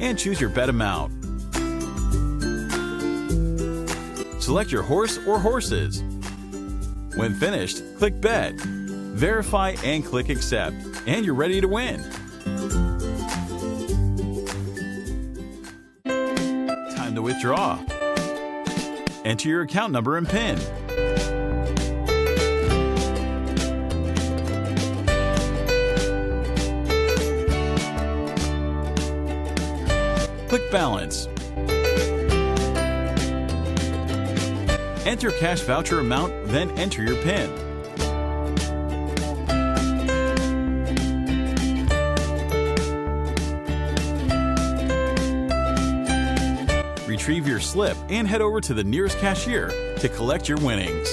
and choose your bet amount. Select your horse or horses. When finished, click Bet, verify and click Accept, and you're ready to win. Time to withdraw. Enter your account number and PIN. Click Balance. Enter cash voucher amount, then enter your PIN. Retrieve your slip and head over to the nearest cashier to collect your winnings.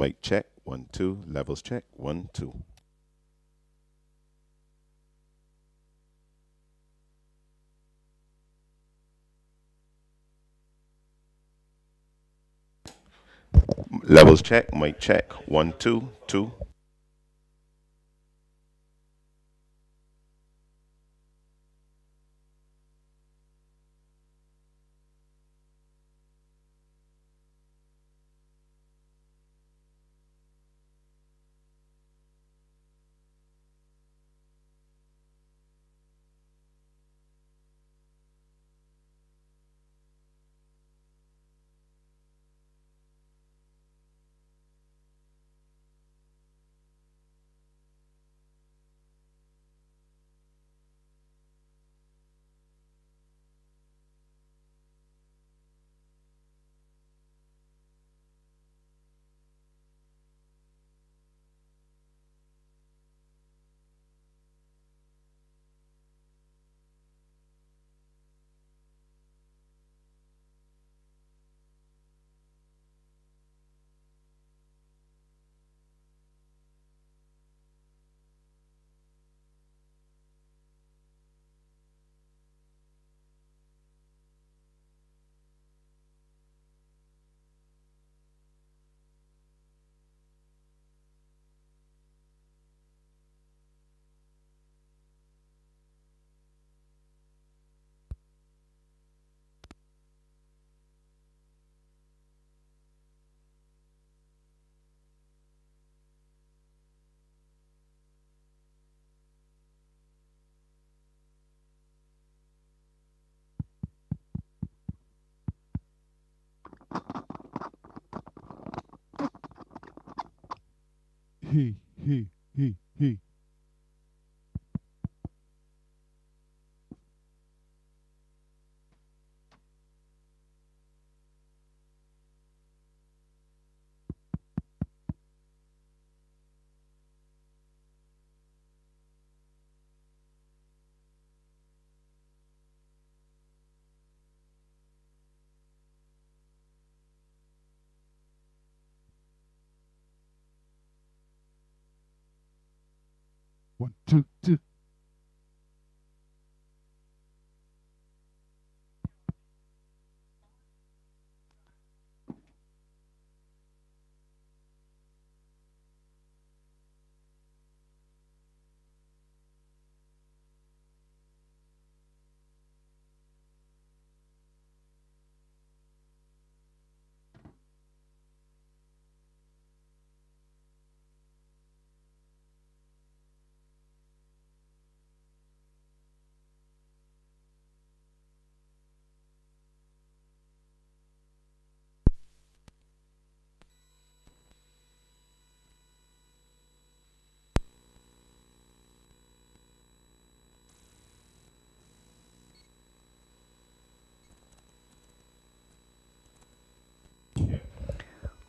Mic check. 1, 2. Levels check. 1, 2. Levels check. Mic check. 1, 2, 2. He, he. 1, 2, 2.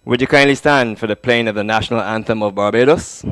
Would you kindly stand for the playing of the national anthem of Barbados?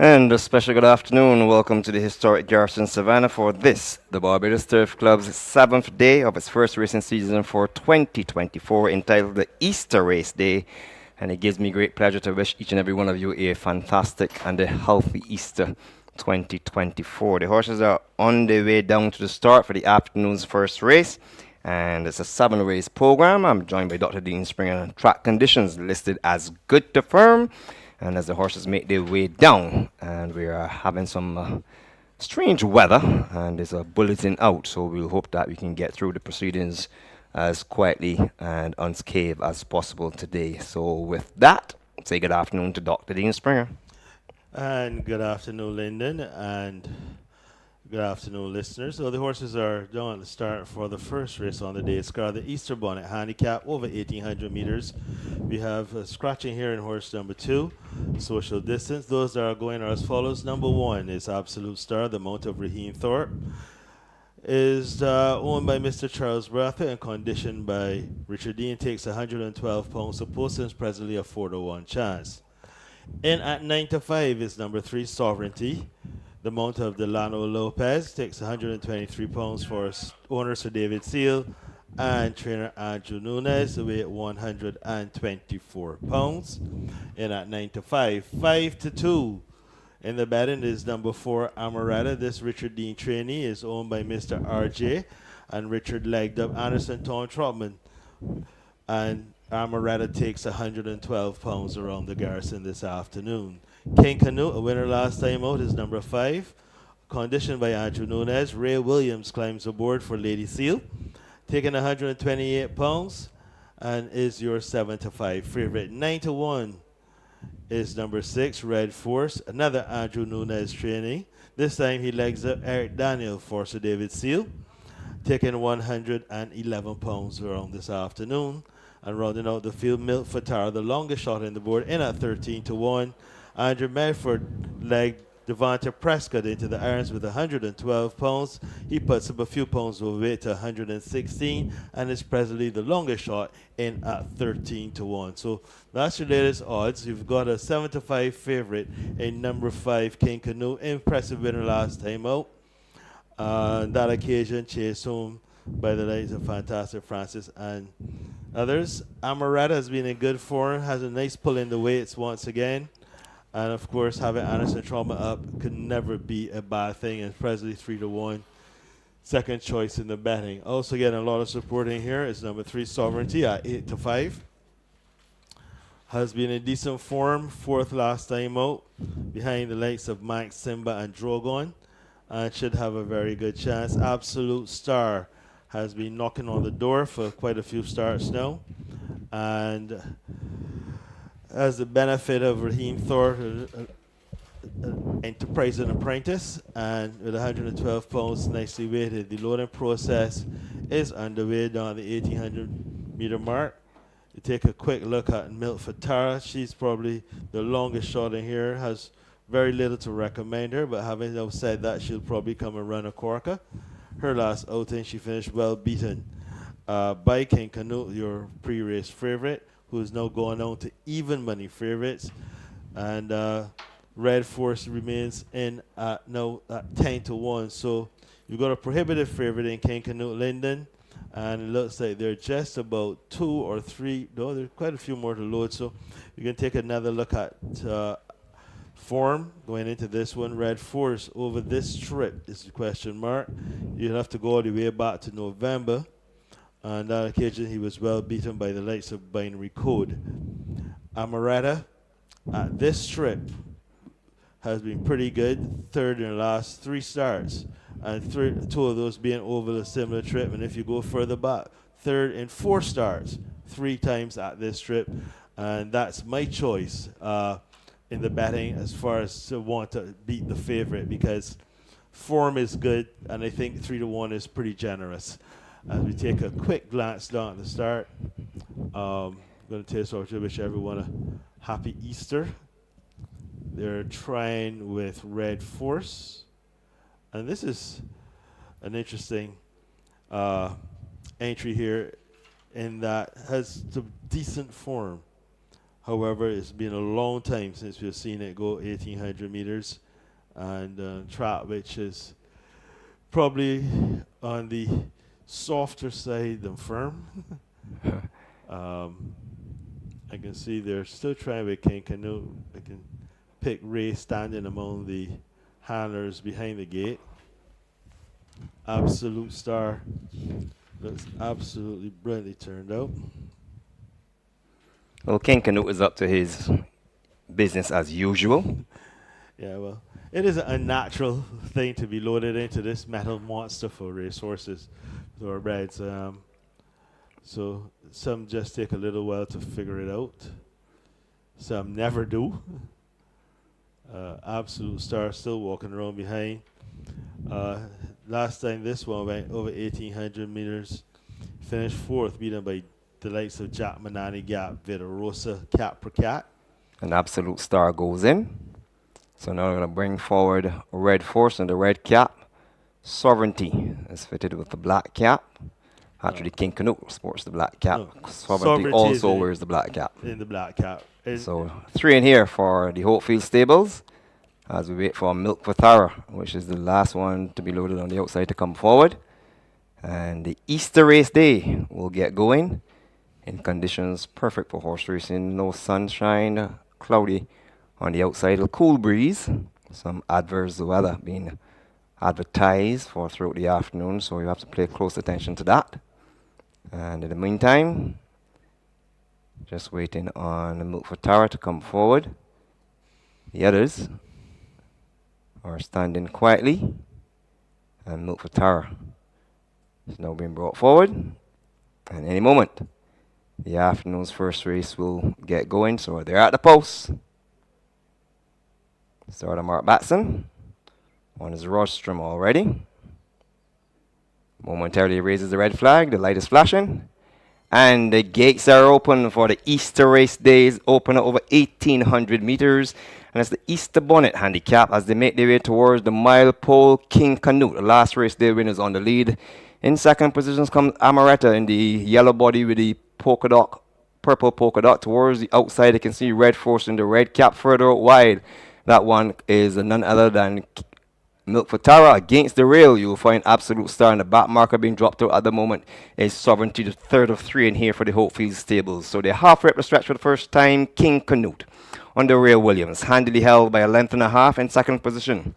And a special good afternoon. Welcome to the historic Garrison Savannah for this, the Barbados Turf Club's 7th day of its first racing season for 2024, entitled the Easter Race Day. And it gives me great pleasure to wish each and every one of you a fantastic and a healthy Easter 2024. The horses are on their way down to the start for the afternoon's first race. And it's a 7-race program. I'm joined by Dr. Dean Springer. Track conditions listed as good to firm. And as the horses make their way down, and we are having some strange weather, and there's a bulletin out, so we'll hope that we can get through the proceedings as quietly and unscathed as possible today. So with that, say good afternoon to Dr. Dean Springer. And good afternoon, Lyndon, and good afternoon, listeners. So the horses are down to start for the first race on the day. It's called the Easter Bonnet Handicap, over 1,800 meters. We have scratching here in horse number 2, social distance. Those that are going are as follows. Number 1 is Absolute Star, the mount of Raheem Thorpe. Is owned by Mr. Charles Brather and conditioned by Richard Dean. Takes 112 pounds. So Poston's presently a 4-1 chance. In at 9 to 5 is number 3, Sovereignty. The mount of Delano Lopez. Takes 123 pounds for owner Sir David Seal and trainer Andrew Nunes. The weight 124 pounds. In at 9 to 5. 5 to 2. In the betting is number 4, Amaretta. This Richard Dean trainee is owned by Mr. RJ and Richard legged up Anderson Tom Trotman. And Amaretta takes 112 pounds around the Garrison this afternoon. King Canute, a winner last time out, is number 5. Conditioned by Andrew Nunes. Ray Williams climbs aboard for Lady Seal, taking 128 pounds, and is your 7 to 5 favorite. 9 to 1 is number 6, Red Force, another Andrew Nunes training. This time he legs up Eric Daniel for Sir David Seal, taking 111 pounds around this afternoon. And rounding out the field, Milt Fatara, the longest shot in the board, in at 13 to 1. Andrew Medford legged Devonta Prescott into the irons with 112 pounds. He puts up a few pounds overweight to 116 and is presently the longest shot in at 13 to 1. So that's your latest odds. You've got a 7 to 5 favorite in number 5, King Canute. Impressive winner last time out. On that occasion, chased home by the likes of Fantastic Francis and others. Amaretta has been in good form, has a nice pull in the weights once again. And of course, having Anderson Trauma up could never be a bad thing. And presently 3 to 1, second choice in the betting. Also getting a lot of support in here is number 3, Sovereignty at 8 to 5. Has been in decent form, 4th last time out, behind the likes of Max, Simba, and Drogon, and should have a very good chance. Absolute Star has been knocking on the door for quite a few starts now, and has the benefit of Raheem Thorpe, Enterprise and Apprentice, and with 112 pounds nicely weighted. The loading process is underway down the 1,800 meter mark. You take a quick look at Milt Fatara. She's probably the longest shot in here, has very little to recommend her, but having now said that, she'll probably come and run a corker. Her last outing, she finished well beaten by King Canute, your pre-race favorite, who is now going on to even money favorites. And Red Force remains in now at 10 to 1. So you've got a prohibitive favorite in King Canute Linden. And it looks like they're just about 2 or 3. No, there's quite a few more to load. So you can take another look at form going into this one. Red Force over this trip is the question mark. You'd have to go all the way back to November. On that occasion, he was well beaten by the likes of Binary Code. Amaretta at this trip has been pretty good. 3rd in the last 3 starts, and 2 of those being over a similar trip. And if you go further back, 3rd in 4 starts, 3 times at this trip. And that's my choice in the betting as far as to want to beat the favorite, because form is good, and I think 3 to 1 is pretty generous. As we take a quick glance down at the start, I'm going to take this opportunity to wish everyone a happy Easter. They're trying with Red Force, and this is an interesting entry here in that has some decent form. However, it's been a long time since we've seen it go 1,800 meters, and track which is probably on the softer side than firm. I can see they're still trying with King Canute. I can pick Ray standing among the handlers behind the gate. Absolute Star looks absolutely brilliantly turned out. Well, King Canute is up to his business as usual. Yeah, well, it is an unnatural thing to be loaded into this metal monster for racehorses, thoroughbreds. So some just take a little while to figure it out. Some never do. Absolute Star still walking around behind. Last time this one went over 1,800 meters, finished fourth, beaten by the likes of Jack Manani Gap, Vita Rosa, Cat per Cat. An Absolute Star goes in. So now we're going to bring forward Red Force and the red cap. Sovereignty is fitted with the black cap. Actually, King Canute sports the black cap. No, Sovereignty also wears the black cap. In the black cap. So 3 in here for the Hopefield Stables as we wait for Milk for Tara, which is the last one to be loaded on the outside to come forward. And the Easter race day will get going in conditions perfect for horse racing. No sunshine, cloudy on the outside, a cool breeze. Some adverse weather being advertised for throughout the afternoon, so you have to pay close attention to that. And in the meantime, just waiting on Milk for Tara to come forward. The others are standing quietly, and Milk for Tara is now being brought forward. And any moment, the afternoon's first race will get going, so they're at the post. Starter Mark Batson on his rostrum already. Momentarily raises the red flag, the light is flashing. And the gates are open for the Easter race days, open at over 1,800 meters. And it's the Easter Bonnet handicap as they make their way towards the mile pole. King Canute, the last race day winners on the lead. In second positions comes Amaretta in the yellow body with the polka dot, purple polka dot. Towards the outside, you can see Red Force in the red cap further out wide. That one is none other than Milk for Tara. Against the rail, you'll find Absolute Star, and the back marker being dropped out at the moment is Sovereignty, the third of 3 in here for the Hopefield Stables. So they're halfway up the stretch for the first time. King Canute on the rail Williams, handily held by a length and a half in second position.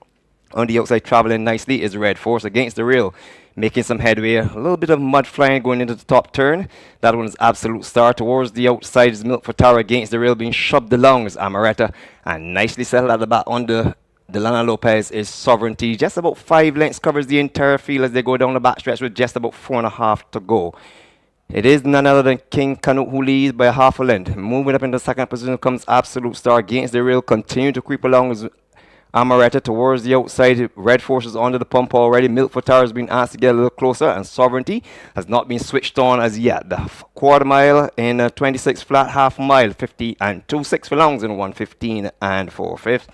On the outside, traveling nicely, is Red Force against the rail, making some headway. A little bit of mud flying going into the top turn. That one is Absolute Star. Towards the outside is Milk for Tara against the rail, being shoved along is Amaretta. And nicely settled at the back under Delana Lopez is Sovereignty. Just about 5 lengths covers the entire field as they go down the back stretch with just about 4.5 to go. It is none other than King Canute who leads by a half a length. Moving up into second position comes Absolute Star against the rail. Continue to creep along as Amaretta towards the outside. Red Force is under the pump already. Milk for Tara has been asked to get a little closer, and Sovereignty has not been switched on as yet. The quarter mile in 26 flat, half mile 50 and 2/6 furlongs in 1:15 and 4/5.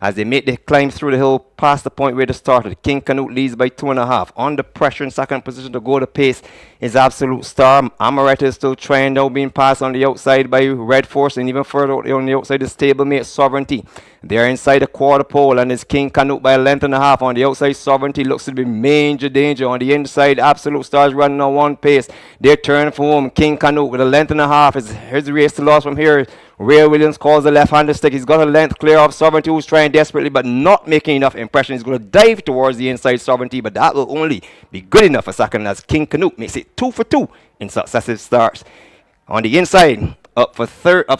As they make the climb through the hill past the point where they started, King Canute leads by 2.5. Under pressure in second position to go the pace is Absolute Star. Amaretta is still trying, now being passed on the outside by Red Force, and even further out on the outside is stablemate Sovereignty. They're inside the quarter pole, and it's King Canute by a length and a half. On the outside, Sovereignty looks to be major danger. On the inside, Absolute Star is running on one pace. They're turning for home. King Canute with a length and a half. Here's the race to loss from here. Ray Williams calls the left-handed stick. He's got a length clear of Sovereignty, who's trying desperately but not making enough impression. He's going to dive towards the inside Sovereignty, but that will only be good enough for second as King Canute makes it 2 for 2 in successive starts. On the inside, up for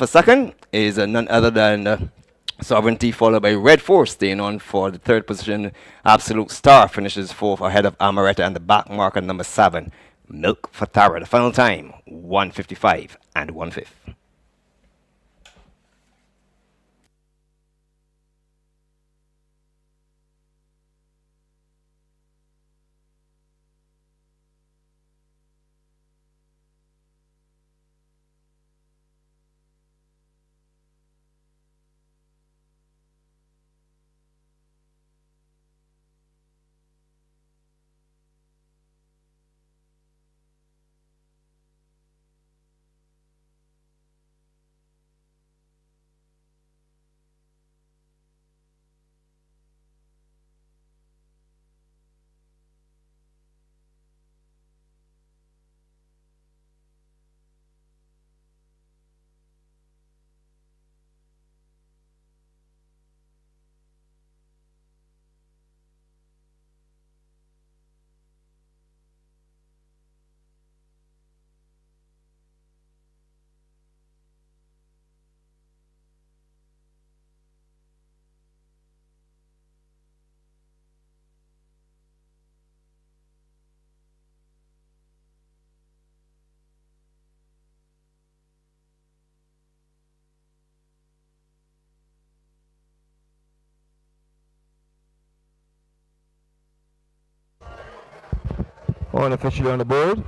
second is none other than Sovereignty, followed by Red Force, staying on for the third position. Absolute Star finishes fourth ahead of Amaretta, and the back marker number 7, Milk for Tara. The final time, 1:55 and 1/5. Unofficially on the board,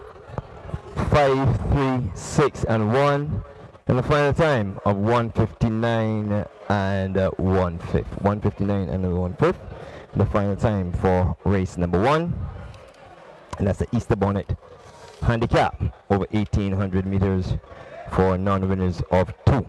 5, 3, 6, and 1. And the final time of 1:59 and 1/5. 1:59 and 1/5. The final time for race number 1. And that's the Easter Bonnet handicap over 1800 meters for non-winners of 2.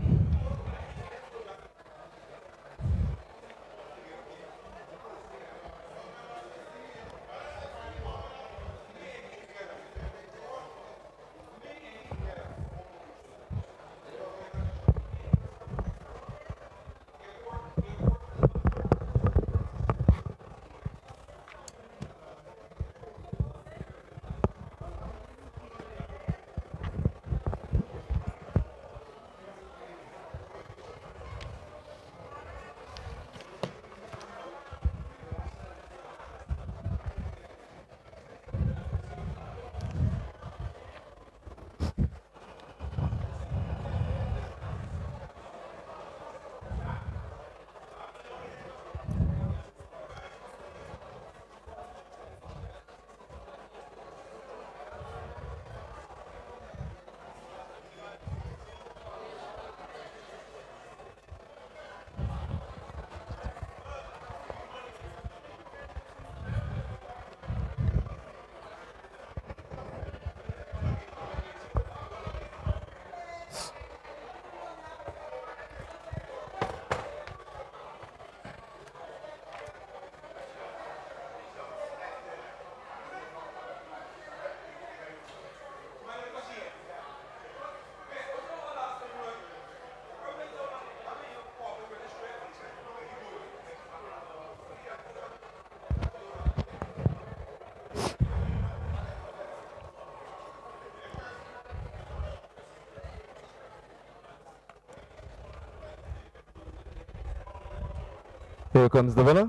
Here comes the winner.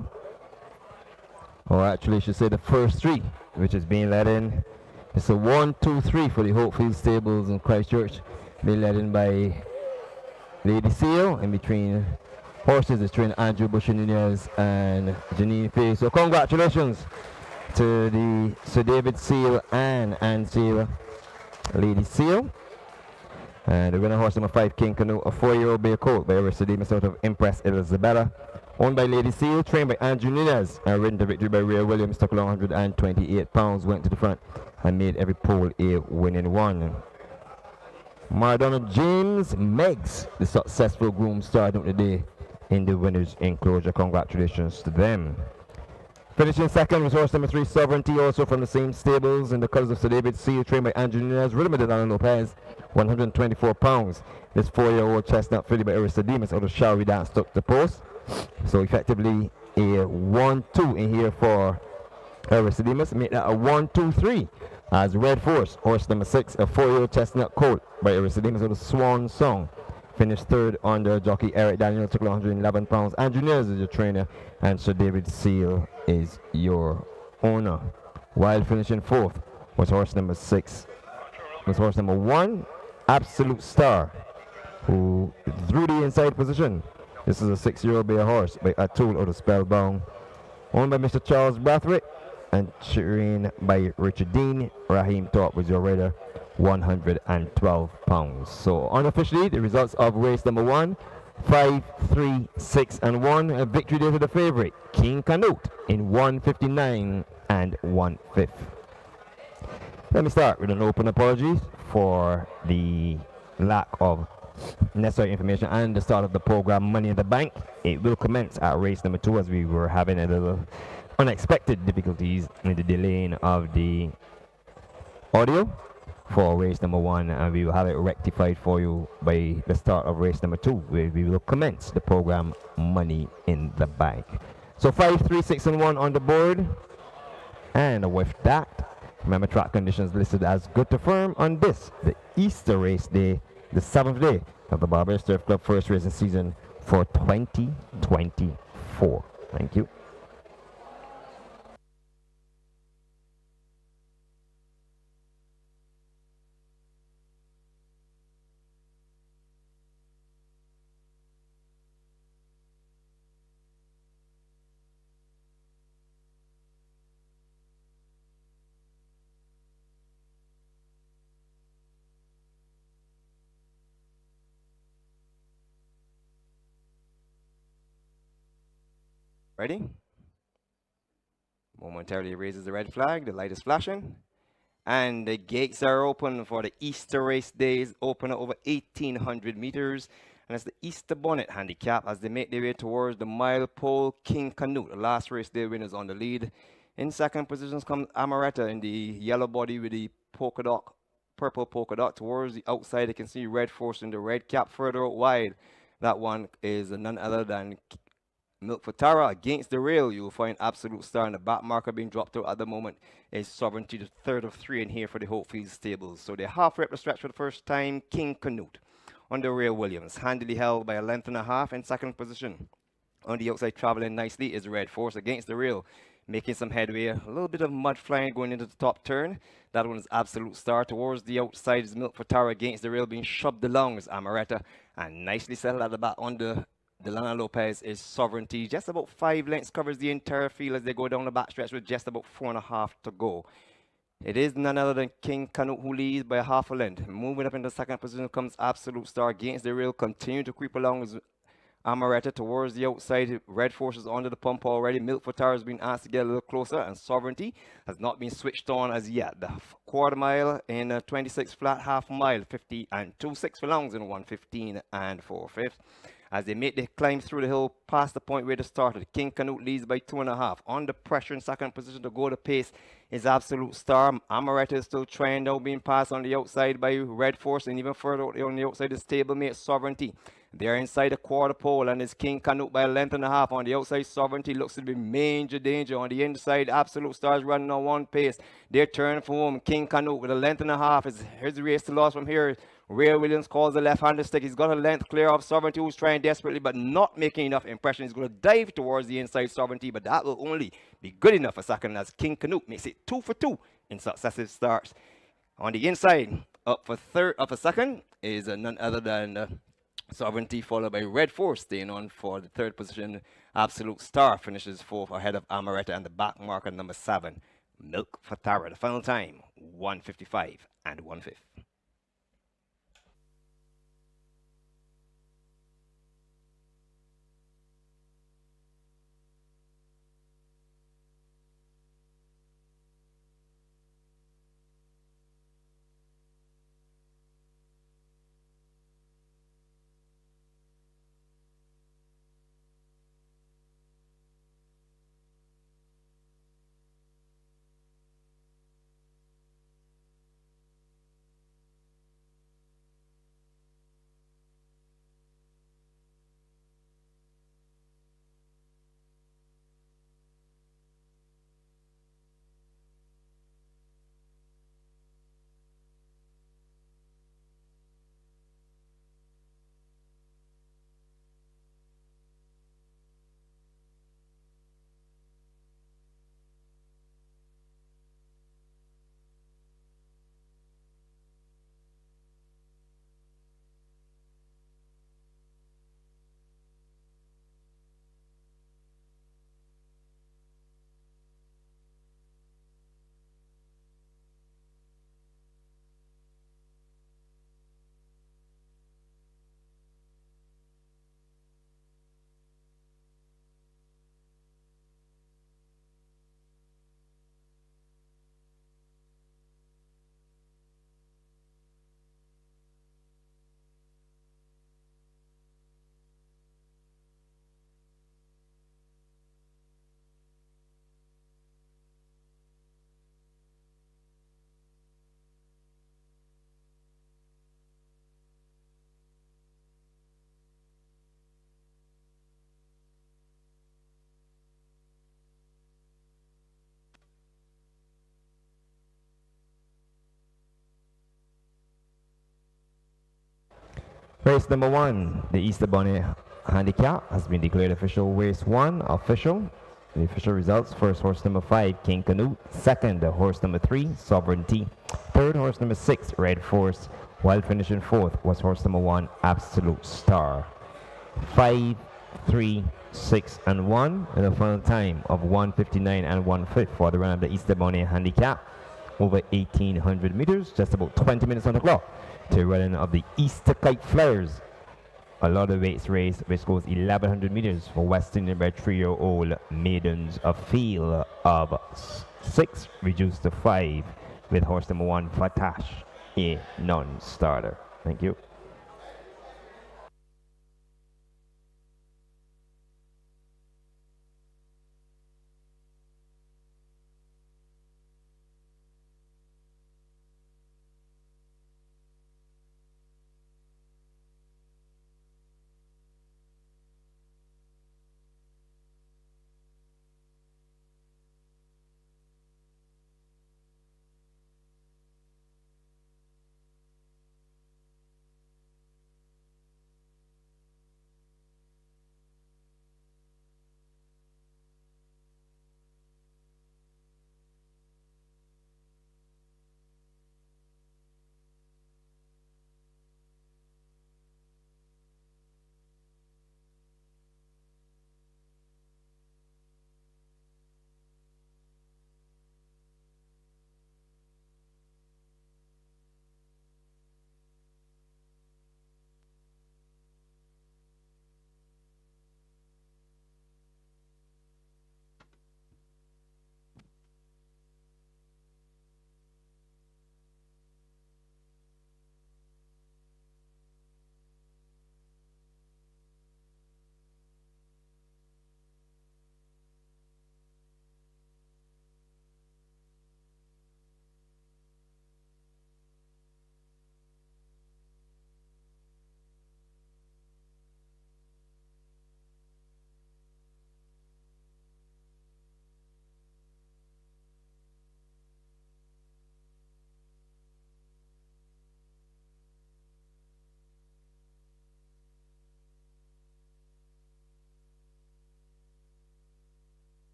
Or actually, I should say the first 3, which is being led in. It's a 1, 2, 3 for the Hopefield Stables in Christchurch, being led in by Lady Seal. In between horses is trained Andrew Busher Nunez and Janine Fay. So congratulations to the Sir David Seal and Anne Seal, Lady Seal. And the winner horse number 5, King Canoe, a 4-year-old bay colt by Aristodemus out of Impress Elizabella. Owned by Lady Seal, trained by Andrew Nunez, and ridden to victory by Rhea Williams, took along 128 pounds, went to the front, and made every pole a winning one. Madonna James Meggs, the successful groom, starting the day in the winners' enclosure. Congratulations to them. Finishing second was horse number 3, Sovereignty, also from the same stables, in the colours of Sir David Seal, trained by Andrew Nunez, ridden by Delano Lopez, 124 pounds. This 4-year-old chestnut filly by Aristodemus out of Shall We Dance took the post. So effectively a 1-2 in here for Aristodemus. Make that a 1-2-3 as Red Force, horse number 6, a 4-year-old chestnut colt by Aristodemus with a Swan Song. Finished third under jockey Eric Daniel, took 111 pounds. Andrew Nunez is your trainer, and Sir David Seal is your owner. While finishing fourth was horse number 6, was horse number 1, Absolute Star, who threw the inside position. This is a 6-year-old bay horse by Atul out of Spellbound, owned by Mr. Charles Brathwaite and trained by Richard Dean. Raheem Thorpe was your rider, 112 pounds. So unofficially, the results of race number 1, 5, 3, 6, and 1. A victory day to the favorite, King Canute, in 1:59 and 1/5. Let me start with an open apology for the lack of necessary information and the start of the program Money in the Bank. It will commence at race number 2, as we were having a little unexpected difficulties in the delaying of the audio for race number 1, and we will have it rectified for you by the start of race number 2, where we will commence the program Money in the Bank. So 5, 3, 6, and 1 on the board. And with that, remember track conditions listed as good to firm on this, the Easter race day, the 7th day of the Barbados Turf Club first racing season for 2024. Thank you. Ready? Momentarily raises the red flag. The light is flashing. And the gates are open for the Easter race days, open at over 1,800 meters. And it's the Easter Bonnet handicap as they make their way towards the mile pole. King Canute, the last race day winners on the lead. In second positions comes Amaretta in the yellow body with the polka dot, purple polka dot. Towards the outside, you can see Red Force in the red cap further out wide. That one is none other than Milk for Tara. Against the rail, you'll find Absolute Star, and the back marker being dropped out at the moment is Sovereignty, the third of three in here for the Hopefield stables. So they're halfway up the stretch for the first time. King Canute on the rail Williams, handily held by a length and a half in second position. On the outside, traveling nicely is Red Force against the rail, making some headway. A little bit of mud flying going into the top turn. That one is Absolute Star. Towards the outside is Milk for Tara against the rail, being shoved along is Amaretta, and nicely settled at the back on the Delana Lopez is Sovereignty. Just about 5 lengths covers the entire field as they go down the backstretch with just about 4.5 to go. It is none other than King Canute who leads by a half a length. Moving up into second position comes Absolute Star against the rail. Continue to creep along as Amaretta towards the outside. Red Force is under the pump already. Milk for Tara has been asked to get a little closer, and Sovereignty has not been switched on as yet. The quarter mile in a 26 flat, half mile, 50 and 2/6 furlongs in 1:15 and 4/5. As they make the climb through the hill past the point where they started, King Canute leads by 2.5. Under pressure in second position to go the pace is Absolute Star. Amaretta is still trying now, being passed on the outside by Red Force, and even further out on the outside is stablemate Sovereignty. They're inside the quarter pole, and it's King Canute by a length and a half. On the outside, Sovereignty looks to be major danger. On the inside, Absolute Stars running on one pace. They're turning for home. King Canute with a length and a half. Here's the race to loss from here. Ray Williams calls the left-handed stick. He's got a length clear of Sovereignty, who's trying desperately but not making enough impression. He's going to dive towards the inside Sovereignty, but that will only be good enough for second as King Canute makes it 2 for 2 in successive starts. On the inside, up for second is none other than Sovereignty, followed by Red Force, staying on for the third position. Absolute Star finishes fourth ahead of Amaretta, and the back marker number 7, Milk for Tara. The final time, 1:55 and 1/5. Race number 1, the Easter Bonnet handicap has been declared official. Race 1, official. The official results: first horse number 5, King Canute; second, horse number 3, Sovereignty; third, horse number 6, Red Force; while finishing fourth was horse number 1, Absolute Star. 5, 3, 6, and 1, and a final time of 1:59 and 1/5 for the run of the Easter Bonnet handicap. Over 1,800 meters, just about 20 minutes on the clock to running of the Easter Kite Flyers a lot of weights race, which goes 1100 meters for West Indian by 3-year-old maidens. A field of 6 reduced to 5 with horse number 1, Fatash, a non-starter. Thank you.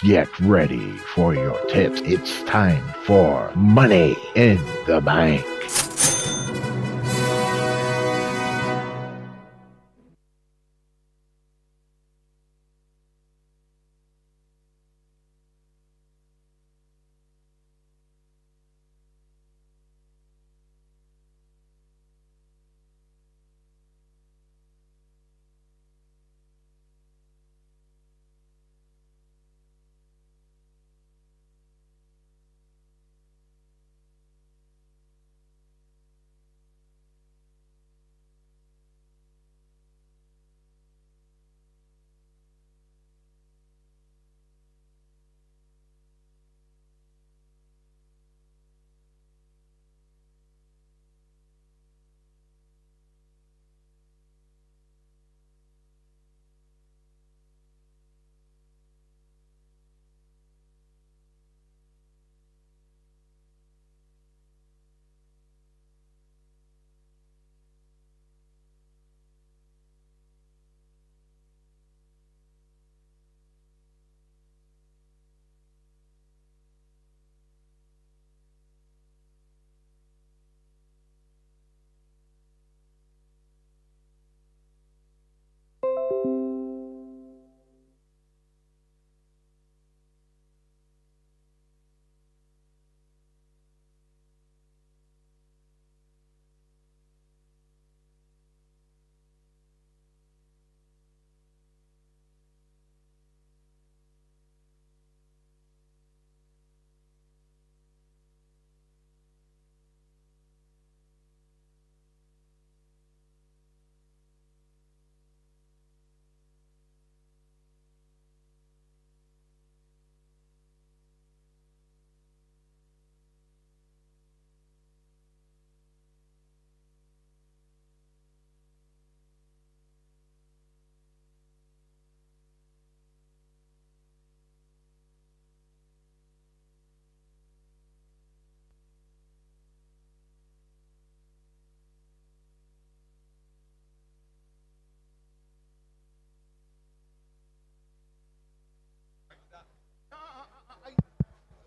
Get ready for your tips. It's time for Money in the Bank.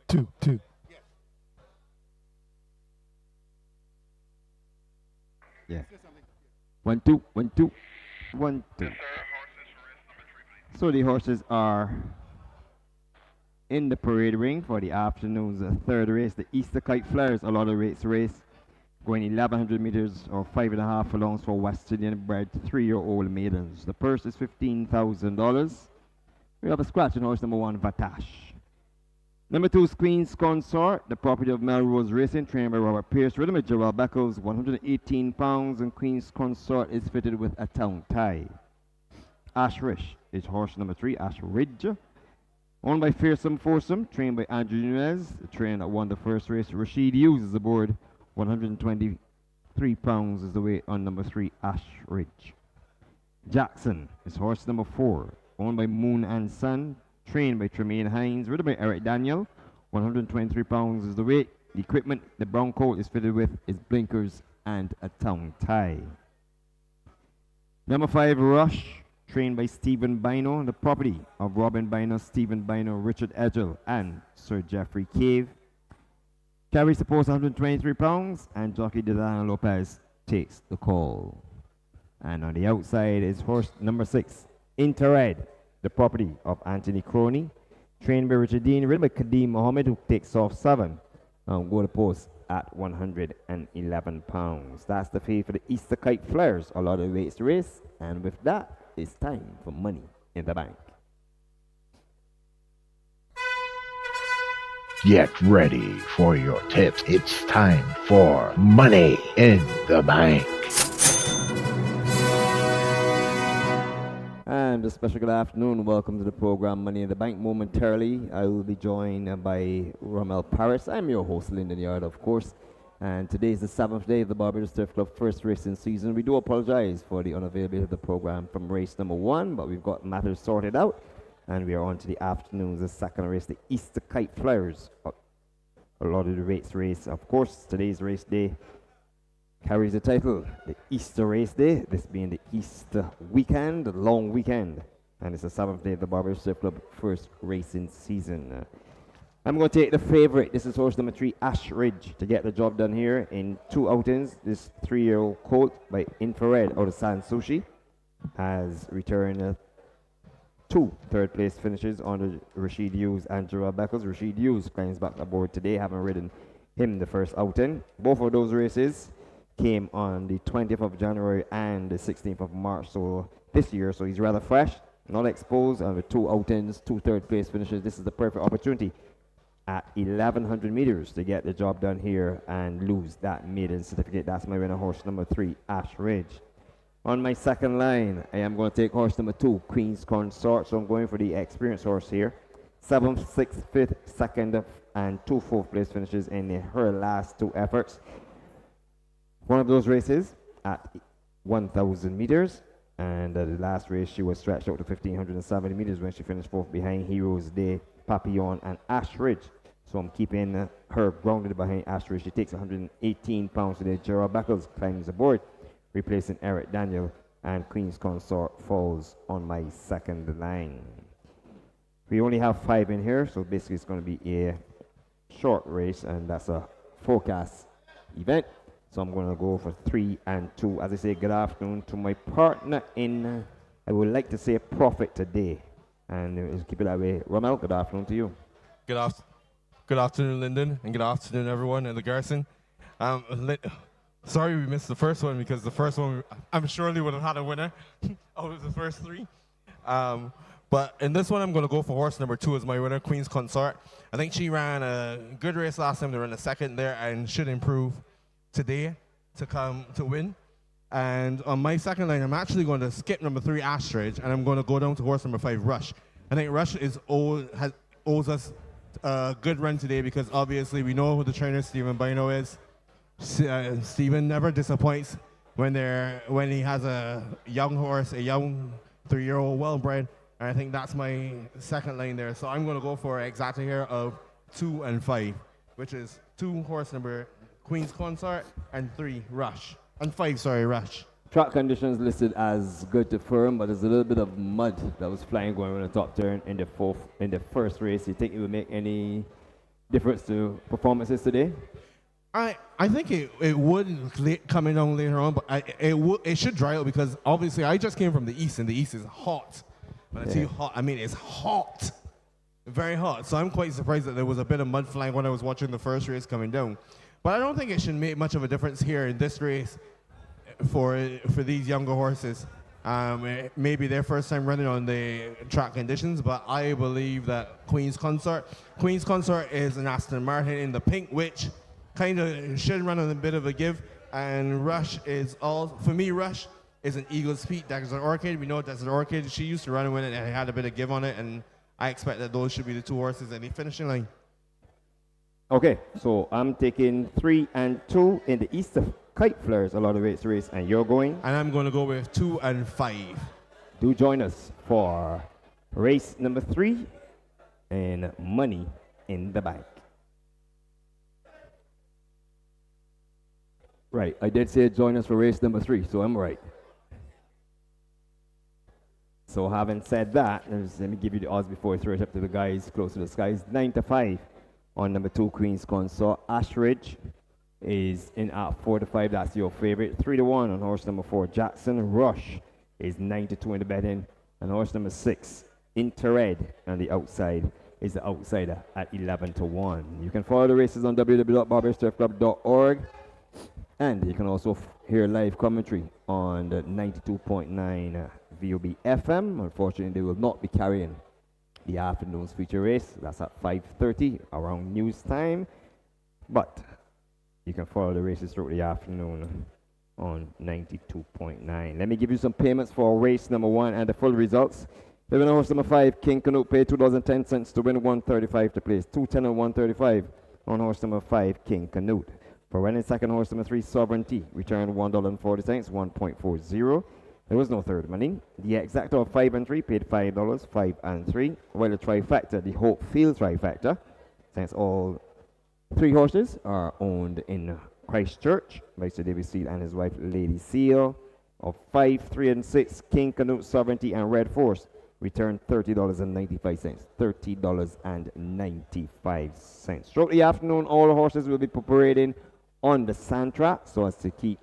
two, two. Yeah. 1, 2, 1, 2, 1, 2. So the horses are in the parade ring for the afternoon's third race, the Easter Kite Flyers, a lot of race, going 1100 meters or 5.5 furlongs for West Indian bred 3-year-old maidens. The purse is $15,000. We have a scratching horse, number 1, Vatash. Number 2 is Queen's Consort, the property of Melrose Racing, trained by Robert Pierce. Rhythm of Gerald Beckles, 118 pounds, and Queen's Consort is fitted with a tongue tie. Ash Rish is horse number 3, Ash Ridge. Owned by Fearsome Foursome, trained by Andrew Nunez, the trainer that won the first race. Rashid Hughes is aboard, 123 pounds is the weight on number 3, Ash Ridge. Jackson is horse number 4, owned by Moon and Sun, trained by Tremaine Hines, ridden by Eric Daniel, 123 pounds is the weight. The equipment the brown coat is fitted with is blinkers and a tongue tie. Number 5, Rush, trained by Stephen Bino, the property of Robin Bino, Stephen Bino, Richard Edgell, and Sir Geoffrey Cave. Carries the post 123 pounds, and jockey Delano Lopez takes the call. And on the outside is horse number 6, Interred, the property of Anthony Croney, trained by Richard Dean, ridden by Kadeem Mohammed, who takes off 7. Go to post at 111 pounds. That's the fee for the Easter Kite Flyers. A lot of weights to race, and with that, it's time for Money in the Bank. Get ready for your tips. It's time for Money in the Bank. And a special good afternoon. Welcome to the program Money in the Bank. Momentarily, I will be joined by Rommel Paris. I'm your host, Lyndon Yard, of course. And today is the 7th day of the Barbados Turf Club first racing season. We do apologize for the unavailability of the program from race number 1, but we've got matters sorted out. And we are on to the afternoon's the second race, the Easter Kite Flyers. A lot of the race. Of course, today's race day carries the title, the Easter Race Day, this being the Easter weekend, the long weekend. And it's the 7th day of the Barbados Turf Club first racing season. I'm going to take the favorite. This is horse number 3, Ash Ridge, to get the job done here in 2 outings. This 3-year-old colt by Infrared out of San Sushi has returned 2 third-place finishes under Rashid Hughes and Gerald Beckles. Rashid Hughes climbs back aboard today, having ridden him the first outing. Both of those races came on the 20th of January and the 16th of March, so this year, so he's rather fresh, not exposed, and with 2 outings, 2 third-place finishes. This is the perfect opportunity at 1100 meters to get the job done here and lose that maiden certificate. That's my winner, horse number 3, Ash Ridge. On my second line, I am going to take horse number 2, Queen's Consort. So I'm going for the experienced horse here. 7th, 6th, 5th, 2nd, and 2 4th place finishes in her last 2 efforts. One of those races at 1,000 meters. And the last race, she was stretched out to 1,570 meters when she finished 4th behind Heroes Day, Papillon, and Ash Ridge. So I'm keeping her grounded behind Ash Ridge. She takes 118 pounds today. Gerald Beckles climbs aboard, replacing Eric Daniel, and Queen's Consort falls on my second line. We only have 5 in here, so basically it's going to be a short race, and that's a forecast event. So I'm going to go for 3 and 2. As I say, good afternoon to my partner in, I would like to say, profit today. And keep it that way. Rommel, good afternoon to you. Good afternoon, Lyndon, and good afternoon, everyone in the garrison. Sorry we missed the first one, because the first one I'm surely would have had a winner out of the first 3. But in this one, I'm going to go for horse number 2 as my winner, Queen's Consort. I think she ran a good race last time. They ran a second there and should improve today to come to win. And on my second line, I'm actually going to skip number 3, Ash Ridge, and I'm going to go down to horse number 5, Rush. I think Rush owes us a good run today, because obviously we know who the trainer Stephen Bino is. Stephen never disappoints when he has a young horse, a young 3-year-old well-bred, and I think that's my second line there. So I'm going to go for exactly here of 2 and 5, which is 2 horse number Queen's Consort and 3 Rush. And 5, sorry, Rush. Track conditions listed as good to firm, but there's a little bit of mud that was flying going on the top turn in the first race. You think it would make any difference to performances today? I think it would coming down later on, but it should dry out because obviously I just came from the east and the east is hot. When I tell you hot, I mean it's hot, very hot. So I'm quite surprised that there was a bit of mud flying when I was watching the first race coming down. But I don't think it should make much of a difference here in this race for these younger horses. It may be their first time running on the track conditions, but I believe that Queen's Consort is an Aston Martin in the pink, which kind of should run on a bit of a give, and Rush is all, for me, Rush is an Eagle's Feet. Desert Orchid, we know Desert Orchid, she used to run with it and it had a bit of give on it, and I expect that those should be the two horses in the finishing line. Okay, so I'm taking 3 and 2 in the Easter Kite Flyers a lot of race, and you're going? And I'm going to go with 2 and 5. Do join us for race number 3 and Money in the Bank. Right, I did say join us for race number 3, so I'm right. So having said that, let me give you the odds before I throw it up to the guys close to the skies. 9 to 5 on number 2 Queen's Consort. Ashridge is in at 4 to 5, that's your favorite. 3 to 1 on horse number 4 Jackson. Rush is 9 to 2 in the betting, and horse number 6 Interred on the outside is the outsider at 11 to 1. You can follow the races on www.barbadosturfclub.org. And you can also hear live commentary on the 92.9 VOB FM. Unfortunately, they will not be carrying the afternoon's feature race. That's at 5:30 around news time. But you can follow the races throughout the afternoon on 92.9. Let me give you some payments for race number 1 and the full results. Living horse number 5, King Canute, paid $2.10 to win, $135 to place. $2.10 and $135 on horse number 5, King Canute. For running second, horse number 3, Sovereignty, returned $1.40, 1.40. There was no third money. The exacta of 5 and 3 paid $5, 5 and 3. While the trifecta, the Hope Field trifecta, since all 3 horses are owned in Christchurch by Sir David Seal and his wife, Lady Seal, of 5, 3, and 6, King Canute, Sovereignty, and Red Force, returned $30.95. $30.95. Throughout the afternoon, all the horses will be parading on the sand track so as to keep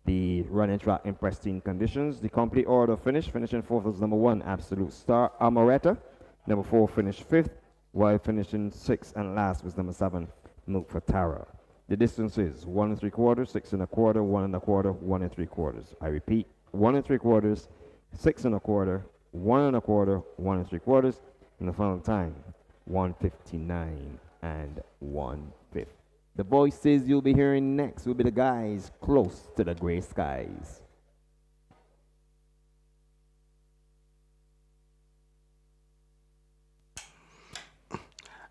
the running track in pristine conditions. The complete order finishing 4th was number 1, Absolute Star Amoretta. Number 4 finished 5th, while finishing 6th and last was number 7, Milk for Tara. The distance is 1 3/4, 6 1/4, 1 1/4, 1 3/4. I repeat, 1 3/4, 6 1/4, 1 1/4, 1 3/4, and the final time, 1:59 and 1/5. The voices you'll be hearing next will be the guys close to the gray skies.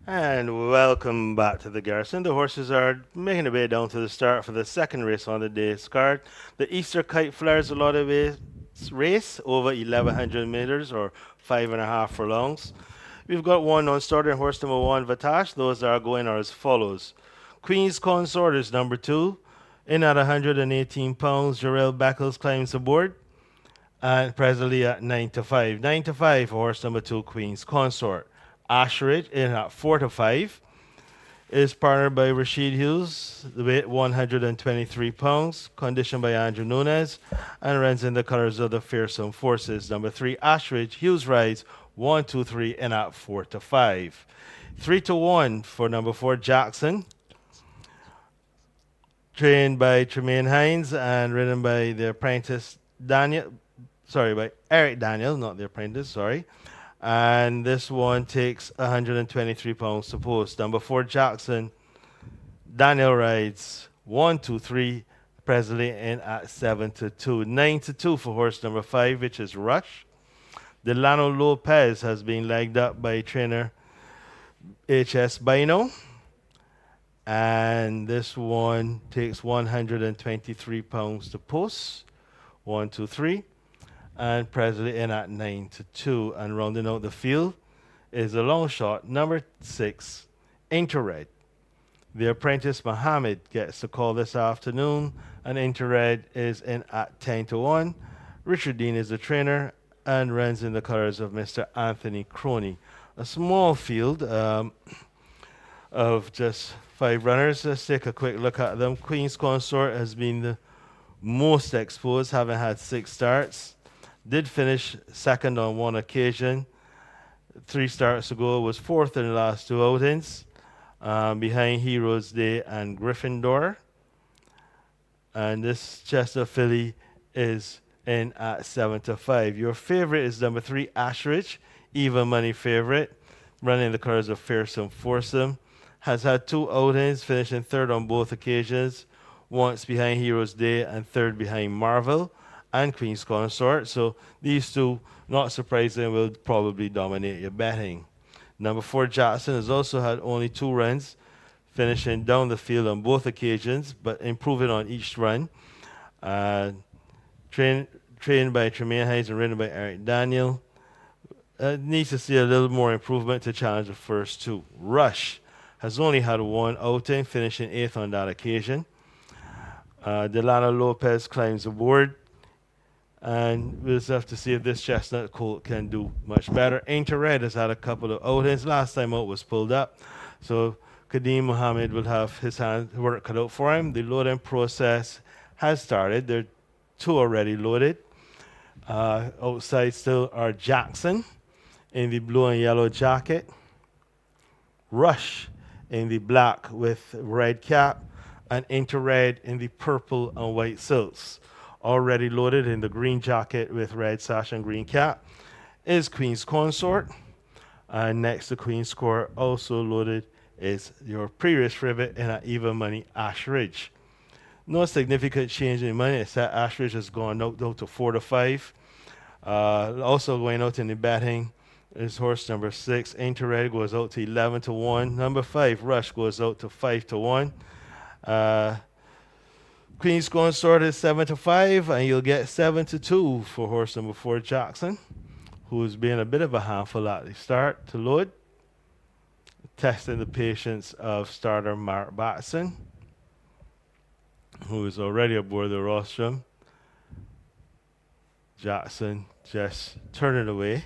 And welcome back to the Garrison. The horses are making their way down to the start for the second race on the day's card. The Easter Kite Flyers a lot of race over 1,100 meters or 5.5 furlongs. We've got one on starting horse number 1, Vatash. Those are going are as follows. Queen's Consort is number 2. In at 118 pounds, Jarrell Beckles climbs aboard. And presently at 9 to 5. 9 to 5 for horse number 2, Queen's Consort. Ashridge in at 4 to 5. Is partnered by Rashid Hughes, the weight 123 pounds, conditioned by Andrew Nunes, and runs in the colors of the Fearsome Forces. Number 3, Ashridge, Hughes rides 1, 2, 3, in at 4 to 5. 3 to 1 for number 4, Jackson. Trained by Tremaine Hines and ridden by the apprentice by Eric Daniel, not the apprentice, sorry. And this one takes 123 pounds to post. Number 4, Jackson. Daniel rides 1, 2, 3, presently in at 7 to 2. 9 to 2 for horse number 5, which is Rush. Delano Lopez has been legged up by trainer HS Bino. And this one takes 123 pounds to post. 1, 2, 3. And presently in at 9 to 2. And rounding out the field is a long shot, number 6, Interred. The apprentice Mohammed gets the call this afternoon, and Interred is in at 10 to 1. Richard Dean is the trainer and runs in the colors of Mr. Anthony Croney. A small field. of just 5 runners. Let's take a quick look at them. Queen's Consort has been the most exposed, having had 6 starts. Did finish second on 1 occasion. 3 starts ago, was 4th in the last 2 outings, behind Heroes Day and Gryffindor. And this Chester filly is in at 7-5. Your favorite is number 3, Ashridge, even money favorite, running the colours of Fearsome Foursome. Has had 2 outings, finishing 3rd on both occasions, once behind Heroes Day and 3rd behind Marvel and Queen's Consort. So these 2, not surprising, will probably dominate your betting. Number 4, Jackson, has also had only 2 runs, finishing down the field on both occasions, but improving on each run. Trained by Tremaine Hayes and ridden by Eric Daniel. Needs to see a little more improvement to challenge the first 2. Rush has only had 1 outing, finishing 8th on that occasion. Delano Lopez climbs aboard, and we'll just have to see if this chestnut colt can do much better. Ain't a Red has had a couple of outings. Last time out was pulled up, so Kadeem Mohammed will have his work cut out for him. The loading process has started. There are 2 already loaded. Outside still are Jackson in the blue and yellow jacket, Rush in the black with red cap, and Inter-Red in the purple and white silks. Already loaded in the green jacket with red sash and green cap is Queen's Consort. And next to Queen's Consort, also loaded, is your previous favorite in an even money Ashridge. No significant change in money, except Ashridge has gone out to 4-5. Also going out in the betting is horse number 6, Inter-Red, goes out to 11-1. Number 5, Rush, goes out to 5-1. Queen's Consort is 7-5, and you'll get 7-2 for horse number 4, Jackson, who's been a bit of a handful at the start to load, testing the patience of starter Mark Batson, who is already aboard the rostrum. Jackson just turning away.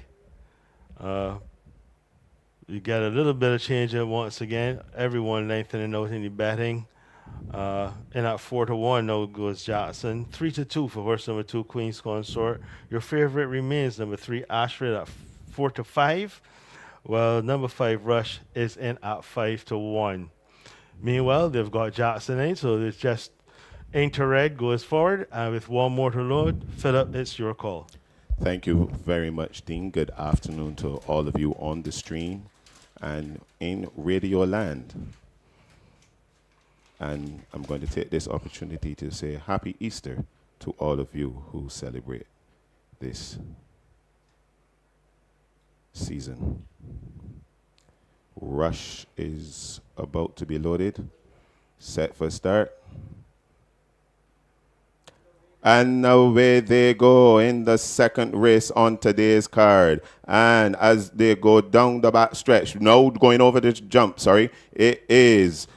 You get a little bit of change in once again. Everyone lengthening out in the betting. And at 4-1, now goes Jackson. 3-2 for horse number 2, Queen's Consort. Your favorite remains number 3, Ashford, at 4-5. Well, number 5, Rush, is in at 5-1. Meanwhile, they've got Jackson in, so it's just Inter-Red goes forward, and with 1 more to load, Philip, it's your call. Thank you very much, Dean. Good afternoon to all of you on the stream and in Radio Land. And I'm going to take this opportunity to say Happy Easter to all of you who celebrate this season. Rush is about to be loaded, set for start. And away they go in the second race on today's card. And as they go down the back stretch, now going over the jump, it is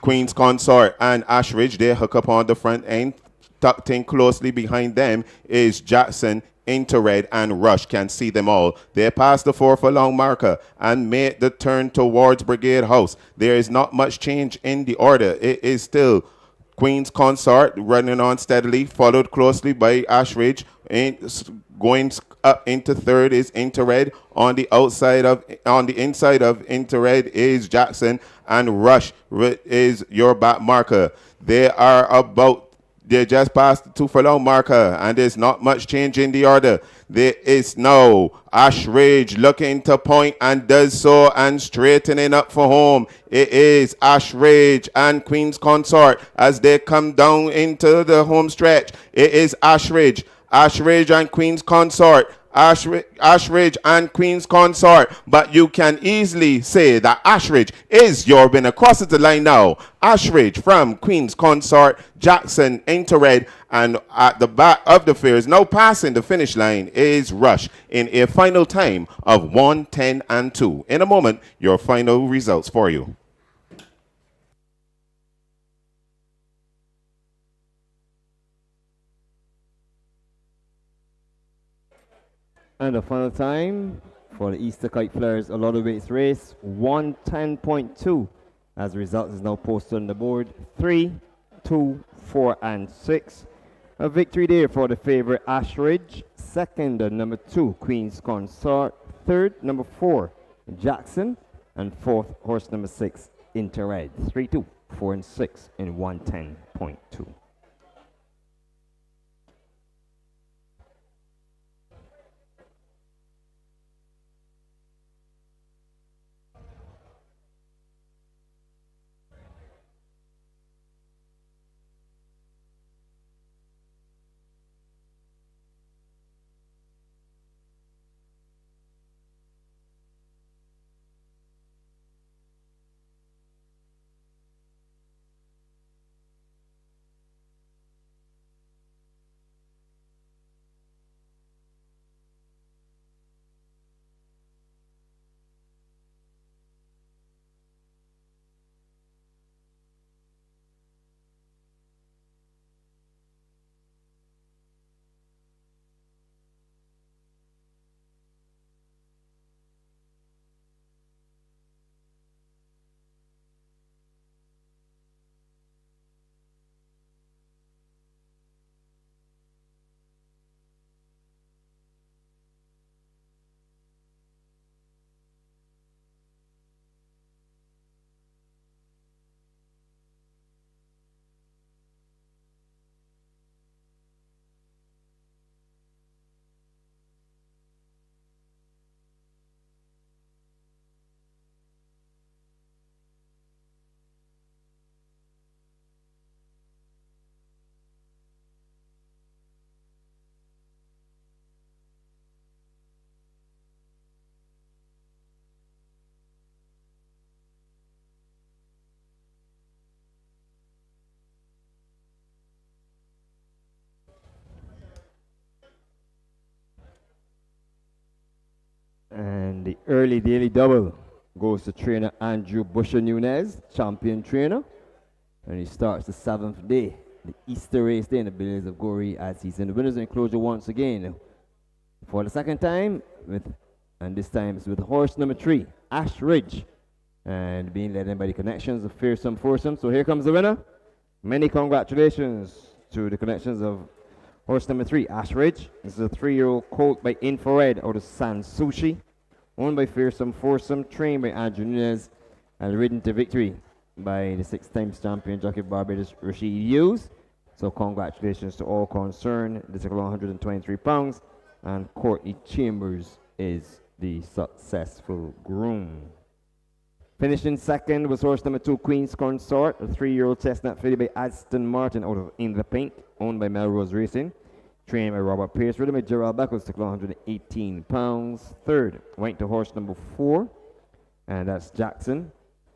Queen's Consort and Ashridge. They hook up on the front end. Tucked in closely behind them is Jackson, Inter-Red, and Rush. Can see them all. They pass the 4 furlong marker and make the turn towards Brigade House. There is not much change in the order. It is still Queen's Consort running on steadily, followed closely by Ashridge. Going up into 3rd is Inter-Red. On the inside of Inter-Red is Jackson, and Rush is your back marker. They just passed the 2 furlong marker, and there's not much change in the order. There is now Ashridge looking to point and does so and straightening up for home. It is Ashridge and Queen's Consort as they come down into the home stretch. It is Ashridge and Queen's Consort. Ashridge and Queen's Consort, but you can easily say that Ashridge is your winner. Crosses the line now. Ashridge from Queen's Consort, Jackson, Inter-Red, and at the back of the field, now passing the finish line, is Rush in a final time of 1:10-2. In a moment, your final results for you. And the final time for the Easter Kite Flyers, a lot of weights race, 110.2. As a result, is now posted on the board 3, 2, 4, and 6. A victory there for the favorite Ashridge. Second, number 2, Queen's Consort. Third, number 4, Jackson. And fourth, horse number 6, Interred. 3, 2, 4, and 6 in 110.2. And the early daily double goes to trainer Andrew Busher Nunez, champion trainer. And he starts the 7th day, the Easter race day in the Billions of Gory, as he's in the winners enclosure once again. For the second time, and this time it's with horse number 3, Ash Ridge. And being led in by the connections of Fearsome Foursome. So here comes the winner. Many congratulations to the connections of horse number 3, Ash Ridge. This is a 3-year-old colt by Infrared out of San Sushi, owned by Fearsome Foursome, trained by Andrew Nunez, and ridden to victory by the 6-time champion jockey Barbados Rashid Hughes. So congratulations to all concerned. This is 123 pounds, and Courtney Chambers is the successful groom. Finishing second was horse number 2, Queen's Consort, a 3-year-old chestnut filly by Aston Martin out of In the Pink, owned by Melrose Racing, trained by Robert Pierce, ridden by Gerald Beckles, took 118 pounds. Third went to horse number 4, and that's Jackson,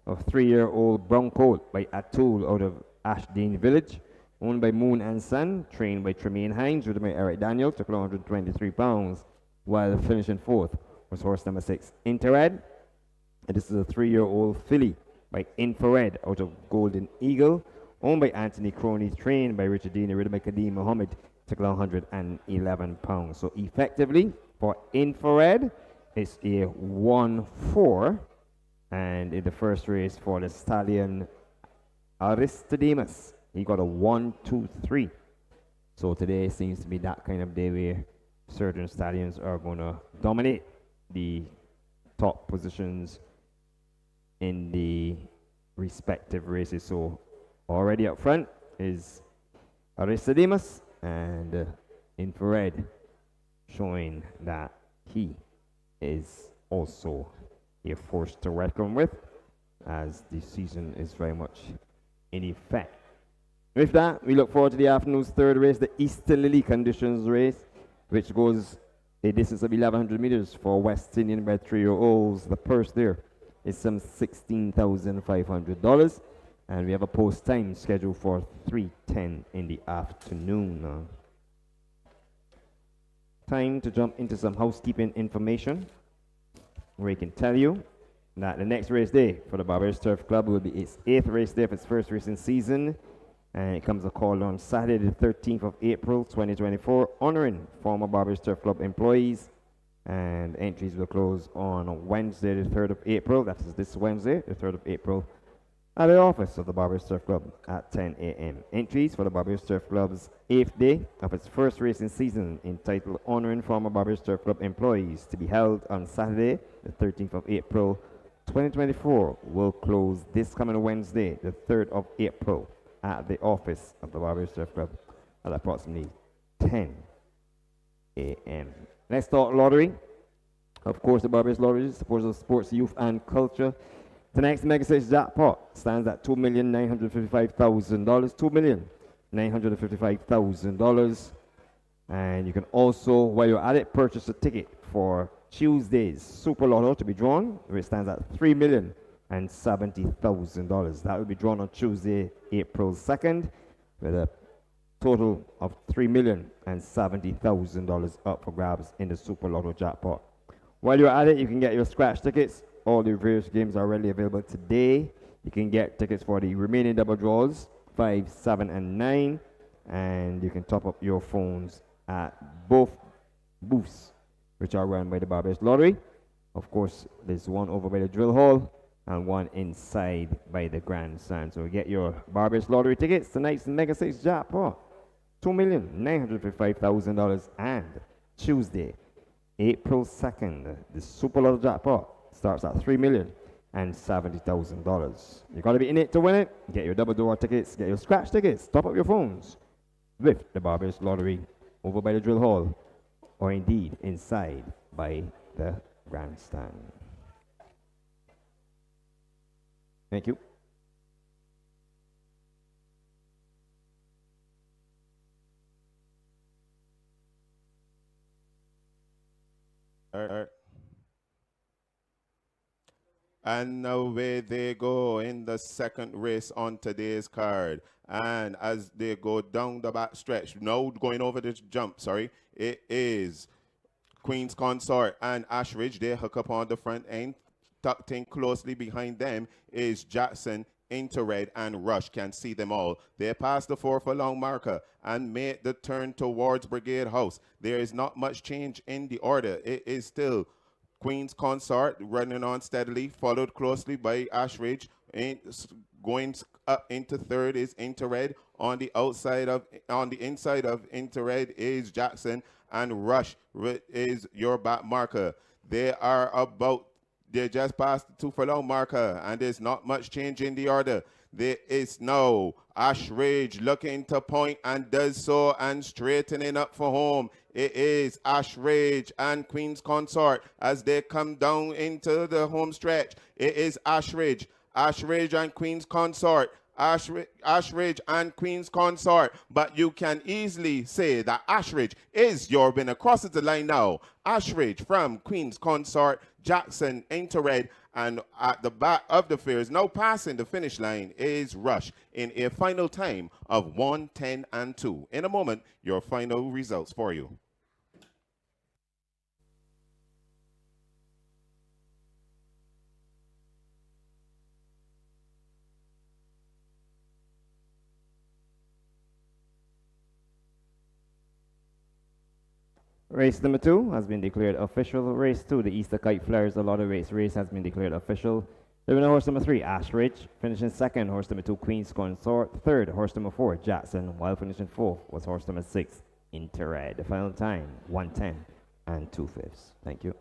a 3-year-old brown colt by Atul out of Ashdean Village, owned by Moon and Sun, trained by Tremaine Hines, ridden by Eric Daniel, took 123 pounds. While finishing fourth was horse number 6, Interred. And this is a 3-year-old filly by Infrared out of Golden Eagle, owned by Anthony Crony, trained by Richard Dean, ridden by Kadeem Mohammed, took 111 pounds. So effectively, for Infrared, it's a 1-4. And in the first race for the stallion Aristodemus, he got a 1-2-3. So today seems to be that kind of day where certain stallions are going to dominate the top positions in the respective races. So already up front is Aristodemus, and Infrared showing that he is also a force to reckon with, as the season is very much in effect. With that, we look forward to the afternoon's third race, the Easter Lily Conditions race, which goes a distance of 1,100 meters for West Indian bred 3-year-olds. The purse there is some $16,500, and we have a post time scheduled for 3:10 in the afternoon. Time to jump into some housekeeping information, where I can tell you that the next race day for the Barbados Turf Club will be its 8th race day of its first racing season, and it comes a call on Saturday the 13th of April 2024, honoring former Barbados Turf Club employees, and entries will close on Wednesday the 3rd of April. That is this Wednesday, the 3rd of April, at the office of the Barbados Turf Club at 10 a.m. Entries for the Barbados Turf Club's 8th day of its first racing season, entitled Honoring Former Barbados Turf Club Employees, to be held on Saturday, the 13th of April, 2024, will close this coming Wednesday, the 3rd of April, at the office of the Barbados Turf Club at approximately 10 a.m. Let's talk lottery. Of course, the Barbados Lottery supports of sports, youth, and culture. Tonight's Mega Six jackpot stands at $2,955,000. $2,955,000. And you can also, while you're at it, purchase a ticket for Tuesday's Super Lotto to be drawn, which stands at $3,070,000. That will be drawn on Tuesday, April 2nd, with a total of $3,070,000 up for grabs in the Super Lotto jackpot. While you're at it, you can get your scratch tickets. All the various games are readily available today. You can get tickets for the remaining double draws, 5, 7, and 9. And you can top up your phones at both booths, which are run by the Barbados Lottery. Of course, there's one over by the drill hall and one inside by the grandstand. So get your Barbados Lottery tickets. Tonight's Mega 6 jackpot, $2,955,000. And Tuesday, April 2nd, the Super Lotto jackpot starts at $3,070,000. You got to be in it to win it. Get your double door tickets, get your scratch tickets, top up your phones with the Barbados Lottery over by the drill hall, or indeed inside by the grandstand. Thank you. All right. And away they go in the second race on today's card. And as they go down the back stretch, now going over this jump, it is Queen's Consort and Ashridge. They hook up on the front end. Tucked in closely behind them is Jackson, Interred, and Rush. Can see them all. They pass the 4 furlong marker and made the turn towards Brigade House. There is not much change in the order. It is still Queen's Consort running on steadily, followed closely by Ashridge. Going up into third is Interred. On the inside of Interred is Jackson, and Rush is your back marker. They just past the 2 furlong marker, and there's not much change in the order. There is now Ashridge looking to point and does so and straightening up for home. It is Ashridge and Queen's Consort as they come down into the home stretch. It is Ashridge and Queen's Consort. Ashridge and Queen's Consort, but you can easily say that Ashridge is your winner. Crosses the line now. Ashridge from Queen's Consort, Jackson, Interred, and at the back of the field, now passing the finish line, is Rush in a final time of 1:10 and 2. In a moment, your final results for you. Race number 2 has been declared official. Race 2, the Easter Kite Flyers Lotto race has been declared official. The winner, horse number 3, Ashridge. Finishing second, horse number 2, Queen's Consort. Third, horse number 4, Jackson. While finishing fourth was horse number 6, Interred. The final time, 1:10 and 2/5. Thank you.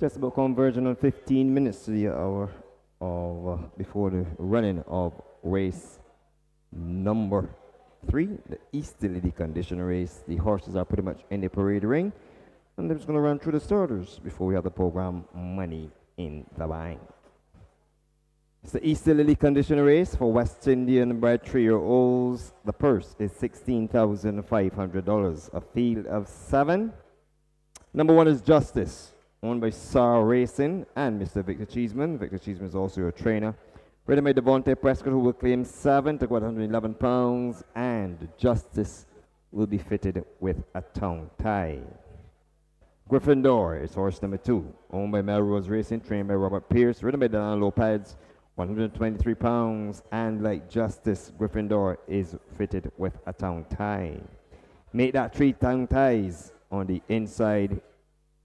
Just about converging on 15 minutes to the hour of before the running of race number 3, the Easterly condition race. The horses are pretty much in the parade ring, and they're just going to run through the starters before we have the program Money in the Bank. It's the Easterly condition race for West Indian bred 3-year-olds. The purse is $16,500. A field of 7. Number 1 is Justice, owned by SAR Racing and Mr. Victor Cheeseman. Victor Cheeseman is also a trainer. Ready made Devontae Prescott, who will claim 7 to go at 111 pounds, and Justice will be fitted with a tongue tie. Gryffindor is horse number 2, owned by Melrose Racing, trained by Robert Pierce. Ready made Delano Lopez, 123 pounds, and like Justice, Gryffindor is fitted with a tongue tie. Make that 3 tongue ties on the inside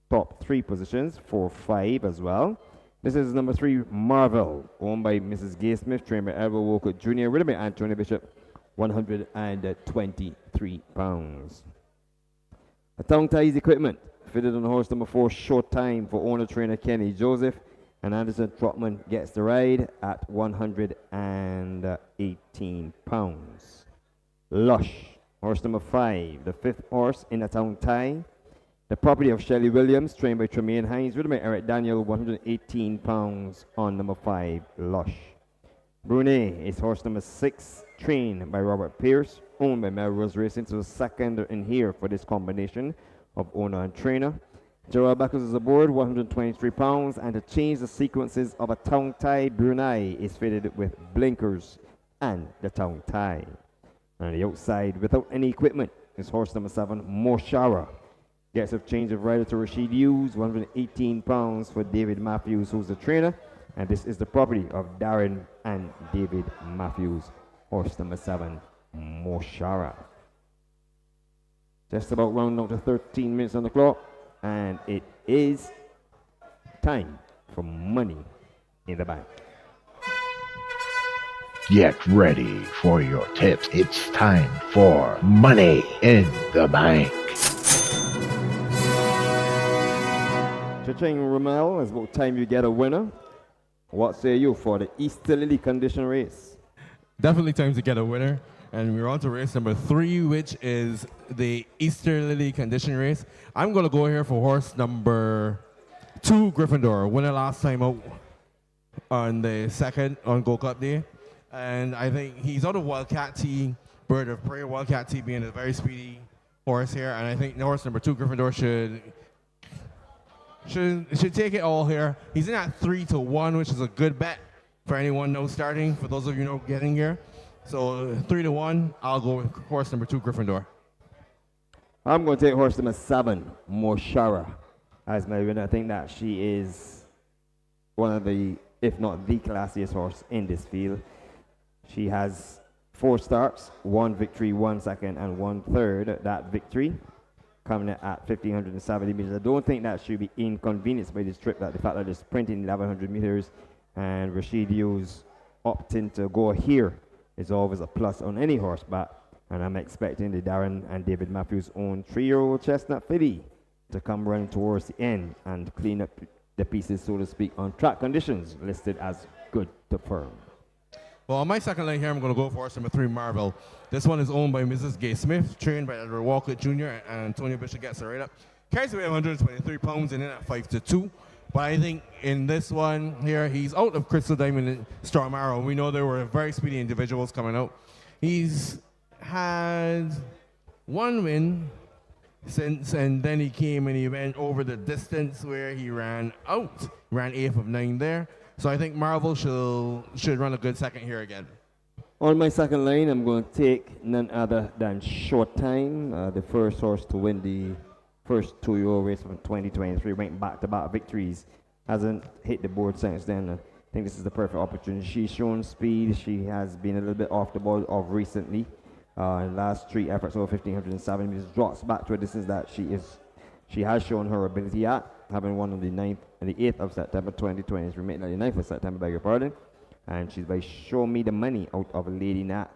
top 3 positions, 4, 5 as well. This is number 3, Marvel, owned by Mrs. Gay Smith, trained by Elbow Walker Jr., written by Anthony Bishop, 123 pounds. A tongue ties equipment fitted on horse number 4, Short Time, for owner trainer Kenny Joseph, and Anderson Trotman gets the ride at 118 pounds. Lush, horse number 5, the 5th horse in a tongue tie. The property of Shelley Williams, trained by Tremaine Hines, ridden by Eric Daniel, 118 pounds on number 5, Lush. Brunei is horse number 6, trained by Robert Pierce, owned by Melrose Racing, so the second in here for this combination of owner and trainer. Gerald Backus is aboard, 123 pounds, and to change the sequences of a tongue tie, Brunei is fitted with blinkers and the tongue tie. On the outside, without any equipment, is horse number 7, Moshara. Gets a change of rider to Rashid Hughes, 118 pounds for David Matthews, who's the trainer. And this is the property of Darren and David Matthews, horse number 7, Moshara. Just about round out to 13 minutes on the clock, and it is time for Money in the Bank. Get ready for your tips. It's time for Money in the Bank. Cha-ching, Ramel, it's about time you get a winner. What say you for the Easterly condition race? Definitely time to get a winner. And we're on to race number 3, which is the Easterly condition race. I'm going to go here for horse number 2, Gryffindor. Winner last time out on the 2nd on Gold Cup Day. And I think he's out of Wildcat T, Bird of Prey. Wildcat T being a very speedy horse here. And I think horse number 2, Gryffindor, should take it all here. He's in at 3-1, which is a good bet for anyone no starting, for those of you no getting here. So 3-1, I'll go with horse number 2, Gryffindor. I'm going to take horse number 7, Moshara, as my winner. I think that she is one of the, if not the classiest horse in this field. She has 4 starts, 1 victory, 1 second, and 1 third. That victory coming at 1,570 meters. I don't think that should be inconvenienced by this trip, that the fact that it's sprinting 1,100 meters and Rashid Hughes opting to go here is always a plus on any horseback. And I'm expecting the Darren and David Matthews own 3-year-old chestnut filly to come running towards the end and clean up the pieces, so to speak, on track conditions listed as good to firm. Well, on my second line here, I'm going to go for horse number 3, Marvel. This one is owned by Mrs. Gay Smith, trained by Edward Walker Jr. and Antonio Bishop gets it right up. Carries away 123 pounds and in at 5-2. But I think in this one here, he's out of Crystal Diamond and Storm Arrow. We know there were very speedy individuals coming out. He's had 1 win since, and then he came and he went over the distance where he ran out. Ran 8th of 9 there. So I think Marvel should run a good second here again. On my second line, I'm going to take none other than Short Time, the first horse to win the first 2-year-old race from 2023, went back-to-back victories. Hasn't hit the board since then. I think this is the perfect opportunity. She's shown speed. She has been a little bit off the ball of recently. Last 3 efforts over 1,507 meters, drops back to a distance that she has shown her ability at, having won on the 9th and the 8th of September 2023, making the 9th of September, beg your pardon. And she's by Show Me the Money out of Lady Nat.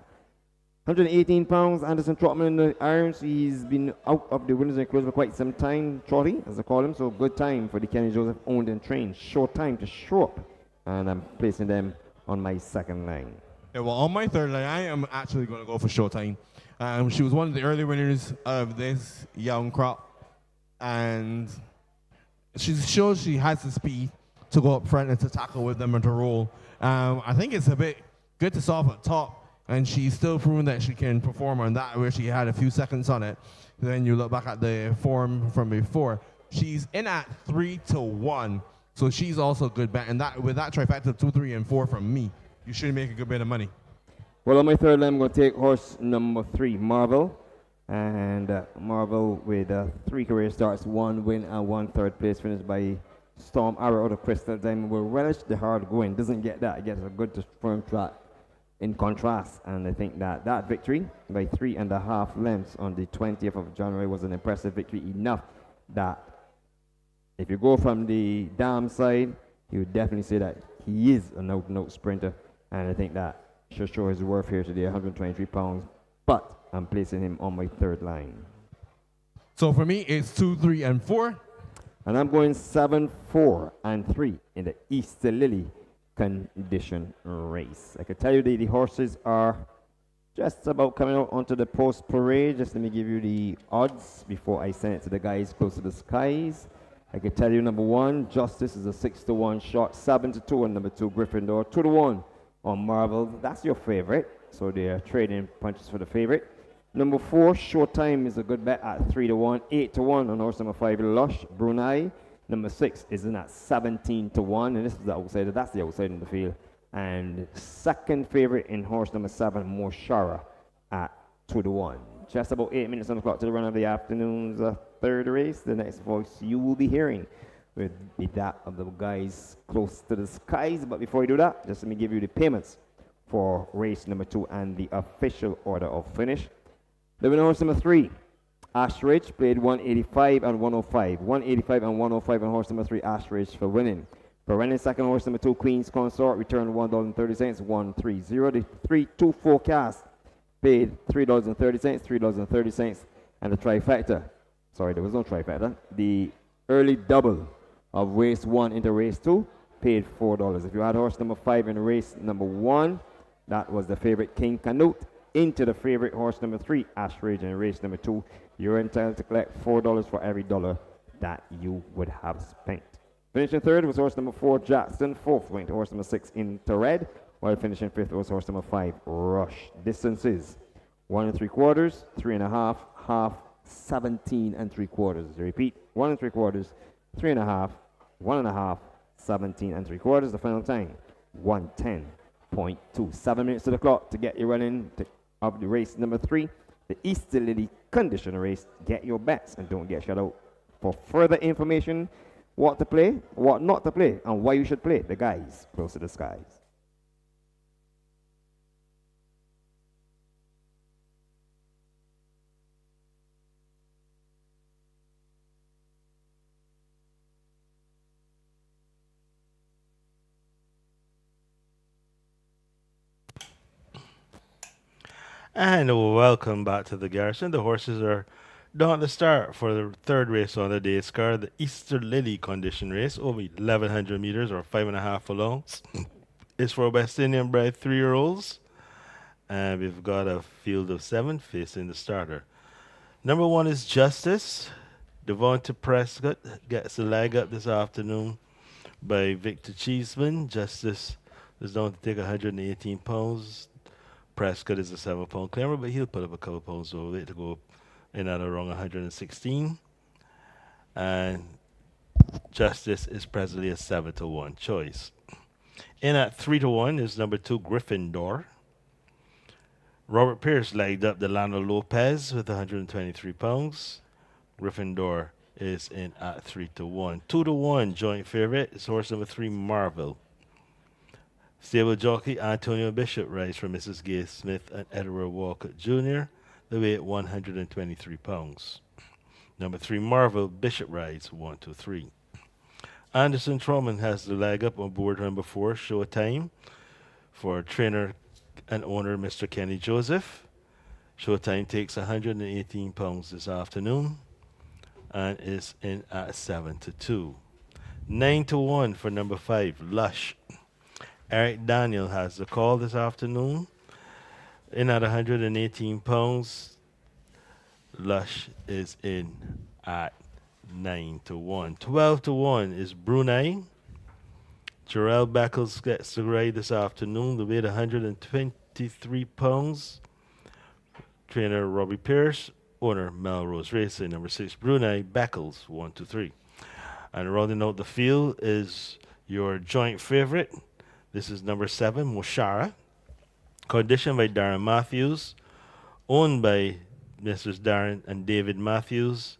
118 pounds, Anderson Trotman in the irons. He's been out of the winners and close for quite some time. Trotty, as I call him. So good time for the Kenny Joseph owned and trained. Short time to show up. And I'm placing them on my second line. Yeah, well, on my third line, I am actually going to go for Showtime. She was one of the early winners of this young crop. And she shows she has the speed to go up front and to tackle with them and to roll. I think it's a bit good to start at top. And she's still proven that she can perform on that, where she had a few seconds on it. Then you look back at the form from before. She's in at 3-1, so she's also a good bet. And that with that trifecta of 2, 3, and 4 from me, you should make a good bit of money. Well, on my third line, I'm going to take horse number 3, Marvel. And Marvel with 3 career starts, 1 win and 1 third place finish by Storm Arrow out of Crystal Diamond. Will relish the hard going. Doesn't get that. It gets a good firm track. In contrast, and I think that that victory by 3.5 lengths on the 20th of January was an impressive victory enough that if you go from the dam side, you would definitely say that he is an out-and-out sprinter, and I think that should show his worth here today, 123 pounds, but I'm placing him on my third line. So for me, it's 2, 3, and 4. And I'm going 7, 4, and 3 in the Easter Lily condition race. I can tell you the horses are just about coming out onto the post parade. Just let me give you the odds before I send it to the guys close to the skies. I can tell you number 1, Justice is a 6-1 shot, 7-2 on number 2, Gryffindor, 2-1 on Marvel. That's your favorite, so they are trading punches for the favorite. Number 4, Showtime is a good bet at 3-1, 8-1 on horse number 5, Lush, Brunei. Number 6 is in at 17-1, and this is the outsider. That's the outsider in the field. And second favorite in horse number 7, Moshara, at 2-1. Just about 8 minutes on the clock to the run of the afternoon's third race. The next voice you will be hearing will be that of the guys close to the skies. But before we do that, just let me give you the payments for race number 2 and the official order of finish. The winner horse number 3. Ashridge played 185 and 105. 185 and 105 on horse number 3, Ashridge for winning. For running second, horse number 2, Queen's Consort, returned $1.30, 130. The 3-2 forecast paid $3.30, $3.30. And the trifecta, sorry, there was no trifecta. The early double of race 1 into race 2 paid $4. If you had horse number 5 in race number 1, that was the favorite King Canute, into the favorite horse number 3, Ashridge, in race number 2, you're entitled to collect $4 for every dollar that you would have spent. Finishing third was horse number 4, Jackson. Fourth went horse number 6, Into Red, while finishing fifth was horse number 5, Rush. Distances 1 3/4, 3.5, half, 17 3/4. Repeat, 1 3/4, 3.5, 1.5, 17 3/4. The final time 110.2. 7 minutes to the clock to get you running of the race number 3, the Easter Lily condition race. Get your bets and don't get shut out. For further information, what to play, what not to play, and why you should play, the guys close to the skies. And welcome back to the Garrison. The horses are down at the start for the third race on the day's card, the Easter Lily condition race, over 1,100 meters or 5.5 furlongs. It's for West Indian bred 3-year-olds. And we've got a field of 7 facing the starter. Number 1 is Justice. Devonta Prescott gets a leg up this afternoon by Victor Cheeseman. Justice is down to take 118 pounds. Prescott is a 7-pound climber, but he'll put up a couple pounds over it to go in at around 116. And Justice is presently a 7-1 choice. In at 3-1 is number 2, Gryffindor. Robert Pierce legged up Delano Lopez with 123 pounds. Gryffindor is in at 3-1. 2-1 joint favorite is horse number 3, Marvel. Stable jockey Antonio Bishop rides for Mrs. Gay Smith and Edward Walcott Jr. The weight 123 pounds. Number 3, Marvel. Bishop rides 1, 2, 3. Anderson Troman has the leg up on board number 4, Showtime, for trainer and owner Mr. Kenny Joseph. Showtime takes 118 pounds this afternoon and is in at 7-2. 9-1 for number 5, Lush. Eric Daniel has the call this afternoon. In at 118 pounds. Lush is in at 9-1. 12-1 is Brunei. Jarrell Beckles gets the ride this afternoon. The weight 123 pounds. Trainer Robbie Pierce. Owner Melrose Racing. Number 6 Brunei. Beckles 1-3. And rounding out the field is your joint favorite. This is number 7 Moshara. Conditioned by Darren Matthews. Owned by Messrs. Darren and David Matthews.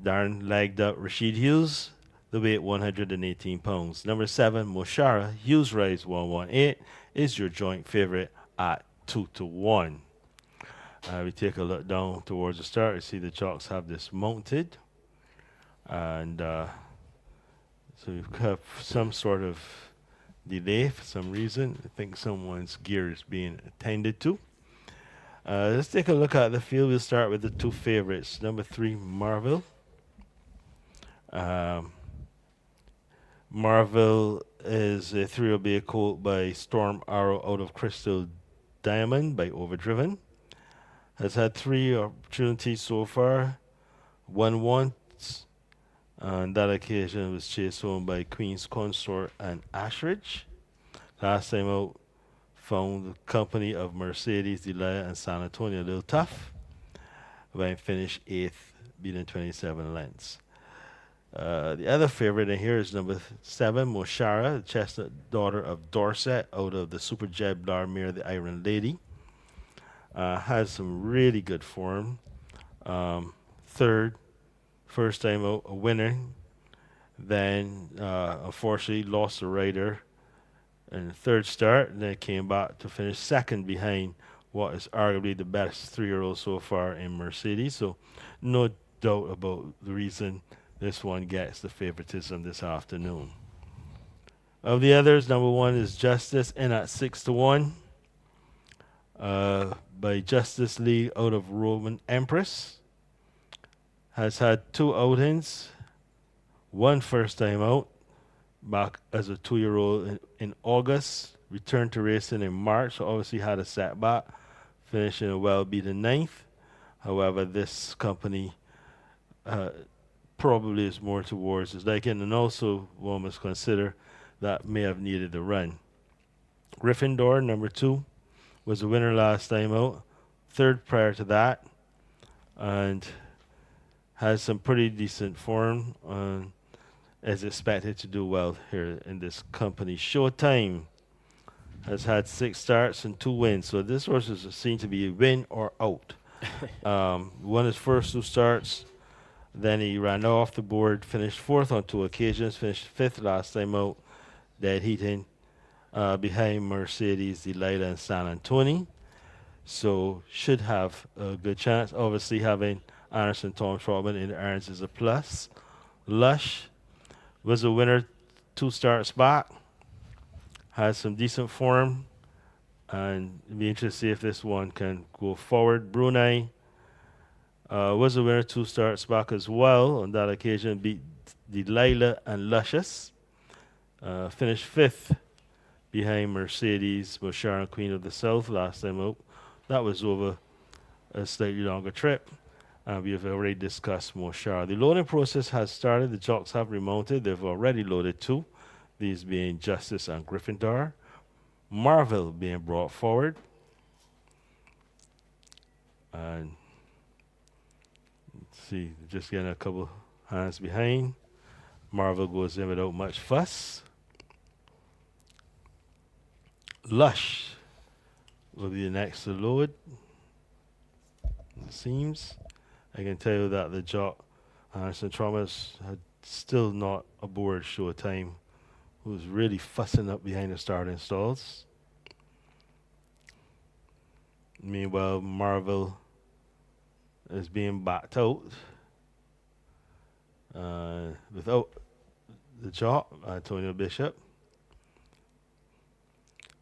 Darren lagged up Rashid Hughes. The weight 118 pounds. Number 7 Moshara. Hughes Rise 118 is your joint favorite at 2-1. We take a look down towards the start. You see the chalks have this mounted. And so we've got some sort of delay for some reason. I think someone's gear is being attended to. Let's take a look at the field. We'll start with the 2 favorites. Number 3, Marvel. Marvel is a 3-year colt by Storm Arrow out of Crystal Diamond by Overdriven. Has had 3 opportunities so far. Won once. On that occasion was chased home by Queen's Consort and Ashridge. Last time out, found the company of Mercedes, Delia, and San Antonio a little tough. When finished 8th, beating 27 lengths. The other favorite in here is number 7, Moshara, the chestnut daughter of Dorset, out of the Super Jeb Blarmere, the Iron Lady. Has some really good form. Third, first time out, a winner. Then, unfortunately, lost the rider in the third start, and then came back to finish second behind what is arguably the best 3-year-old so far in Mercedes. So, no doubt about the reason this one gets the favoritism this afternoon. Of the others, number 1 is Justice in at 6-1 by Justice Lee out of Roman Empress. Has had 2 outings, 1 first time out, back as a 2-year-old in August, returned to racing in March, so obviously had a setback, finishing a well-beaten 9th. However, this company probably is more towards his liking, and also one must consider that may have needed a run. Gryffindor, number 2, was the winner last time out, 3rd prior to that, and has some pretty decent form and is expected to do well here in this company. Showtime has had 6 starts and 2 wins, so this horse is seen to be a win or out. Won his first 2 starts, then he ran off the board, finished 4th on 2 occasions, finished 5th last time out, dead heating behind Mercedes, Delilah, and San Antonio. So should have a good chance. Obviously, having Anderson Tom Trotman in the irons is a plus. Lush was a winner 2 starts back. Has some decent form. And it'd be interesting to see if this one can go forward. Brunei was a winner 2 starts back as well. On that occasion, beat Delilah and Luscious. Finished 5th behind Mercedes, Moshara, Queen of the South last time out. That was over a slightly longer trip. We have already discussed Moshara. The loading process has started. The jocks have remounted. They've already loaded 2, these being Justice and Gryffindor. Marvel being brought forward. And let's see, just getting a couple hands behind. Marvel goes in without much fuss. Lush will be the next to load, it seems. I can tell you that the jock, Anderson Thomas, had still not aboard Showtime, who was really fussing up behind the starting stalls. Meanwhile, Marvel is being backed out without the jock, Antonio Bishop,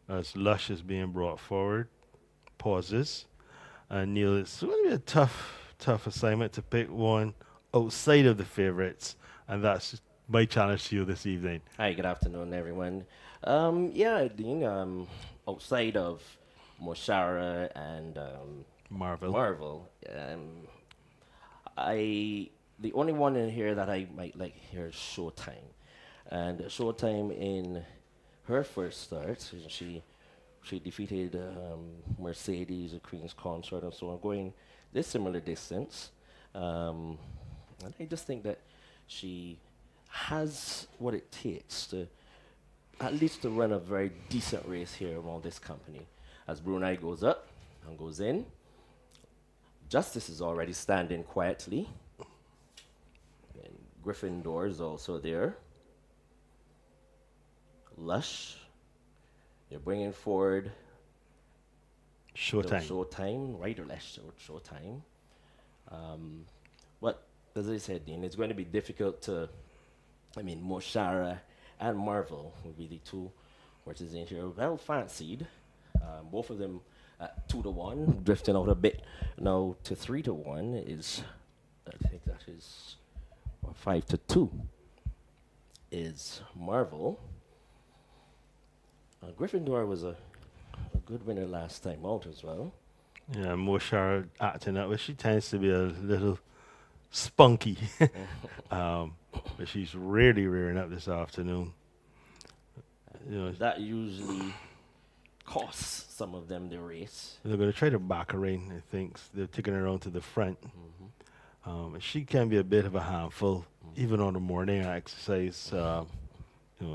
as Lush is being brought forward. Pauses. And Neil, it's going to be a tough assignment to pick one outside of the favorites, and that's my challenge to you this evening. Hi, good afternoon, everyone. Yeah, Dean, outside of Moshara and Marvel. Marvel, the only one in here that I might like here is Showtime. And Showtime in her first start, she defeated Mercedes, the Queen's Consort, and so on, going this similar distance. And I just think that she has what it takes to at least to run a very decent race here around this company. As Brunei goes up and goes in, Justice is already standing quietly. And Gryffindor is also there. Lush, you're bringing forward Showtime. Showtime, right or left Showtime. But as I said, Dean, it's going to be difficult to, Moshara and Marvel will be the two horses in here. Well fancied. Both of them at 2-1, drifting out a bit. Now to 3-1 is, I think that is 5-2 is Marvel. Gryffindor was a good winner last time out as well. Yeah, Moshar acting up, but she tends to be a little spunky. But she's really rearing up this afternoon. That usually costs some of them the race. They're going to try to back her in, I think. They're taking her around to the front. She can be a bit of a handful, even on the morning exercise.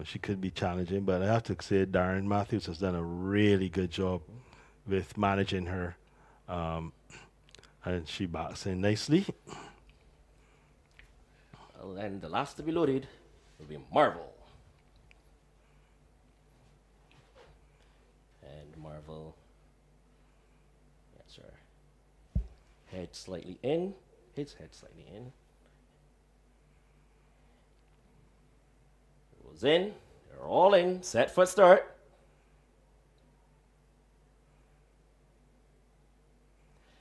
She could be challenging, but I have to say Darren Matthews has done a really good job with managing her. And she backs in nicely. Well, and the last to be loaded will be Marvel. And Marvel, yes, sir. Head slightly in, his head slightly in. Goes in, they're all in, set for start.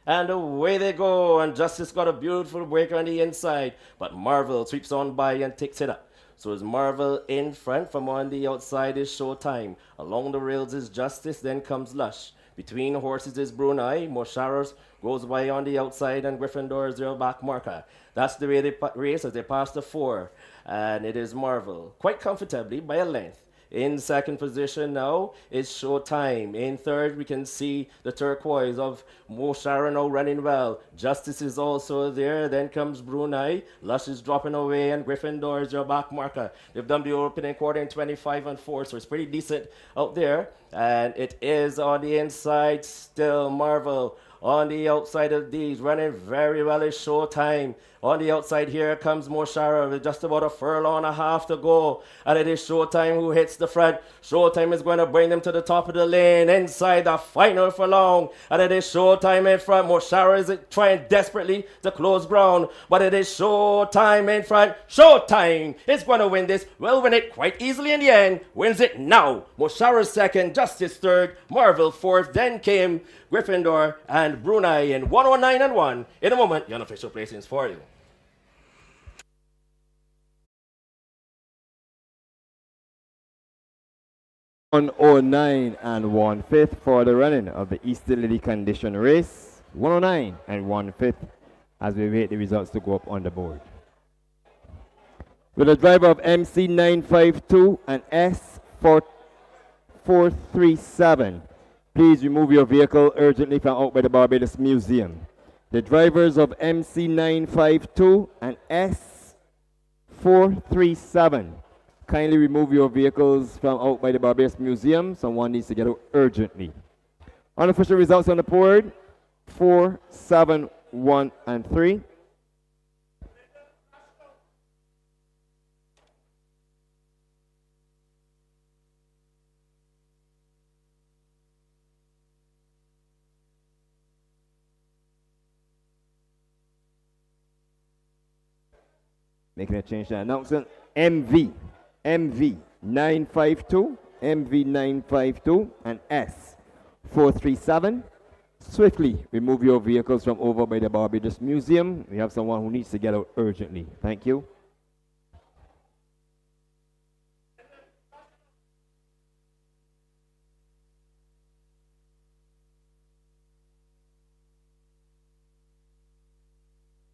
And away they go, and Justice got a beautiful break on the inside, but Marvel sweeps on by and takes it up. So is Marvel in front, from on the outside is Showtime. Along the rails is Justice, then comes Lush. Between horses is Brunei, Mosharos goes by on the outside, and Gryffindor is their back marker. That's the way they race as they pass the 4, and it is Marvel, quite comfortably by a length. In second position now is Showtime. In third, we can see the turquoise of Mo Sharon now running well. Justice is also there. Then comes Brunei. Lush is dropping away, and Gryffindor is your back marker. They've done the opening quarter in 25-4, so it's pretty decent out there. And it is on the inside still Marvel. On the outside of these, running very well is Showtime. On the outside here comes Moshara with just about a furlong and a half to go. And it is Showtime who hits the front. Showtime is going to bring them to the top of the lane inside the final furlong. And it is Showtime in front. Moshara is trying desperately to close ground. But it is Showtime in front. Showtime is going to win this. Will win it quite easily in the end. Wins it now. Moshara second, Justice third, Marvel fourth. Then came Gryffindor and Brunei in 109-1. In a moment, the unofficial placings for you. 109 1/5 for the running of the Easterly Condition race. 109 1/5 as we wait the results to go up on the board. With a driver of MC 952 and S437, please remove your vehicle urgently from out by the Barbados Museum. The drivers of MC 952 and S437, kindly remove your vehicles from out by the Barbados Museum. Someone needs to get out urgently. Unofficial results on the board: 4, 7, 1, and 3. Making a change to the announcement. MV 952, MV 952, and S437. Swiftly remove your vehicles from over by the Barbados Museum. We have someone who needs to get out urgently. Thank you.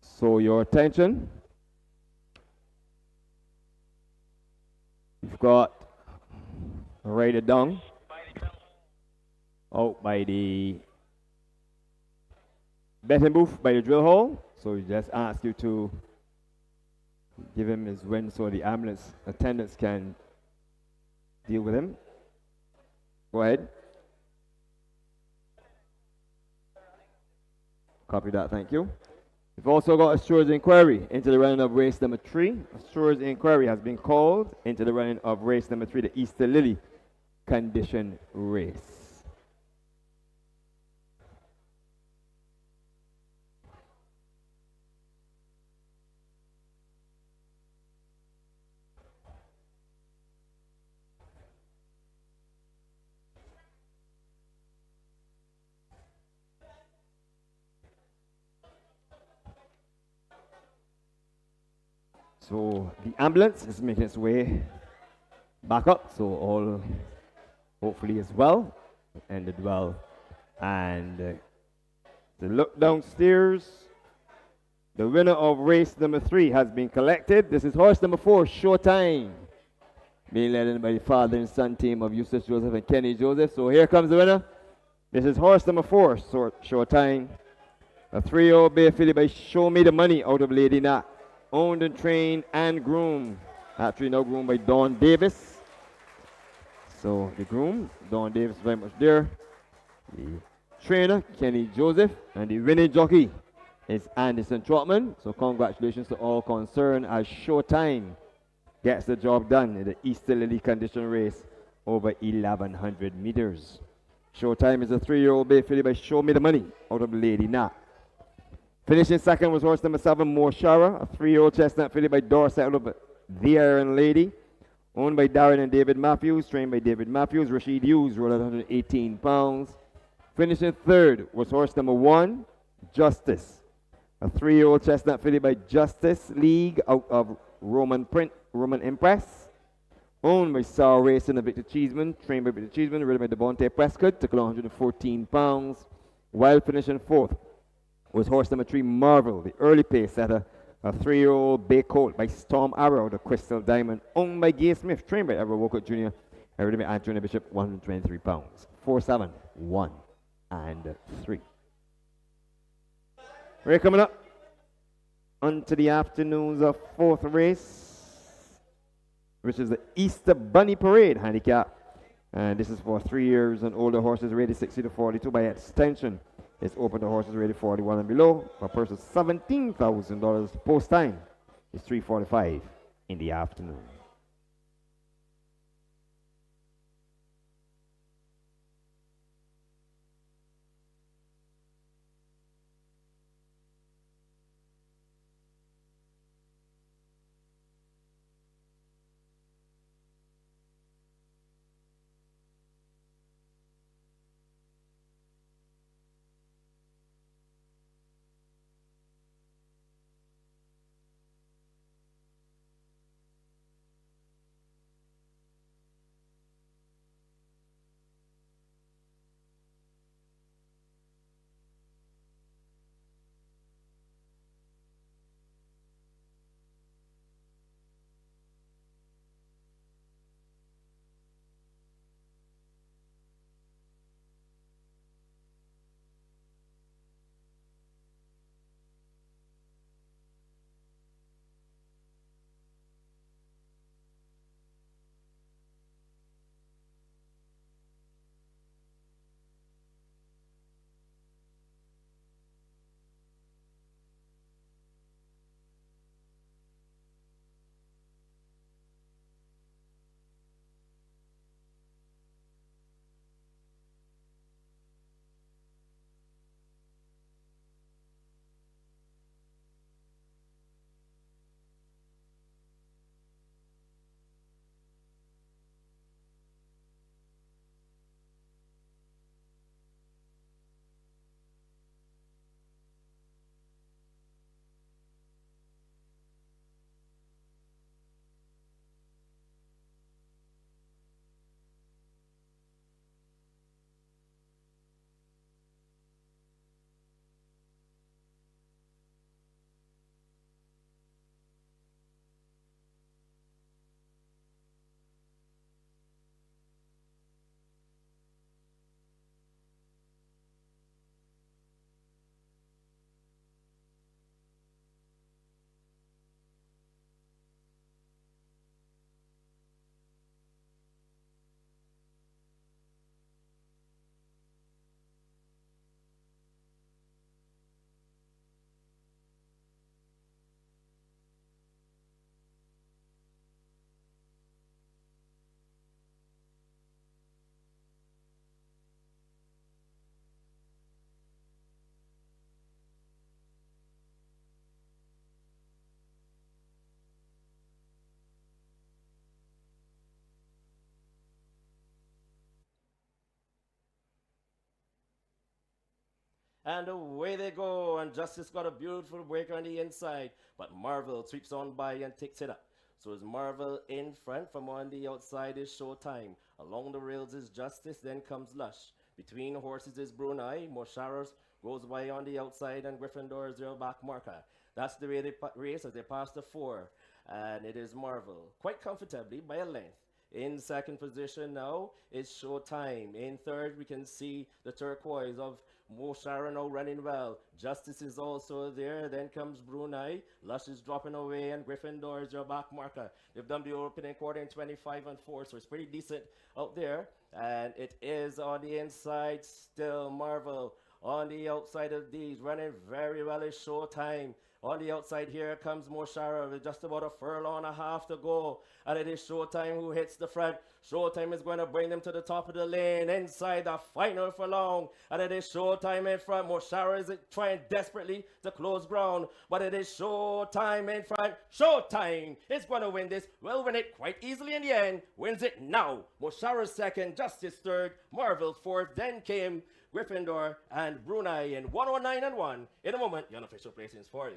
So your attention. You've got Rider down out by the betting booth by the drill hole. So we just ask you to give him his win so the ambulance attendants can deal with him. Go ahead. Copy that, thank you. We've also got a stewards inquiry into the running of race number 3. A stewards inquiry has been called into the running of race number 3, the Easter Lily condition race. So the ambulance is making its way back up, so all hopefully is well, ended well. And to look downstairs, the winner of race number 3 has been collected. This is horse number 4, Showtime, being led by the father and son team of Eustace Joseph and Kenny Joseph. So here comes the winner. This is horse number 4, Showtime, a 3-year-old bay filly by Show Me the Money out of Lady Nat. Owned and trained and groomed. Actually now groomed by Don Davis. So the groom, Don Davis, very much there. The trainer, Kenny Joseph. And the winning jockey is Anderson Trotman. So congratulations to all concerned as Showtime gets the job done in the Easter Lily condition race over 1,100 meters. Showtime is a 3-year-old bay filly by Show Me the Money out of Lady Nat. Finishing second was horse number 7, Morshara, a 3-year-old chestnut filly by Dorset out of The Iron Lady. Owned by Darren and David Matthews, trained by David Matthews. Rashid Hughes rode at 118 pounds. Finishing third was horse number 1, Justice, a 3-year-old chestnut filly by Justice League out of Roman Impress. Owned by Sar Racing and Victor Cheeseman, trained by Victor Cheeseman, ridden by Devontae Prescott, took 114 pounds. While finishing fourth was horse number 3, Marvel, the early pace setter, a 3-year-old bay colt by Storm Arrow, the Crystal Diamond, owned by Gay Smith, trained by Everett Walcott Jr., and ridden by Anthony Bishop, 123 pounds. 4, 7, 1, and 3. We're coming up onto the afternoon's fourth race, which is the Easter Bunny Parade handicap. And this is for 3 years and older horses rated 60 to 42 by extension. It's open to horses rated 41 and below for a purse of $17,000. Post time is 3:45 in the afternoon. And away they go, and Justice got a beautiful breaker on the inside, but Marvel sweeps on by and takes it up. So is Marvel in front, from on the outside is Showtime. Along the rails is Justice, then comes Lush. Between horses is Brunei, Mosharas goes by on the outside, and Gryffindor is their back marker. That's the way they race as they pass the 4, and it is Marvel, quite comfortably by a length. In second position now is Showtime. In third, we can see the turquoise of Mo Sharon now running well. Justice is also there. Then comes Brunei. Lush is dropping away, and Gryffindor is your back marker. They've done the opening quarter in 25 and 4, so it's pretty decent out there. And it is on the inside still Marvel. On the outside of these, running very well is Showtime. On the outside here comes Moshara with just about a furlong and a half to go. And it is Showtime who hits the front. Showtime is going to bring them to the top of the lane inside the final furlong. And it is Showtime in front. Moshara is trying desperately to close ground. But it is Showtime in front. Showtime is going to win this. Will win it quite easily in the end. Wins it now. Moshara second, Justice third, Marvel fourth. Then came Gryffindor and Brunei in 109 and 1. In a moment, the unofficial placings for you.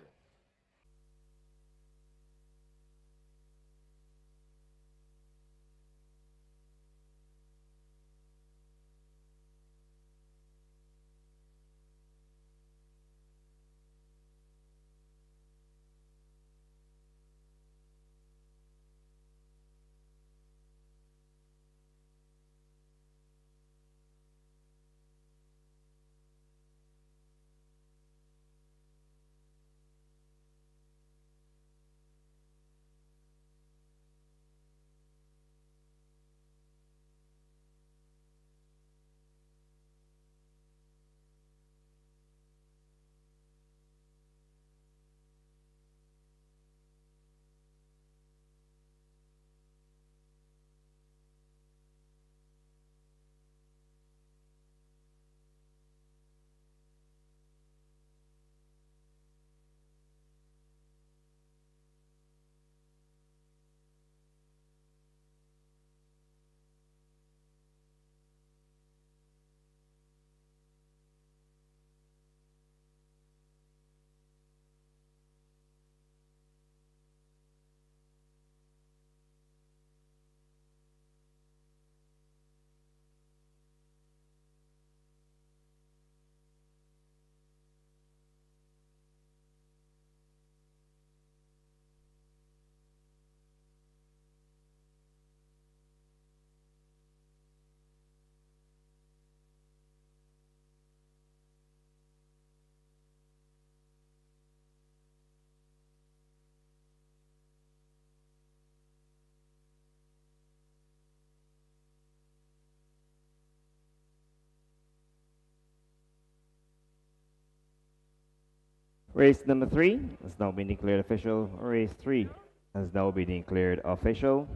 Race number 3 has now been declared official. Race 3 has now been declared official.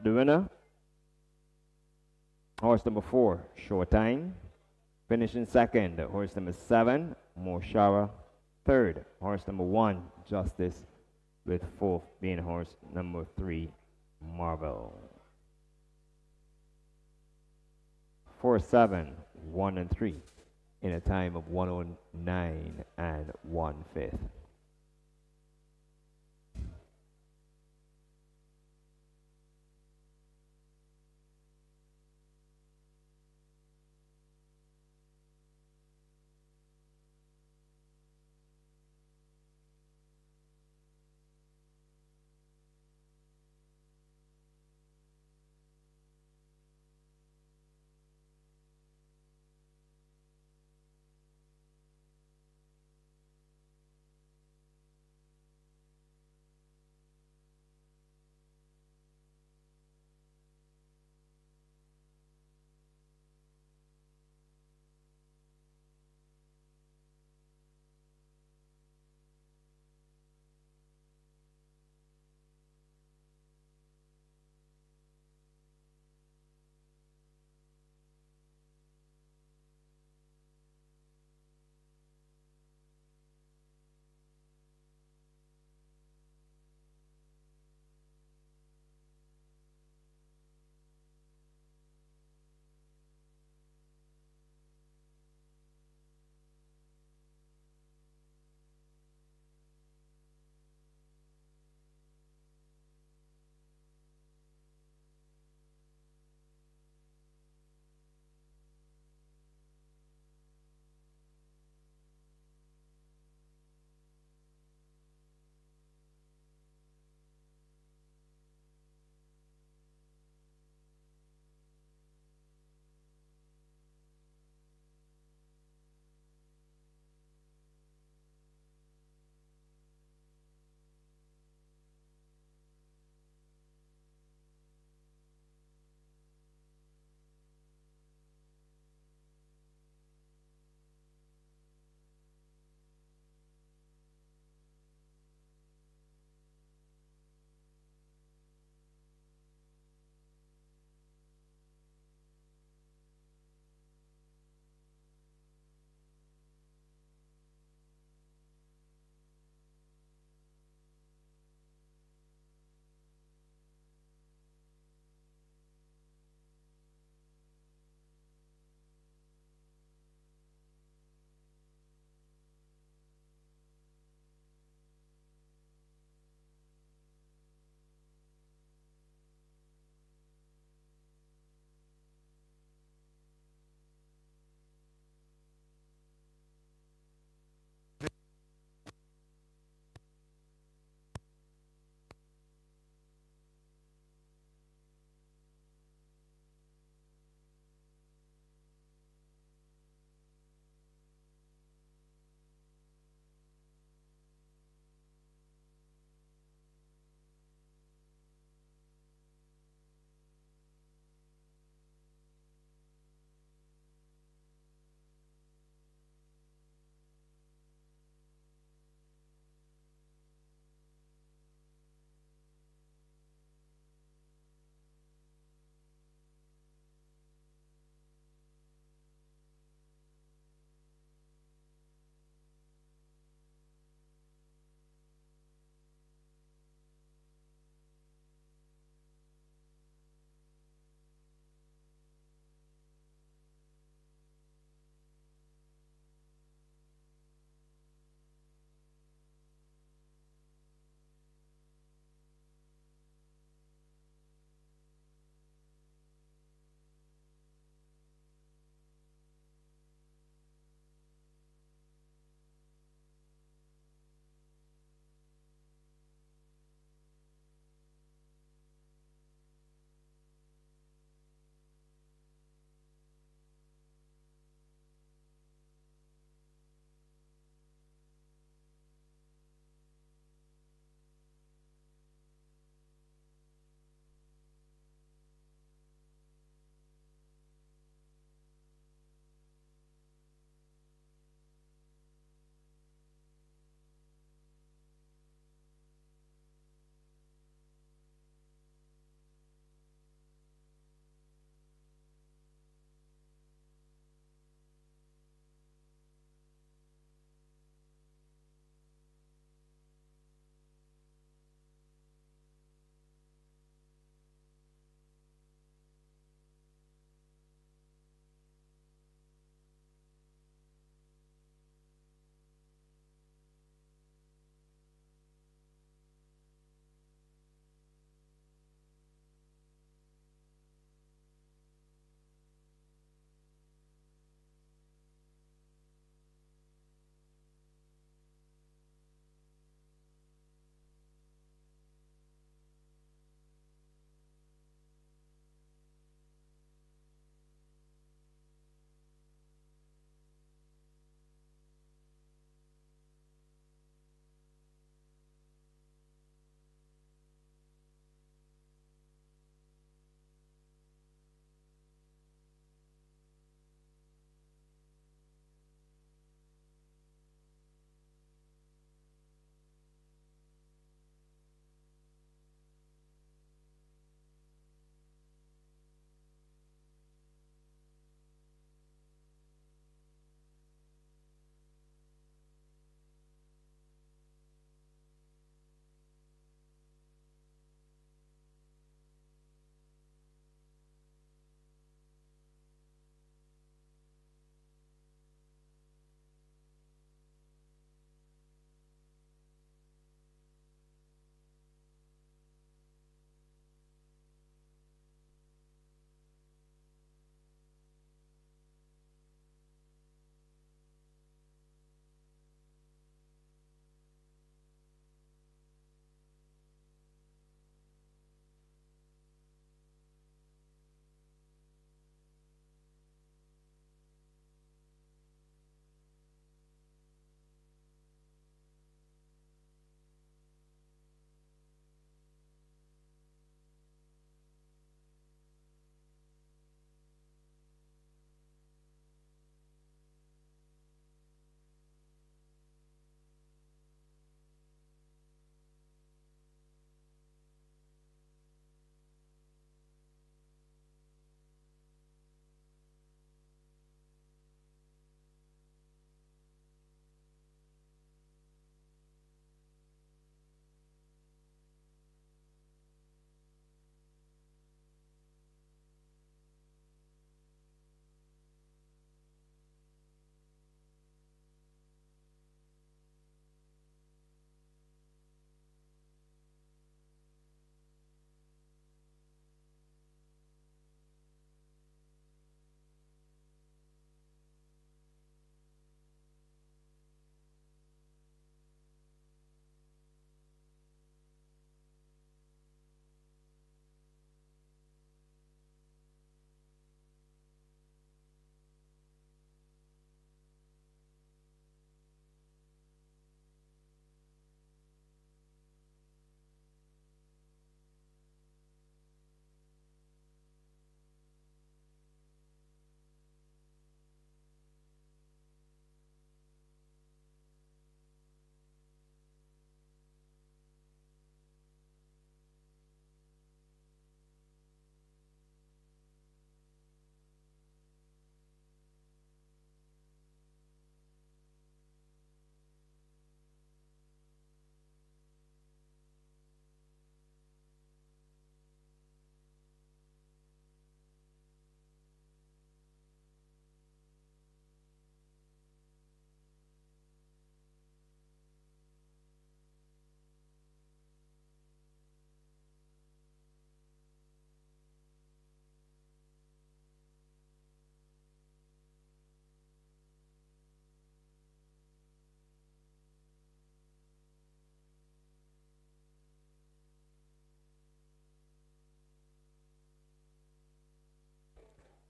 The winner, horse number 4, Showtime. Finishing second, horse number 7, Moshara. Third, horse number 1, Justice. With fourth being horse number 3, Marvel. 4, 7, 1 and 3 in a time of 109 and 1/5.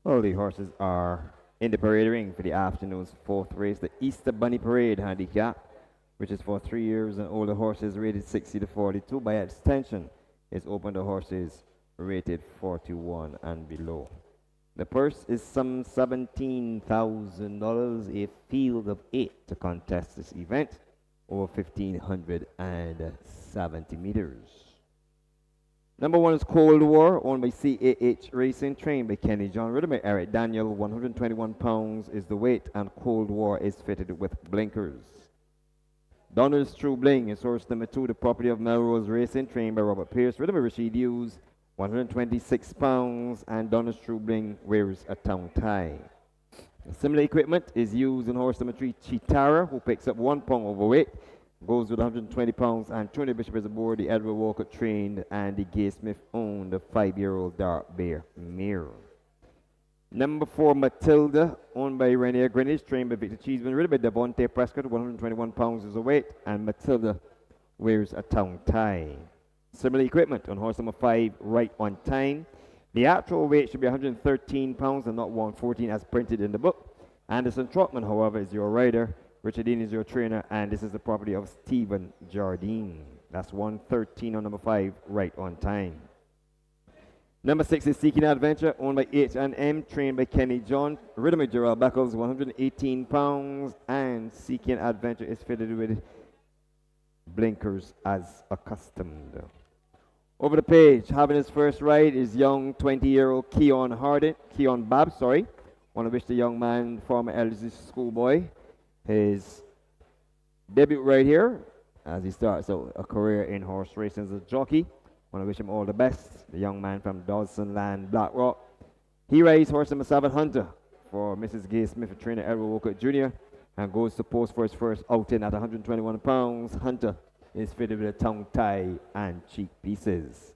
Well, the horses are in the parade ring for the afternoon's fourth race, the Easter Bunny Parade handicap, which is for 3 years and older horses rated 60 to 42. By extension, it's open to horses rated 41 and below. The purse is some $17,000, a field of 8 to contest this event, over 1,570 meters. Number 1 is Cold War, owned by CAH Racing, trained by Kenny John, ridden by Eric Daniel. 121 pounds is the weight, and Cold War is fitted with blinkers. Donald's True Bling is horse number 2, the property of Melrose Racing, trained by Robert Pierce, ridden by Rashid Hughes. 126 pounds, and Donald's True Bling wears a tongue tie. Similar equipment is used in horse number 3, Chitara, who picks up 1 pound overweight, goes with 120 pounds, and Tony Bishop is aboard the Edward Walker trained and the Gay Smith owned the 5-year-old Dark Bear mare. Number 4, Matilda, owned by Rainier Greenwich, trained by Victor Cheeseman, ridden by Devontae Prescott. 121 pounds is the weight, and Matilda wears a tongue tie. Similar equipment on horse number 5, Right on Time. The actual weight should be 113 pounds and not 114 as printed in the book. Anderson Trotman, however, is your rider. Richard Dean is your trainer, and this is the property of Stephen Jardine. That's 113 on number 5, Right on Time. Number 6 is Seeking Adventure, owned by H&M, trained by Kenny John, ridden by Gerald Beckles. 118 pounds, and Seeking Adventure is fitted with blinkers as accustomed. Over the page, having his first ride is young 20-year-old Keon Babb, one of which the young man, former LG schoolboy. His debut right here, as he starts out a career in horse racing as a jockey. Want to wish him all the best. The young man from Dawson Land, Blackrock. He rides horse number 7, Hunter, for Mrs. Gay Smith, trainer Edward Walker Jr., and goes to post for his first outing at 121 pounds. Hunter is fitted with a tongue tie and cheek pieces.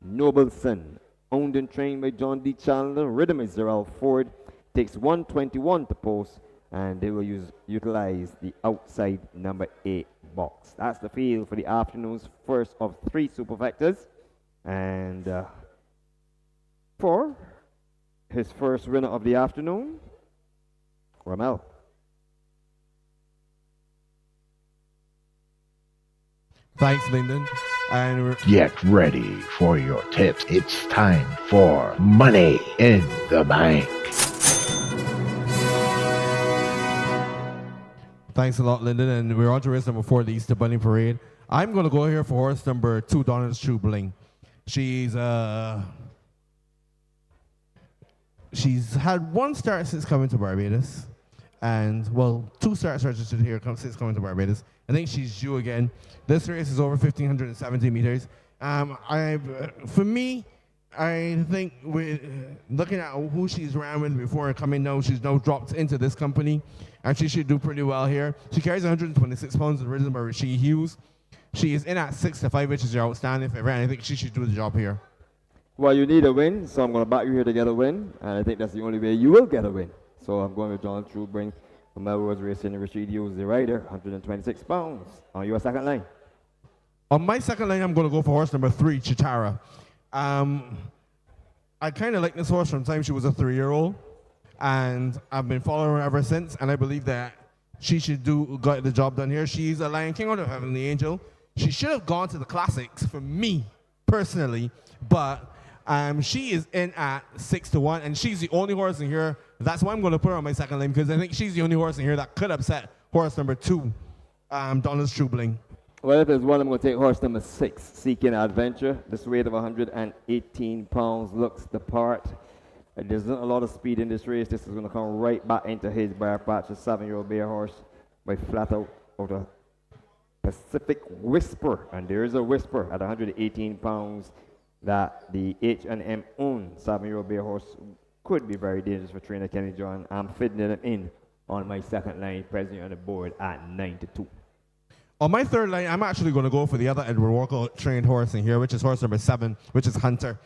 Nobleson, owned and trained by John D. Chandler, ridden by Gerald Ford, takes 121 to post, and they will utilize the outside number 8 box. That's the field for the afternoon's first of 3 superfectas. And for his first winner of the afternoon, Ramel. Thanks, Lyndon. And we're Get ready for your tips. It's time for Money in the Bank. Thanks a lot, Lyndon. And we're on to race number 4, the Easter Bunny Parade. I'm going to go here for horse number 2, Donald's True Bling. She's had 1 start since coming to Barbados. And, well, 2 starts registered here since coming to Barbados. I think she's due again. This race is over 1,570 meters. For me, I think with looking at who she's ran with before coming now, she's now dropped into this company, and she should do pretty well here. She carries 126 pounds and ridden by Rashid Hughes. She is in at 6 to 5, which is your outstanding favorite, and I think she should do the job here. Well, you need a win, so I'm going to back you here to get a win, and I think that's the only way you will get a win. So I'm going with John True Bling from Melrose Racing, Rashid Hughes, the rider, 126 pounds. On your second line. On my second line, I'm going to go for horse number 3, Chitara. I kind of like this horse from the time she was a 3-year-old, and I've been following her ever since, and I believe that she should get the job done here. She's a Lion King or the Heavenly Angel. She should have gone to the Classics for me, personally, but she is in at 6 to 1, and she's the only horse in here. That's why I'm going to put her on my second line, because I think she's the only horse in here that could upset horse number 2, Donald's True Bling. Well, if there's one, I'm going to take horse number 6, Seeking Adventure. This weight of 118 pounds looks the part. There's not a lot of speed in this race. This is going to come right back into his bar patch, a 7-year-old bear horse by flat out of the Pacific Whisper. And there is a whisper at 118 pounds that the H&M owned 7-year-old bear horse could be very dangerous for trainer Kenny John. I'm fitting them in on my second line, presently on the board at 9 to 2. On my third line, I'm actually going to go for the other Edward Walker trained horse in here, which is horse number 7, which is Hunter.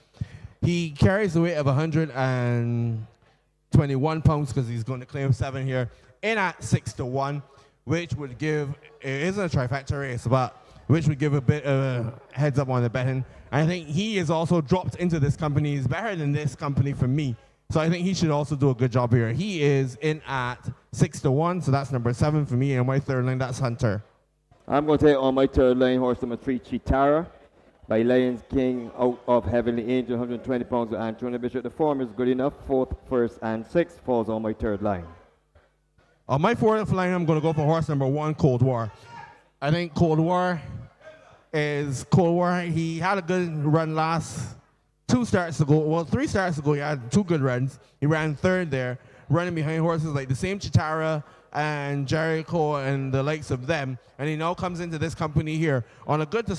He carries the weight of 121 pounds because he's going to claim 7 here, in at 6 to 1, which would give, it isn't a trifecta race, but which would give a bit of a heads up on the betting. I think he is also dropped into this company. He's better than this company for me, So I think he should also do a good job here. He is in at 6-1, so that's number 7 for me. And my third line, that's Hunter. I'm going to take on my third line, horse number 3, Chitara, by Lions King out of Heavenly Angel, 120 pounds with Antonio Bishop. The form is good enough. 4th, 1st, and 6th falls on my third line. On my fourth line, I'm going to go for horse number 1, Cold War. I think Cold War. He had a good run last 3 starts ago, he had 2 good runs. He ran third there, running behind horses like the same Chitara and Jericho and the likes of them. And he now comes into this company here on a good to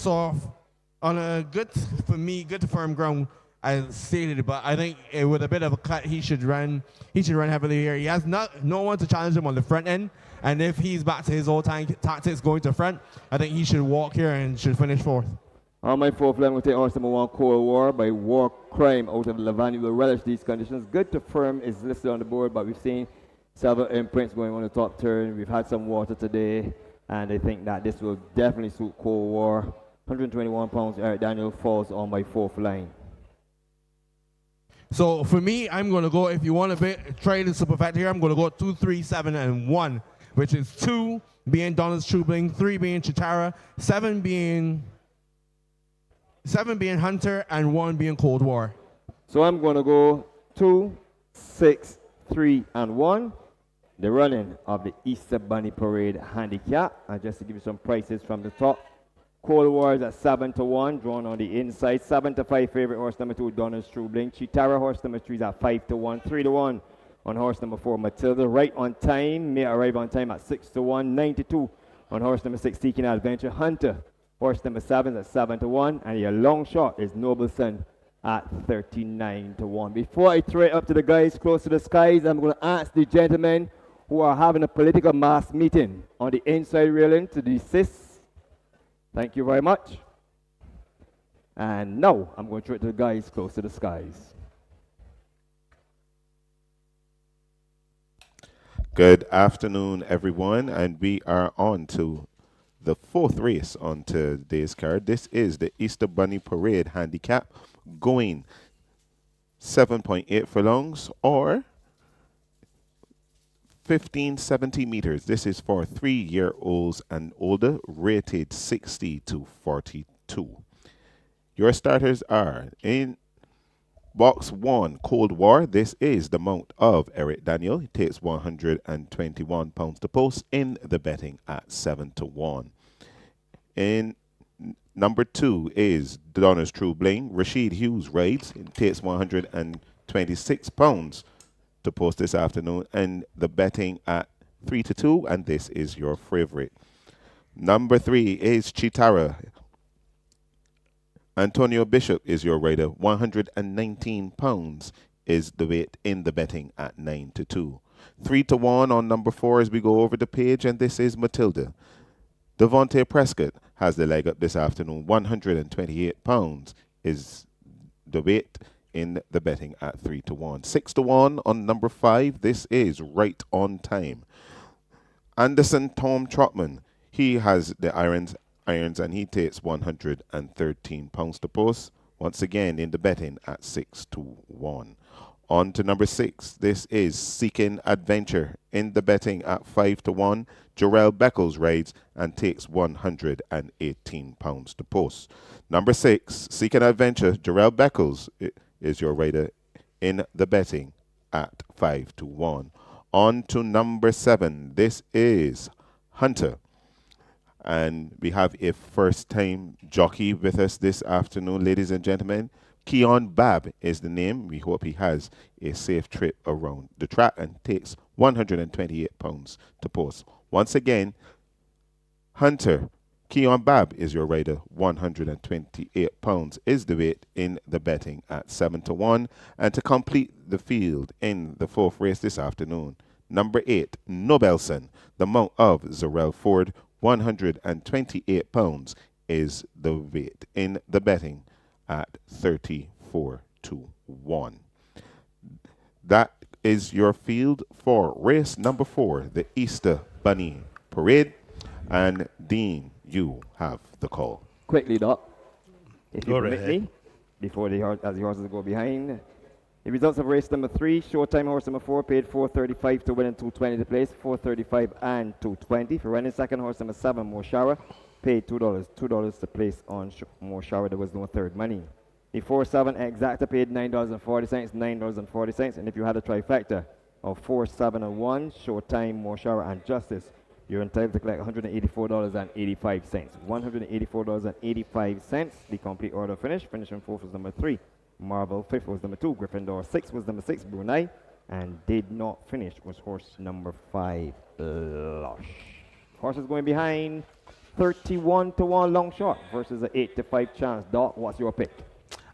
firm ground, as stated. But I think with a bit of a cut, he should run heavily here. He has no one to challenge him on the front end. And if he's back to his old time tactics going to front, I think he should walk here and should finish 4th. On my 4th line, we'll take horse number 1, Cold War by War Crime out of Lavani. Will relish these conditions. Good to firm is listed on the board, but we've seen several imprints going on the top turn. We've had some water today, and I think that this will definitely suit Cold War. 121 pounds, Eric Daniel falls on my 4th line. So for me, I'm going to go, if you want to try the super fat here, I'm going to go 2, 3, 7, and 1, which is 2 being Donald's True Bling, 3 being Chitara, 7 being Hunter, and 1 being Cold War. So I'm going to go 2, 6, 3, and 1. The running of the Easter Bunny Parade handicap. And just to give you some prices from the top. Cold War is at 7-1, drawn on the inside. 7-5 favorite horse number 2, Donald's True Bling. Chitara horse number 3 is at 5-1, 3-1 on horse number 4, Matilda. Right on time, may arrive on time at 6-1, 92 on horse number 6, Seeking Adventure. Hunter horse number 7 is at 7-1, and your long shot is Noble Son at 39-1. Before I throw it up to the guys close to the skies, I'm going to ask the gentlemen who are having a political mass meeting on the inside railing to desist. Thank you very much. And now I'm going to throw it to the guys close to the skies. Good afternoon, everyone, and we are on to the 4th race on today's card. This is the Easter Bunny Parade handicap, going 7.8 furlongs or 1570 meters. This is for 3-year-olds and older, rated 60 to 42. Your starters are in box 1, Cold War. This is the mount of Eric Daniel. He takes 121 pounds to post in the betting at 7-1. In number 2 is Donna's True Bling. Rashid Hughes rides. He takes 126 pounds to post this afternoon, and the betting at 3-2, and this is your favorite. Number 3 is Chitara. Antonio Bishop is your rider. 119 pounds is the weight in the betting at 9-2. 3-1 on number 4 as we go over the page, and this is Matilda. Devontae Prescott has the leg up this afternoon. 128 pounds is the weight in the betting at 3-1. 6-1 on number 5. This is Right on Time. Anderson Tom Trotman. He has the irons, and he takes 113 pounds to post. Once again in the betting at 6-1. On to number 6. This is Seeking Adventure in the betting at 5-1. Jarrell Beckles rides and takes 118 pounds to post. Number 6, Seeking Adventure. Jarrell Beckles is your rider in the betting at 5-1. On to number 7. This is Hunter. And we have a first-time jockey with us this afternoon, ladies and gentlemen. Keon Babb is the name. We hope he has a safe trip around the track and takes 128 pounds to post. Once again, Hunter, Keon Babb is your rider. 128 pounds is the weight in the betting at 7-1. And to complete the field in the 4th race this afternoon, number 8, Nobelson, the mount of Zarel Ford. 128 pounds is the weight in the betting at 34-1. That is your field for race number 4, the Easter Bunny Parade. And Dean, you have the call. Quickly, Doc, if you Go permit ahead. me, before as the horses go behind, The results of race number 3, Showtime horse number 4 paid $4.35 to win and $2.20 to place, $4.35 and $2.20. For running second, horse number 7, Moshara, paid $2 to place on Moshara. There was no third money. The 4-7 Exacta paid $9.40, $9.40, and if you had a trifecta of 4, 7, and 1, Showtime, Moshara, and Justice, you're entitled to collect $184.85. $184.85. The complete order finish. Finishing fourth was number 3, Marvel. Fifth was number 2, Gryffindor. Sixth was number 6, Brunei. And did not finish was horse number 5, Lush. Horses going behind 31 to 1 long shot versus an 8 to 5 chance. Doc, what's your pick?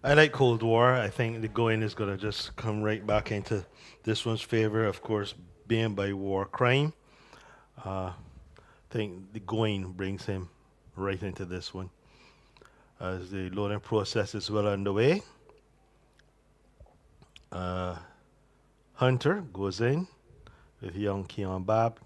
I like Cold War. I think the going is going to just come right back into this one's favor. Of course, being by war crime. I think the going brings him right into this one. As the loading process is well underway. Hunter goes in with young Keon Bab.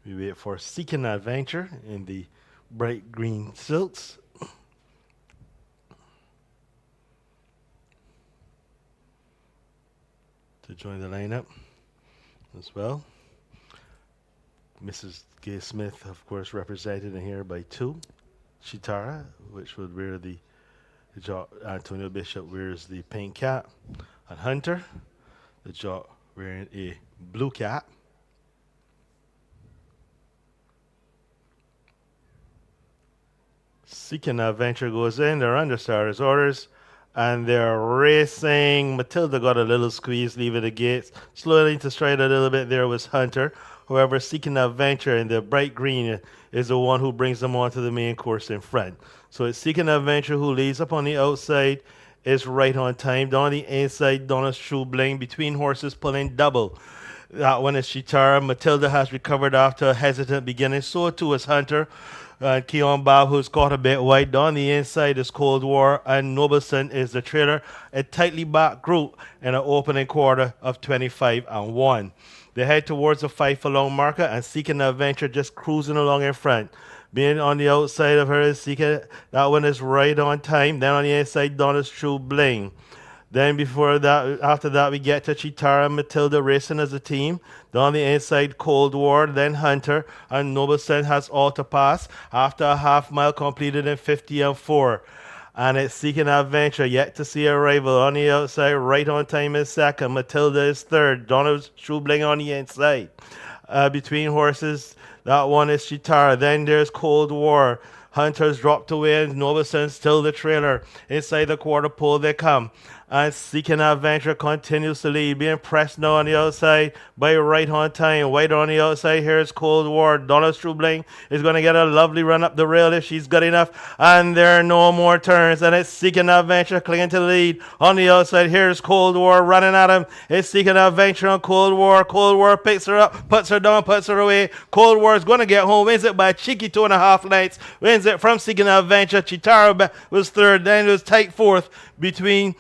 We wait for Seeking Adventure in the bright green silks. To join the lineup as well. Mrs. Gay Smith, of course, represented in here by 2. Chitara, which would wear the Antonio Bishop wears the pink cap. And Hunter, the jock wearing a blue cap. Seeking Adventure goes in, they're under starters orders, and they're racing. Matilda got a little squeeze, leaving the gates. Slowly to stride a little bit there was Hunter. However, Seeking Adventure in the bright green is the one who brings them onto the main course in front. So it's Seeking Adventure who leads up on the outside, is right on time. Down the inside, Donna's True Bling between horses pulling double. That one is Chitara. Matilda has recovered after a hesitant beginning. So too is Hunter. Keon Bob, who's caught a bit wide. Down the inside is Cold War, and Nobleson is the trailer. A tightly backed group in an opening quarter of 25 and 1. They head towards the 5 furlong marker, and Seeking Adventure just cruising along in front. Being on the outside of her is Seeking. That one is right on time. Then on the inside, Donna's True Bling. Then after that, we get to Chitara and Matilda racing as a team. Down the inside, Cold War, then Hunter, and Nobleson has all to pass after a half mile completed in 50 and 4. And it's Seeking Adventure, yet to see a rival. On the outside, right on time is second. Matilda is third. Donna's True Bling on the inside. Between horses, that one is Chitara. Then there's Cold War. Hunter's dropped away, and Nobleson still the trailer. Inside the quarter pole they come. And Seeking Adventure continues to lead, being pressed now on the outside by right on time. White on the outside, here's Cold War. Donna's True Bling is going to get a lovely run up the rail if she's good enough. And there are no more turns, and it's Seeking Adventure clinging to the lead. On the outside, here's Cold War running at him. It's Seeking Adventure on Cold War. Cold War picks her up, puts her down, puts her away. Cold War is going to get home, wins it by a cheeky 2.5 lengths. Wins it from Seeking Adventure. Chitara was third, then it was tight fourth between...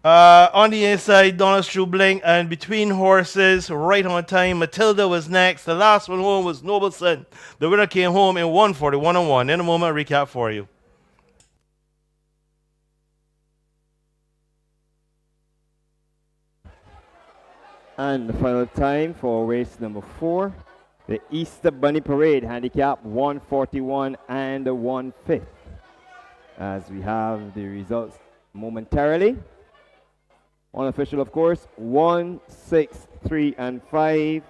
on the inside, Donna's True Bling, and between horses, right on time, Matilda was next. The last one home was Nobleson. The winner came home in 141 and 1. In a moment, a recap for you. And the final time for race number 4, the Easter Bunny Parade, handicap 141 and 1/5. As we have the results momentarily. Unofficial, of course, 1, 6, 3, and 5.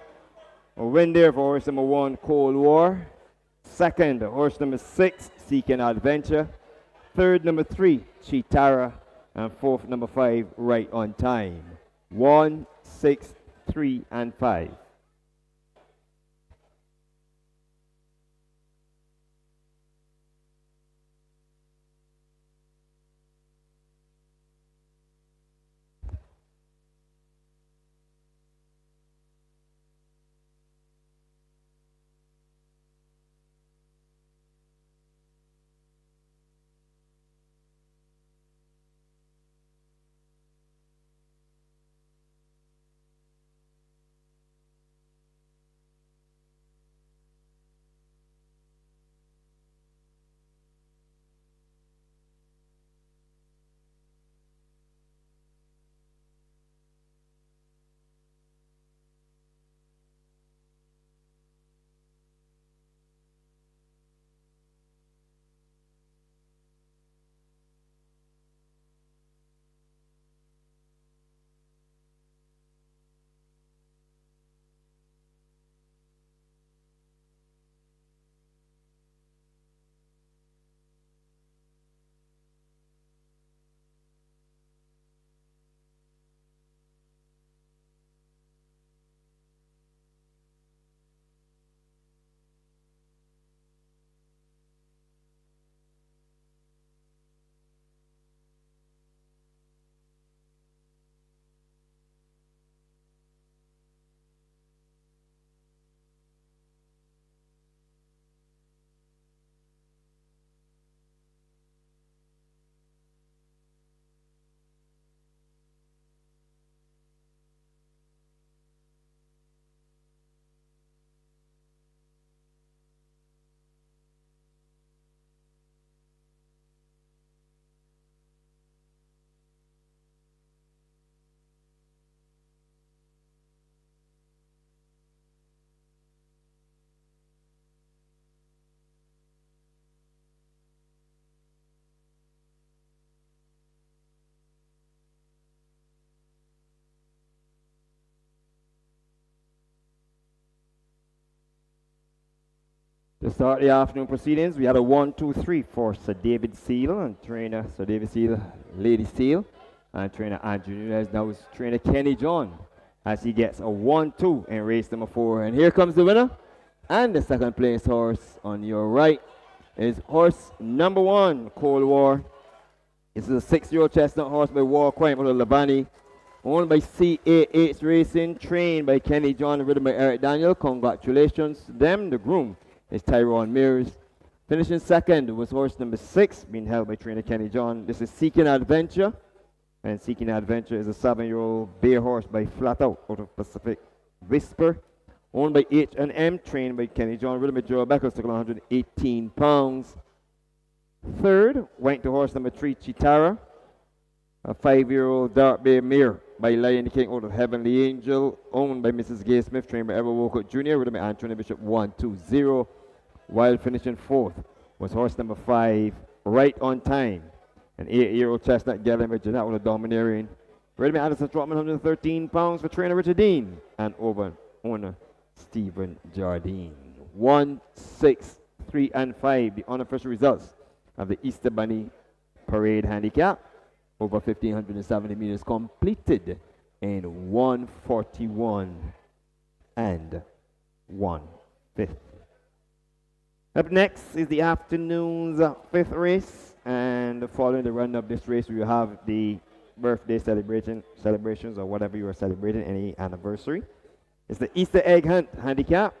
A win there for horse number 1, Cold War. Second, horse number 6, Seeking Adventure. Third, number 3, Chitara. And fourth, number 5, Right on Time. 1, 6, 3, and 5. To start the afternoon proceedings, we had a 1-2-3 for Sir David Seal and trainer Sir David Seal, Lady Seal, and trainer Andrew Nunez. Now it's trainer Kenny John as he gets a 1-2 in race number 4. And here comes the winner. And the second place horse on your right is horse number 1, Cold War. This is a 6-year-old chestnut horse by War Crime out of Labani, owned by CAH Racing, trained by Kenny John, and ridden by Eric Daniel. Congratulations to them. The groom is Tyrone Mears. Finishing second was horse number 6, being held by trainer Kenny John. This is Seeking Adventure. And Seeking Adventure is a 7-year-old bay horse by Flat Out of Pacific Whisper, owned by H&M, trained by Kenny John, ridden by Joe Beckles, took 118 pounds. Third went to horse number 3, Chitara, a 5-year-old dark bay mare by Lion King out of Heavenly Angel, owned by Mrs. Gay Smith, trained by Edward Walcott Jr., ridden by Anthony Bishop 1-2-0. While finishing fourth was horse number 5, Right on Time, an 8-year-old chestnut gelding by Jeanette with a Domineering, ridden by Addison Trotman, 113 pounds for trainer Richard Dean and owner Stephen Jardine. 1, 6, 3, and 5, the unofficial results of the Easter Bunny Parade Handicap. Over 1,570 meters completed in 1:41 and 1/5. Up next is the afternoon's 5th race, and following the run of this race, we will have the birthday celebrations or whatever you are celebrating, any anniversary. It's the Easter Egg Hunt Handicap,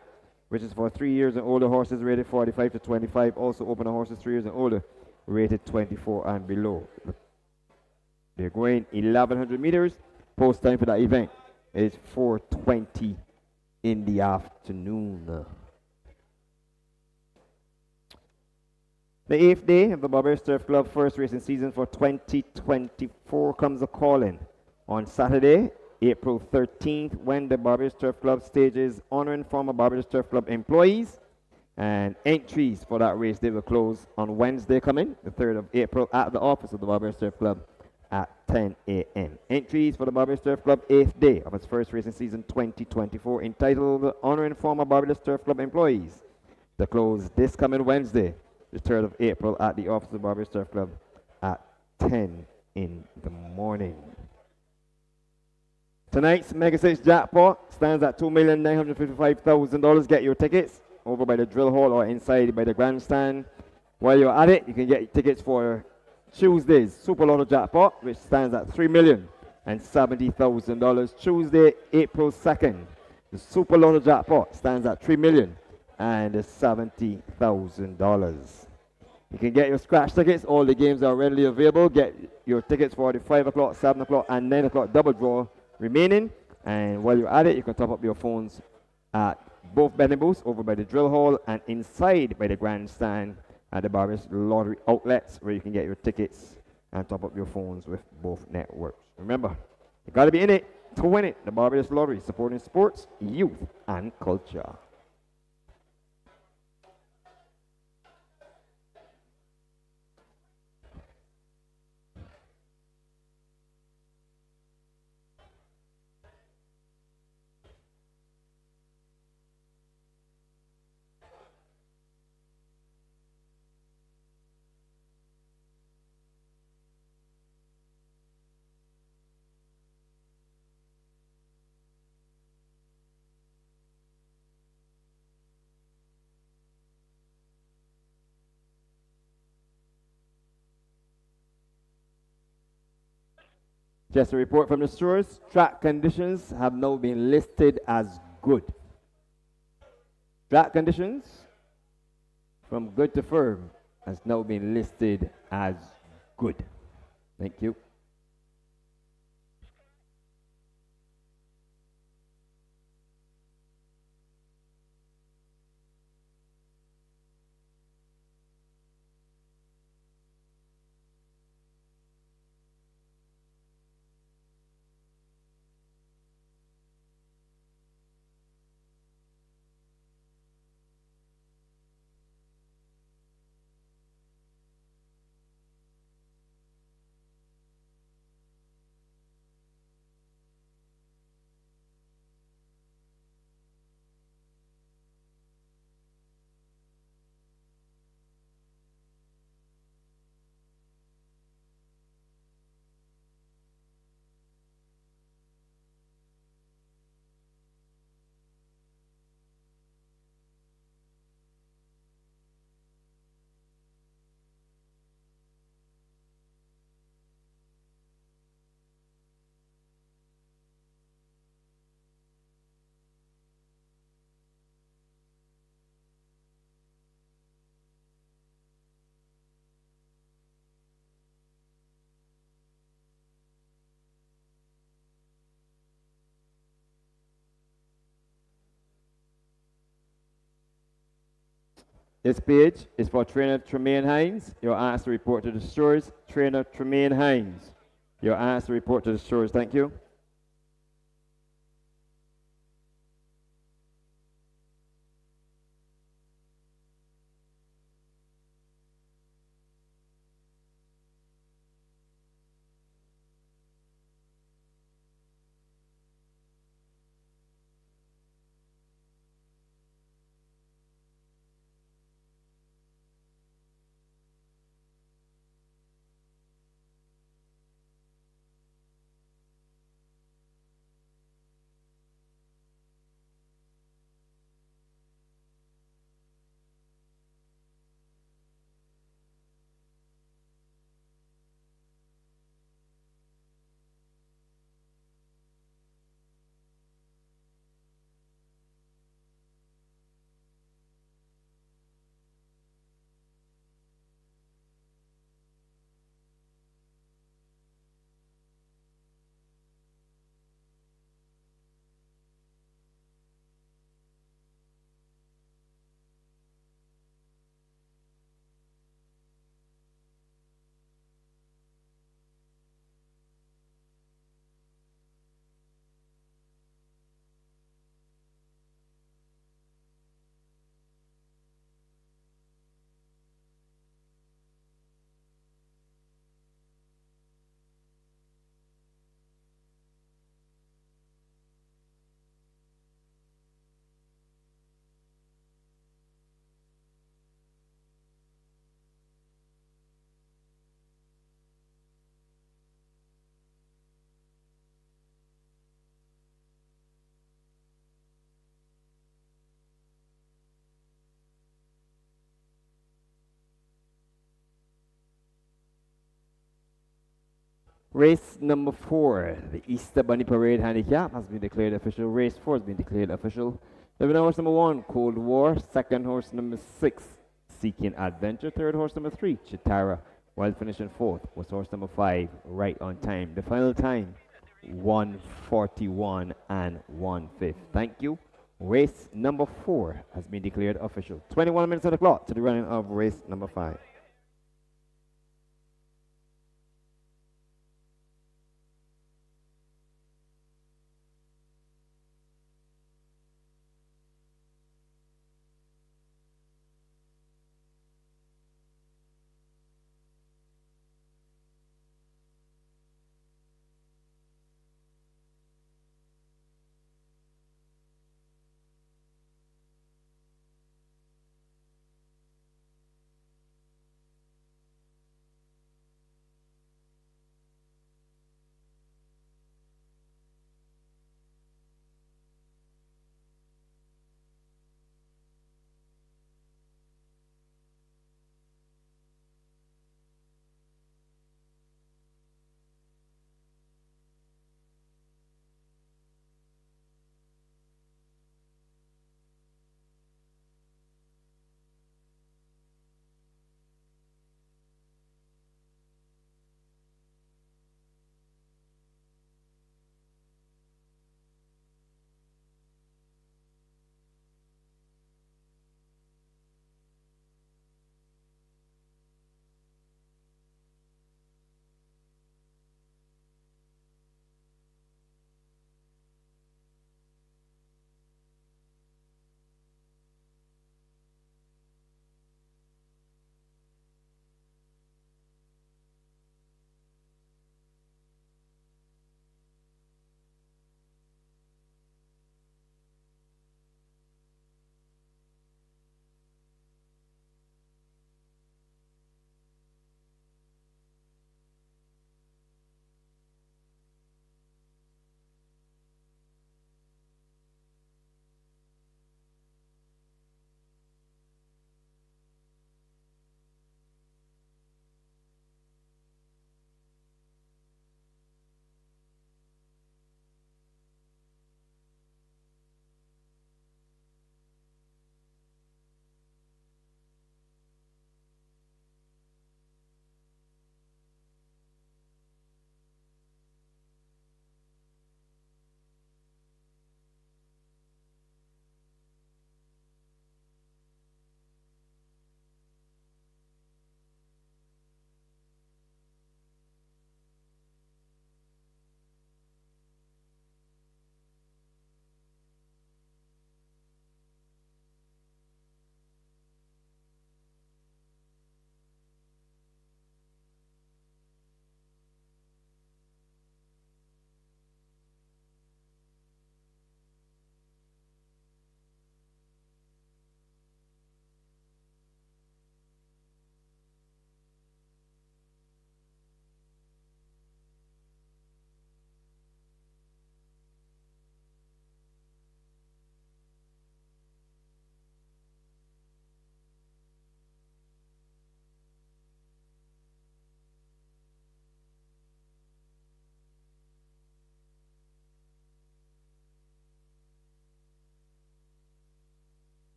which is for 3 years and older horses rated 45 to 25. Also open to horses 3 years and older rated 24 and below. They're going 1,100 meters. Post time for that event is 4:20 in the afternoon. The 8th day of the Barbados Turf Club first racing season for 2024 comes a calling on Saturday, April 13th, when the Barbados Turf Club stages honoring former Barbados Turf Club employees. And entries for that race, they will close on Wednesday coming, the 3rd of April, at the office of the Barbados Turf Club at 10 a.m. Entries for the Barbados Turf Club 8th day of its first racing season 2024, entitled Honoring Former Barbados Turf Club Employees, to close this coming Wednesday, the 3rd of April, at the office of the Barbados Turf Club at 10 in the morning. Tonight's Mega 6 jackpot stands at $2,955,000. Get your tickets over by the drill hall or inside by the grandstand. While you're at it, you can get tickets for Tuesday's Super Lotto jackpot, which stands at $3,070,000. Tuesday, April 2nd, the Super Lotto jackpot stands at $3,070,000. You can get your scratch tickets. All the games are readily available. Get your tickets for the 5 o'clock, 7 o'clock, and 9 o'clock double draw remaining. And while you're at it, you can top up your phones at both betting booths over by the drill hall and inside by the grandstand at the Barbados Lottery outlets, where you can get your tickets and top up your phones with both networks. Remember, you got to be in it to win it. The Barbados Lottery, supporting sports, youth, and culture. Just a report from the source, track conditions have now been listed as good. Track conditions from good to firm has now been listed as good. Thank you. This page is for trainer Tremaine Hines. You're asked to report to the stewards. Trainer Tremaine Hines. You're asked to report to the stewards. Thank you. Race number 4, the Easter Bunny Parade Handicap has been declared official. Race 4 has been declared official. The winner horse number 1, Cold War. Second horse number 6, Seeking Adventure. Third horse number 3, Chitara. While finishing 4th was horse number 5, Right on Time. The final time, 1:41 and 1/5. Thank you. Race number 4 has been declared official. 21 minutes on the clock to the running of race number 5.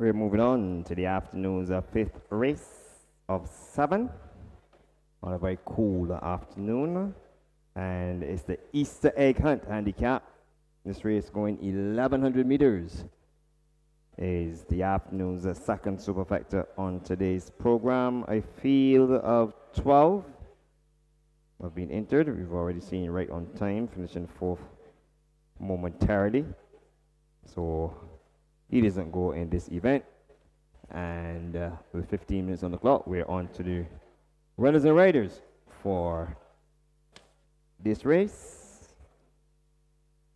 We're moving on to the afternoon's fifth race of 7 on a very cool afternoon. And it's the Easter Egg Hunt handicap. This race going 1,100 meters is the afternoon's second superfecta on today's program. A field of 12 have been entered. We've already seen right on time, finishing 4th momentarily. So he doesn't go in this event. And with 15 minutes on the clock, we're on to the runners and riders for this race,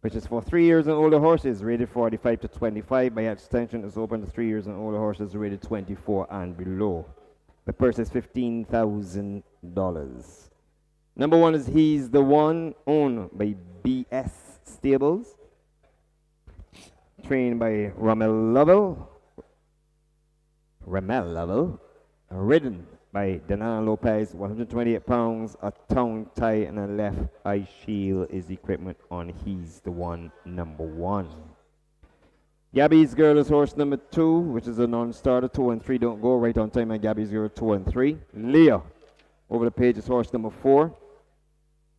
which is for 3 years and older horses rated 45 to 25. By extension, it's open to 3 years and older horses rated 24 and below. The purse is $15,000. Number 1 is He's the One, owned by BS Stables, trained by Ramel Lovell, ridden by Danana Lopez, 128 pounds, a tongue tie and a left eye shield is equipment on He's the One, number 1. Gabby's Girl is horse number 2, which is a non-starter. 2 and 3 don't go right on time, and Gabby's Girl 2 and 3. Leah over the page is horse number 4.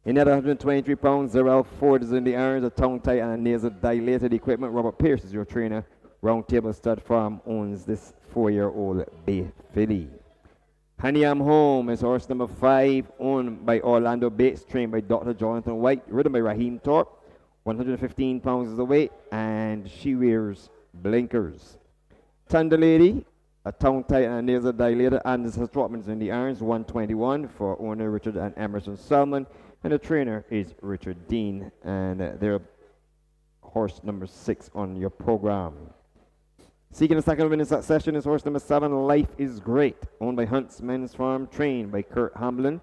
In at 123 pounds, Zarel Ford is in the irons, a tongue tie and a nasal dilated equipment. Robert Pierce is your trainer. Round Table Stud Farm owns this 4-year-old bay filly. Honey I'm Home is horse number 5, owned by Orlando Bates, trained by Dr. Jonathan White, ridden by Raheem Thorpe. 115 pounds is the weight, and she wears blinkers. Thunder Lady, a tongue tie and a nasal dilator, and this assortment is in the irons, 121 for owner Richard and Emerson Salmon, and the trainer is Richard Dean, and they're horse number 6 on your program. Seeking a second win in succession is horse number 7, Life is Great, owned by Huntsman's Farm, trained by Kurt Hamlin,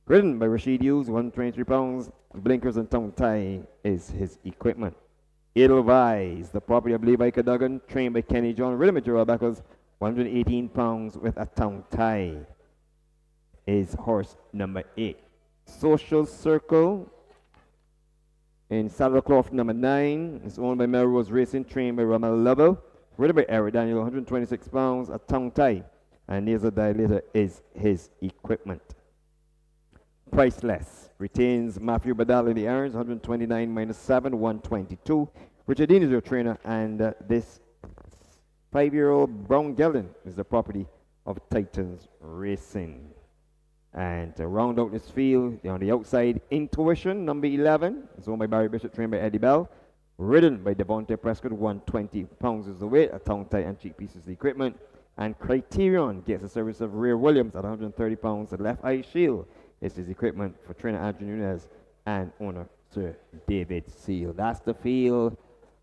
ridden by Rashid Hughes, 123 pounds, blinkers and tongue tie is his equipment. Edelweiss, the property of Levi Cadogan, trained by Kenny John, ridden by Gerald Beckles, 118 pounds with a tongue tie is horse number 8. Social Circle in Saddlecloth number 9 is owned by Melrose Racing, trained by Ramel Lovell, ridden by Eric Daniel, 126 pounds, a tongue tie, and nasal dilator is his equipment. Priceless retains Matthew Badal in the irons, 129 minus 7, 122. Richard Dean is your trainer, and this 5-year-old Brown Gelding is the property of Titans Racing. And to round out this field, on the outside, Intuition, number 11, is owned by Barry Bishop, trained by Eddie Bell, ridden by Devontae Prescott, 120 pounds is the weight, a tongue tie and cheek pieces the equipment. And Criterion gets the service of Rear Williams at 130 pounds, the left eye shield is his equipment for trainer Andrew Nunez and owner Sir David Seal. That's the field.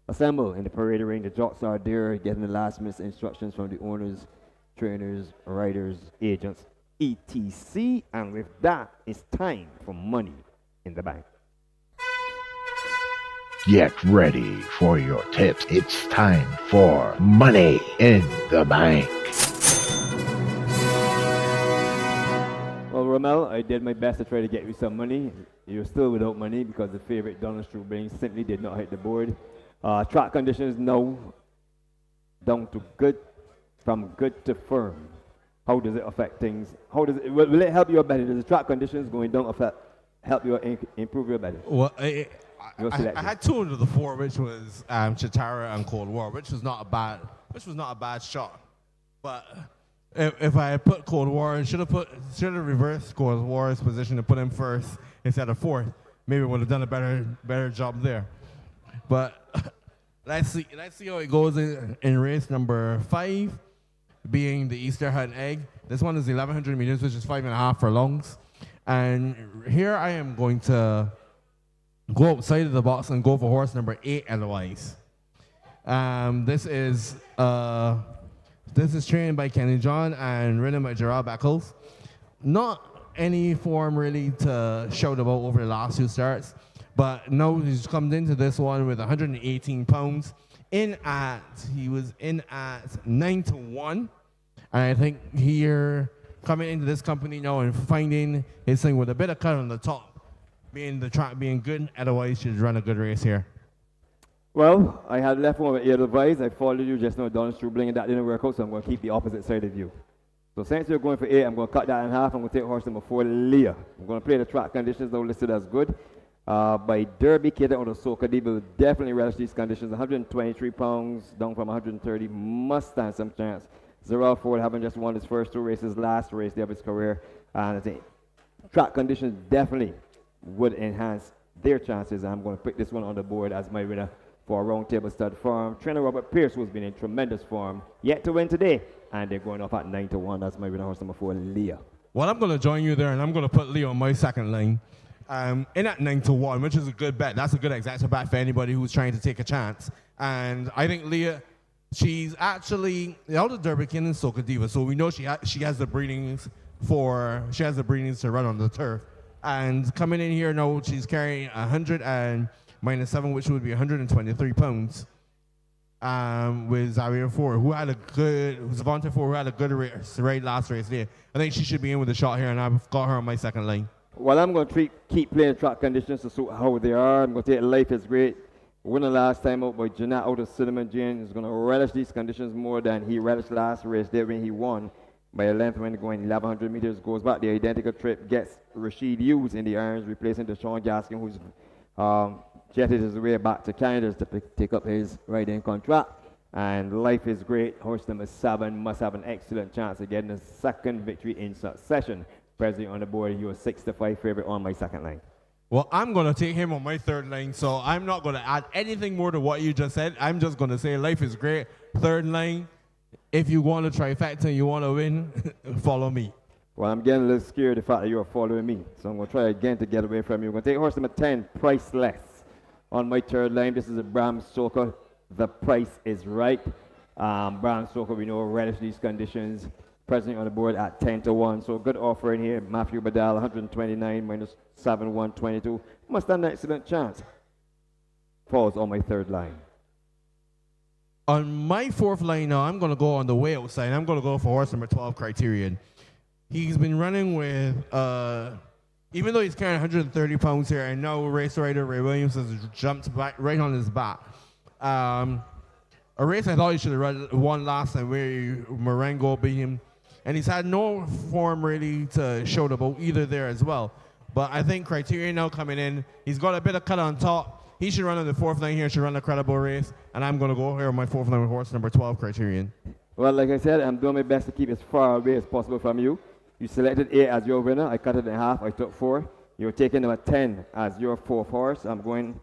Assemble in the parade ring. The jocks are there getting the last minute instructions from the owners, trainers, riders, agents, etc. And with that, it's time for Money in the Bank. Get ready for your tips. It's time for Money in the Bank. Well, Ramel, I did my best to try to get you some money. You're still without money because the favorite Donald Strubing simply did not hit the board. Track conditions now down to good, from good to firm. How does it affect things? How does it, will it help your betting? Does the track conditions going down help you improve your betting? Well, I had 2 under the 4, which was Chitara and Cold War, which was not a bad shot. But if I had put Cold War, should have reversed Cold War's position and put him first instead of 4th. Maybe would have done a better job there. But let's see how it goes in race number 5, being the Easter Hunt Egg. This one is 1,100 meters, which is 5.5 furlongs. And here I am going to go outside of the box and go for horse number 8, Edelweiss. This is trained by Kenny John and ridden by Gerald Beckles. Not any form really to shout about over the last 2 starts, but now he's come into this one with 118 pounds. He was in at 9-1, and I think here coming into this company now and finding his thing with a bit of cut on the top, being the track being good, otherwise should run a good race here. Well, I had left one with Edelweiss. I followed you just now down through bling, and that didn't work out, so I'm going to keep the opposite side of you. So since you're going for 8, I'm going to cut that in half. I'm going to take horse number 4, Leah. I'm going to play the track conditions now listed as good. By Derby Cater on the Soca Diva will definitely relish these conditions. 123 pounds down from 130. Must stand some chance. Zerrell Ford having just won his first 2 races, last race of his career. And I think track conditions definitely would enhance their chances. I'm going to put this one on the board as my winner for a round table stud farm. Trainer Robert Pierce, who's been in tremendous form, yet to win today. And they're going off at 9-1. That's my winner, horse number 4, Leah. Well, I'm going to join you there, and I'm going to put Leah on my second line. In at 9-1, which is a good bet. That's a good exacta bet for anybody who's trying to take a chance. And I think Leah, she's actually out of Derby King and Soca Diva, so we know she has the breedings to run on the turf. And coming in here now, she's carrying 100 and minus 7, which would be 123 pounds. With Zaria Ford, Zavante Ford, who had a good race, last race there. I think she should be in with a shot here, and I've got her on my second line. Well, I'm going to keep playing track conditions to suit how they are. I'm going to take Life is Great. Winner last time out by Jeanette out of Cinnamon Jane is going to relish these conditions more than he relished last race there when he won by a length when going 1,100 meters. Goes back the identical trip, gets Rashid Hughes in the irons, replacing Deshaun Gaskin, who's jetted his way back to Canada to take up his riding contract. And Life is Great. Horse number 7 must have an excellent chance of getting a second victory in succession. Presently on the board, you're 6-5 favorite on my second line. Well, I'm going to take him on my third line, so I'm not going to add anything more to what you just said. I'm just going to say Life is Great, third line. If you want to trifecta and you want to win, follow me. Well, I'm getting a little scared of the fact that you're following me, so I'm going to try again to get away from you. I'm going to take horse number 10, Priceless, on my third line. This is a Bram Stoker. The price is right. Bram Stoker, we know, relish these conditions. Presently on the board at 10-1. So good offer in here. Matthew Badal, 129 minus 7, 122. Must have an excellent chance. Falls on my third line. On my fourth line now, I'm going to go on the way outside. I'm going to go for horse number 12, Criterion. He's been running with, even though he's carrying 130 pounds here, and now race rider Ray Williams has jumped back right on his back. A race I thought he should have won last time where Marengo beat him. And he's had no form really to show the boat either there as well. But I think Criterion now coming in, he's got a bit of cut on top. He should run on the fourth line here, should run a credible race. And I'm going to go here on my fourth line with horse number 12, Criterion. Well, like I said, I'm doing my best to keep as far away as possible from you. You selected 8 as your winner. I cut it in half. I took 4. You're taking number 10 as your fourth horse. I'm going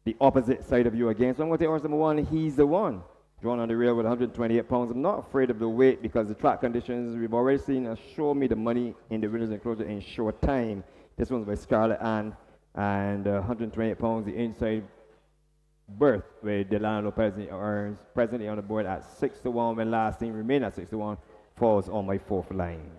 the opposite side of you again. So I'm going to take horse number 1. He's the one. Drawn on the rail with 128 pounds. I'm not afraid of the weight because the track conditions we've already seen show me the money in the winner's enclosure in short time. This one's by Scarlett Ann and 128 pounds. The inside berth where Delano Lopez earns presently on the board at 6-1 when last team remained at 6-1 falls on my fourth line.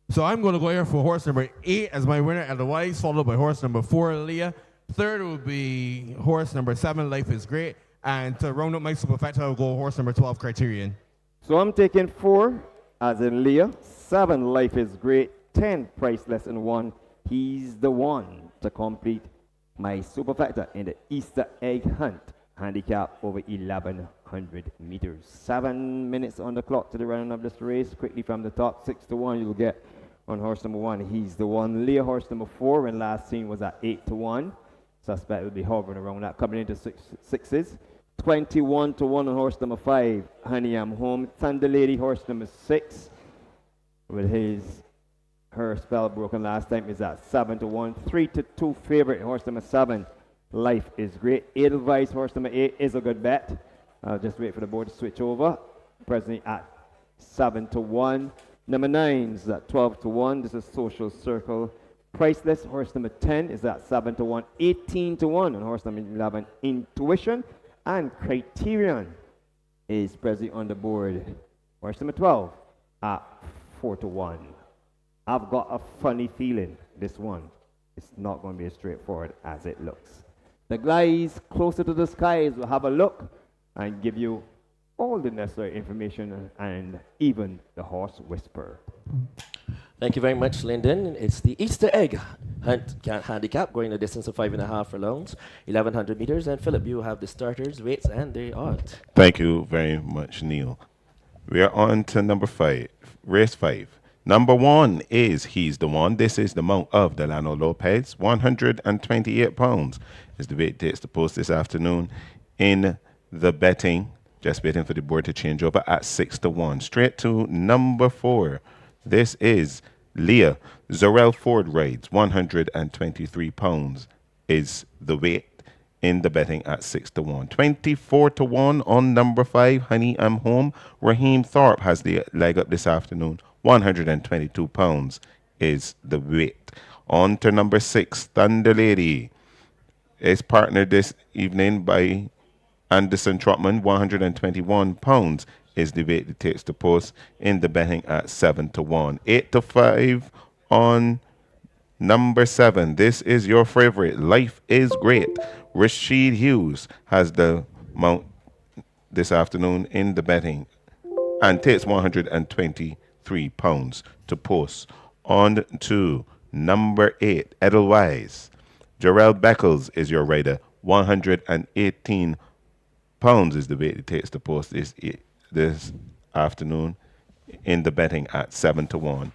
So I'm going to go here for horse number 8 as my winner at the Wise, followed by horse number 4, Leah. Third would be horse number 7, Life is Great. And to round up my superfecta, I'll go horse number 12, Criterion. So I'm taking 4 as in Leah, 7 Life is Great, 10 Priceless, and 1 He's the one to complete my superfecta in the Easter egg hunt handicap over 1,100 meters. 7 minutes on the clock to the running of this race. Quickly from the top, 6-1 you'll get on horse number 1. He's the one. Leah, horse number 4, when last seen was at 8-1. Suspect will be hovering around that, coming into sixes. 21-1 on horse number 5, Honey I'm Home. Thunder Lady, horse number 6, with her spell broken last time, is at 7-1. 3-2 favorite, horse number 7, Life is Great. Edelweiss, horse number 8, is a good bet. I'll just wait for the board to switch over. Presently at 7-1. Number 9 is at 12-1. This is Social Circle. Priceless, horse number 10, is at 7-1. 18-1 on horse number 11, Intuition. And Criterion is presently on the board. Horse number 12 at 4-1. I've got a funny feeling this one is not going to be as straightforward as it looks. The guys closer to the skies will have a look and give you all the necessary information and even the horse whisper. Thank you very much, Lyndon. It's the Easter egg Hunt can't handicap, going a distance of 5.5 furlongs, 1100 meters. And Philip, you have the starters, weights, and the odds. Thank you very much, Neil. We are on to number 5, race 5. Number 1 is He's the One. This is the mount of Delano Lopez. 128 pounds is the weight takes the post this afternoon in the betting. Just waiting for the board to change over at 6-1. Straight to number 4. This is Leah. Zorel Ford rides. 123 pounds is the weight in the betting at 6-1. 24-1 on number 5, Honey I'm Home. Raheem Thorpe has the leg up this afternoon. 122 pounds is the weight. On to number 6, Thunder Lady. Is partnered this evening by Anderson Trotman. 121 pounds is the weight that takes the post in the betting at 7-1. 8-5 on number 7. This is your favorite. Life is Great. Rashid Hughes has the mount this afternoon in the betting and takes 123 pounds to post. On to number 8, Edelweiss. Jarrell Beckles is your rider. 118 pounds is the weight it takes to post this afternoon in the betting at 7-1.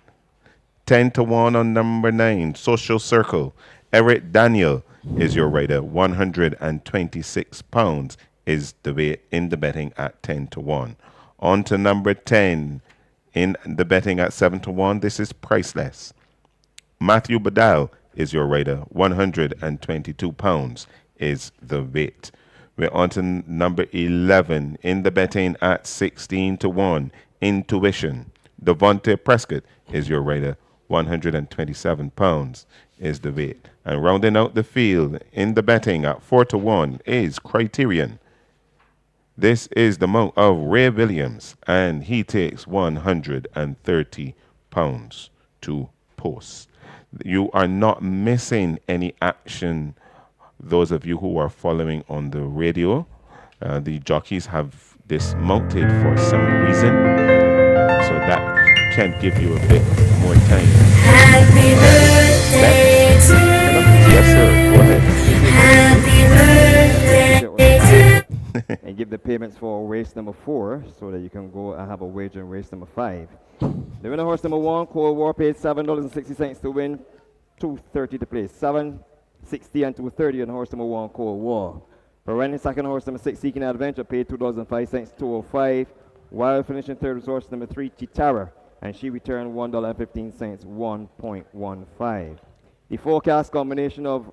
10-1 on number 9, Social Circle. Eric Daniel is your rider. 126 pounds is the weight in the betting at 10-1. On to number 10 in the betting at 7-1. This is Priceless. Matthew Badal is your rider. 122 pounds is the weight. We're on to number 11 in the betting at 16-1. Intuition. Devontae Prescott is your rider. 127 pounds is the weight. And rounding out the field in the betting at 4-1 is Criterion. This is the mount of Ray Williams, and he takes 130 pounds to post. You are not missing any action. Those of you who are following on the radio, the jockeys have dismounted for some reason, so that can give you a bit more time. Happy birthday to you. Yes, sir. Go ahead. Happy birthday to And give the payments for race number 4 so that you can go and have a wager in race number 5. The winner horse number 1, Cold War, paid $7.60 to win, $2.30 to play. $7.60 and $2.30 on horse number 1, Cold War. For running second, horse number 6, Seeking Adventure, paid $2.05, $2.05. While finishing third was horse number 3, Chitara, and she returned $1.15, $1.15. The forecast combination of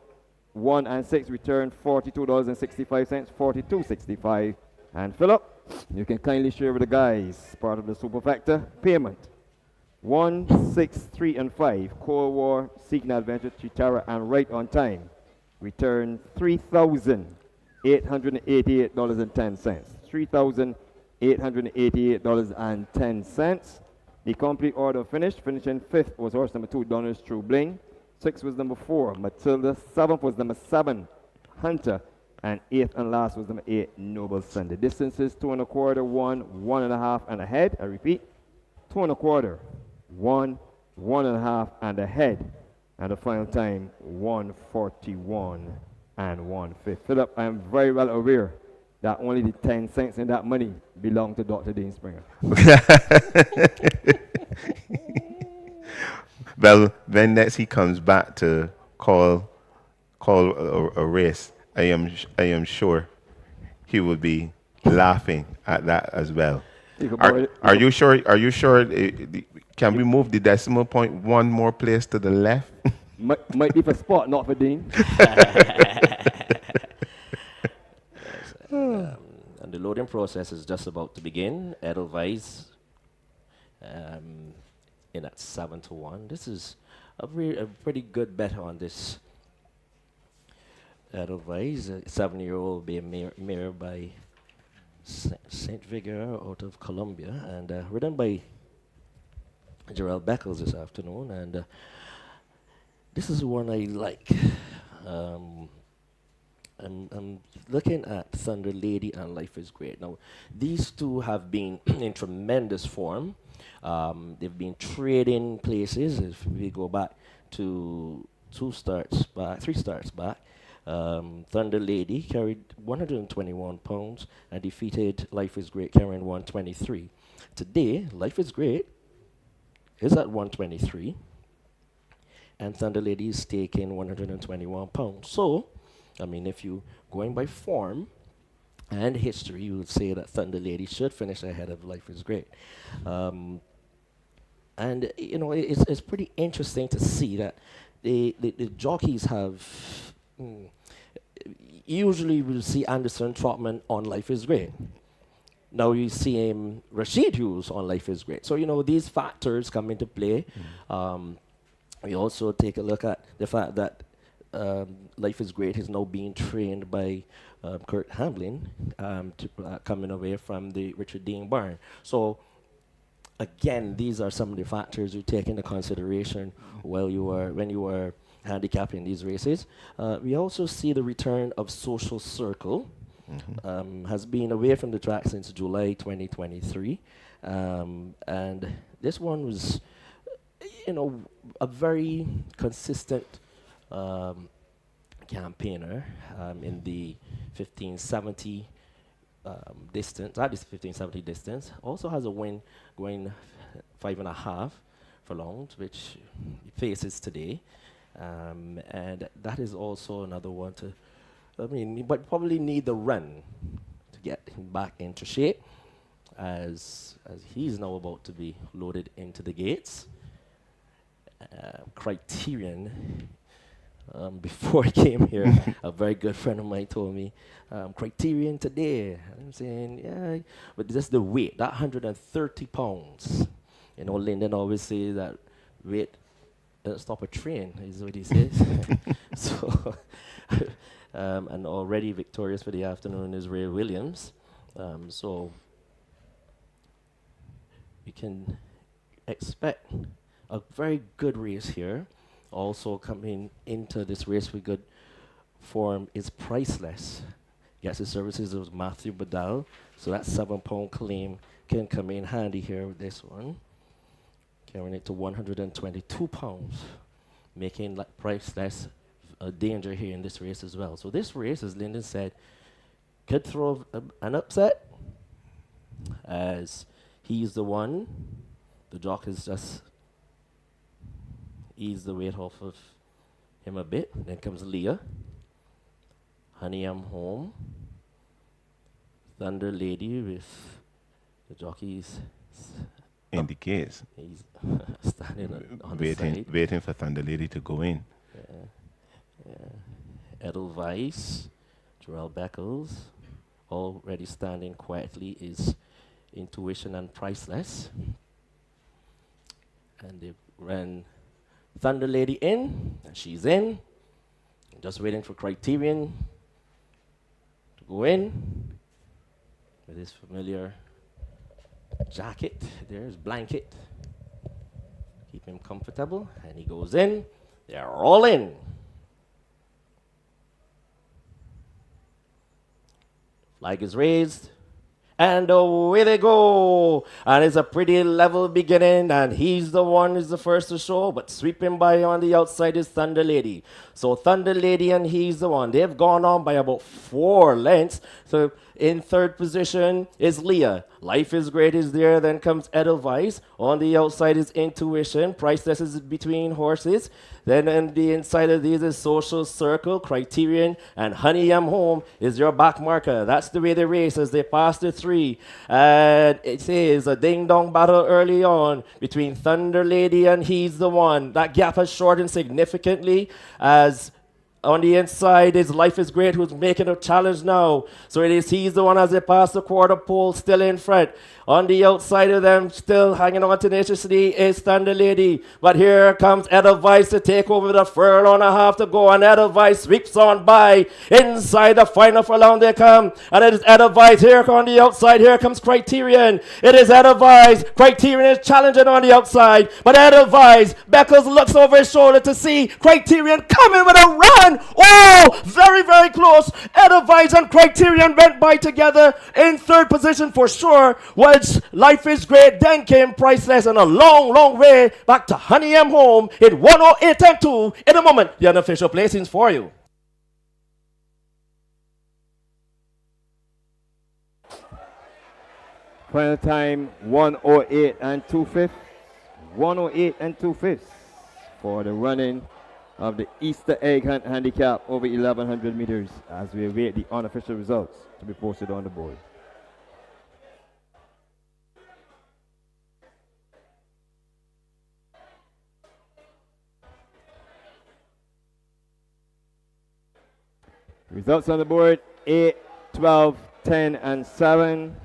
1 and 6 returned $42.65, $42.65. And Philip, you can kindly share with the guys part of the super factor payment. 1, 6, 3, and 5. Cold War, Seeking Adventure, Chitara, and Right on Time returned $3,888.10. $3,888.10. The complete order finished. Finishing 5th was horse number 2, Donner's True Bling. 6th was number 4, Matilda. 7th was number 7, Hunter. And 8th and last was number 8, Noble Sun. The distance is 2 1/4, 1, 1.5 and ahead. I repeat, 2 1/4, 1, 1.5 and ahead. And the final time, 1:41 and 1/5. Philip, I am very well aware that only the 10 cents in that money belong to Dr. Dean Springer. Well, when next he comes back to call a race, I am sure he will be laughing at that as well. Are you sure? Are you sure? Can we move the decimal point one more place to the left? Might be for spot, not for Dean. And the loading process is just about to begin. Edelweiss in at 7-1. This is a pretty good bet on this. Edelweiss, a 7-year-old, being mirrored by Saint Vigor out of Colombia, and ridden by Jarrell Beckles this afternoon. And this is one I like. I'm looking at Thunder Lady and Life is Great. Now, these two have been in tremendous form. They've been trading places. If we go back to three starts back. Thunder Lady carried 121 pounds and defeated Life is Great carrying 123. Today, Life is Great is at 123 and Thunder Lady is taking 121 pounds. So, I mean, if you going by form and history, you would say that Thunder Lady should finish ahead of Life is Great. And you know, it's pretty interesting to see that the jockeys have usually we'll see Anderson Trotman on Life is Great. Now you see Rashid Hughes on Life is Great. So you know these factors come into play. We also take a look at the fact that Life is Great is now being trained by Kurt Hamlin coming away from the Richard Dean Barn. So again, these are some of the factors you take into consideration when you are handicapping these races. We also see the return of Social Circle. Has been away from the track since July 2023. And this one was, you know, a very consistent campaigner in the 1570 distance. That is 1570 distance. Also has a win going 5.5 furlongs, which he faces today. And that is also another one to, I mean, but probably need the run to get him back into shape as he's now about to be loaded into the gates. Criterion, before he came here, a very good friend of mine told me, Criterion today. I'm saying, yeah, but just the weight, that 130 pounds. You know, Lyndon always says that weight doesn't stop a train, is what he says. So, and already victorious for the afternoon is Ray Williams. So we can expect a very good race here. Also coming into this race with good form is Priceless. Gets the services of Matthew Badal. So that 7-pound claim can come in handy here with this one. Carrying it to 122 pounds, making Priceless a danger here in this race as well. So this race, as Lyndon said, could throw an upset as he's the one. The jock is just ease the weight off of him a bit. Then comes Leah. Honey, I'm Home. Thunder Lady with the jockeys in the case. He's standing on the side. Waiting for Thunder Lady to go in. Edelweiss, Jarrell Beckles, already standing quietly is Intuition and Priceless. And they ran Thunder Lady in, and she's in. Just waiting for Criterion to go in with his familiar jacket. There's blanket. Keep him comfortable, and he goes in. They're all in. Flag is raised. And away they go. And it's a pretty level beginning. And he's the one who's the first to show. But sweeping by on the outside is Thunder Lady. So Thunder Lady and he's the one. They've gone on by about 4 lengths. So in third position is Leah. Life is Great is there. Then comes Edelweiss. On the outside is Intuition. Priceless is between horses. Then on the inside of these is Social Circle, Criterion, and Honey I'm Home is your back marker. That's the way they race as they pass the 3. And it is a ding-dong battle early on between Thunder Lady and He's the One. That gap has shortened significantly as on the inside is Life is Great, who's making a challenge now. So it is He's the One as they pass the quarter pole, still in front. On the outside of them, still hanging on tenaciously, is Thunder Lady. But here comes Edelweiss to take over the furlong and a half to go. And Edelweiss sweeps on by. Inside the final furlong they come. And it is Edelweiss here on the outside. Here comes Criterion. It is Edelweiss. Criterion is challenging on the outside. But Edelweiss, Beckles looks over his shoulder to see Criterion coming with a run. And oh, very, very close. Edelweiss and Criterion went by together in third position for sure. Was Life is Great. Then came Priceless and a long, long way back to Honey M Home in 108 and 2. In a moment, the unofficial placings for you. Final time 108 and 2/5. 108 and 2/5 for the running of the Easter Egg Hunt handicap over 1100 meters as we await the unofficial results to be posted on the board. Results on the board: 8, 12, 10, and 7.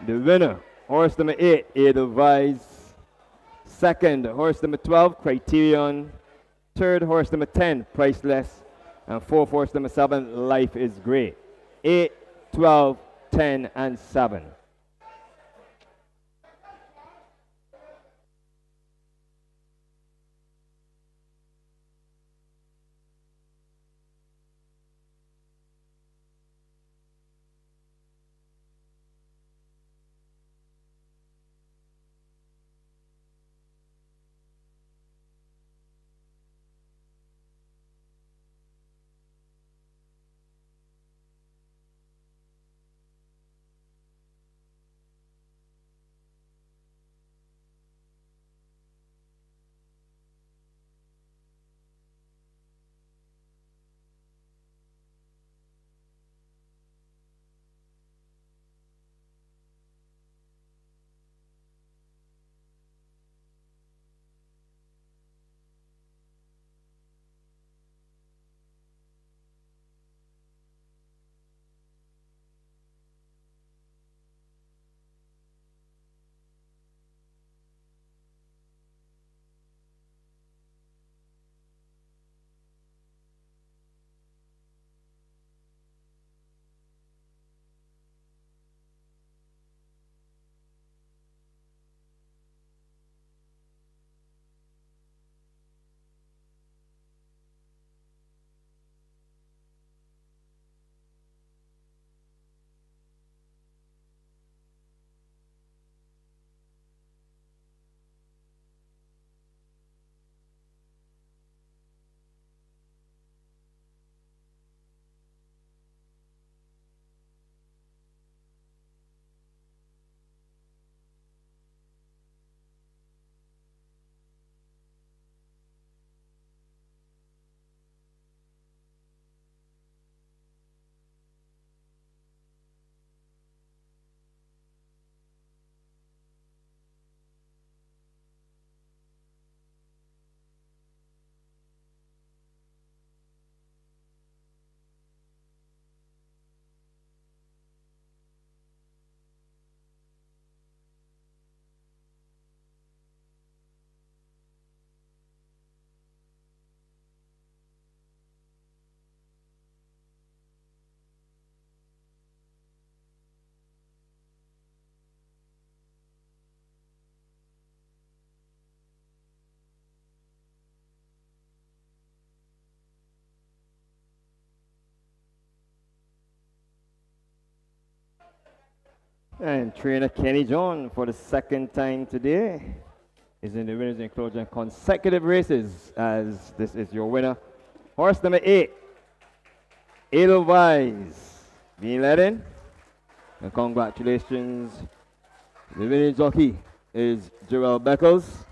The winner, horse number 8, Edelweiss. Second, horse number 12, Criterion. Third, horse number 10, Priceless. And fourth, horse number 7, Life is Great. 8, 12, 10, and 7. And trainer Kenny John, for the second time today, is in the winners enclosure in consecutive races, as this is your winner. Horse number 8, Edelweiss, being led in. And congratulations. The winning jockey is Joel Beckles.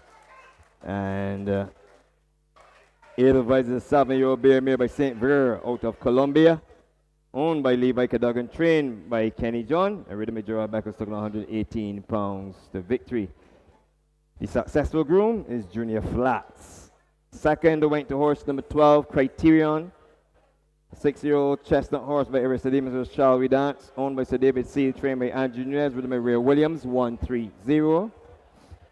And Edelweiss is a 7-year-old bear made by St. Ver out of Colombia. Owned by Levi Cadogan, trained by Kenny John, and ridden by Gerald Beckles, took 118 pounds to victory. The successful groom is Junior Flats. Second went to horse number 12, Criterion. A 6-year-old chestnut horse by Arista Demons, Shall We Dance, owned by Sir David Seal, trained by Andrew Nunez, ridden by Ray Williams, 130.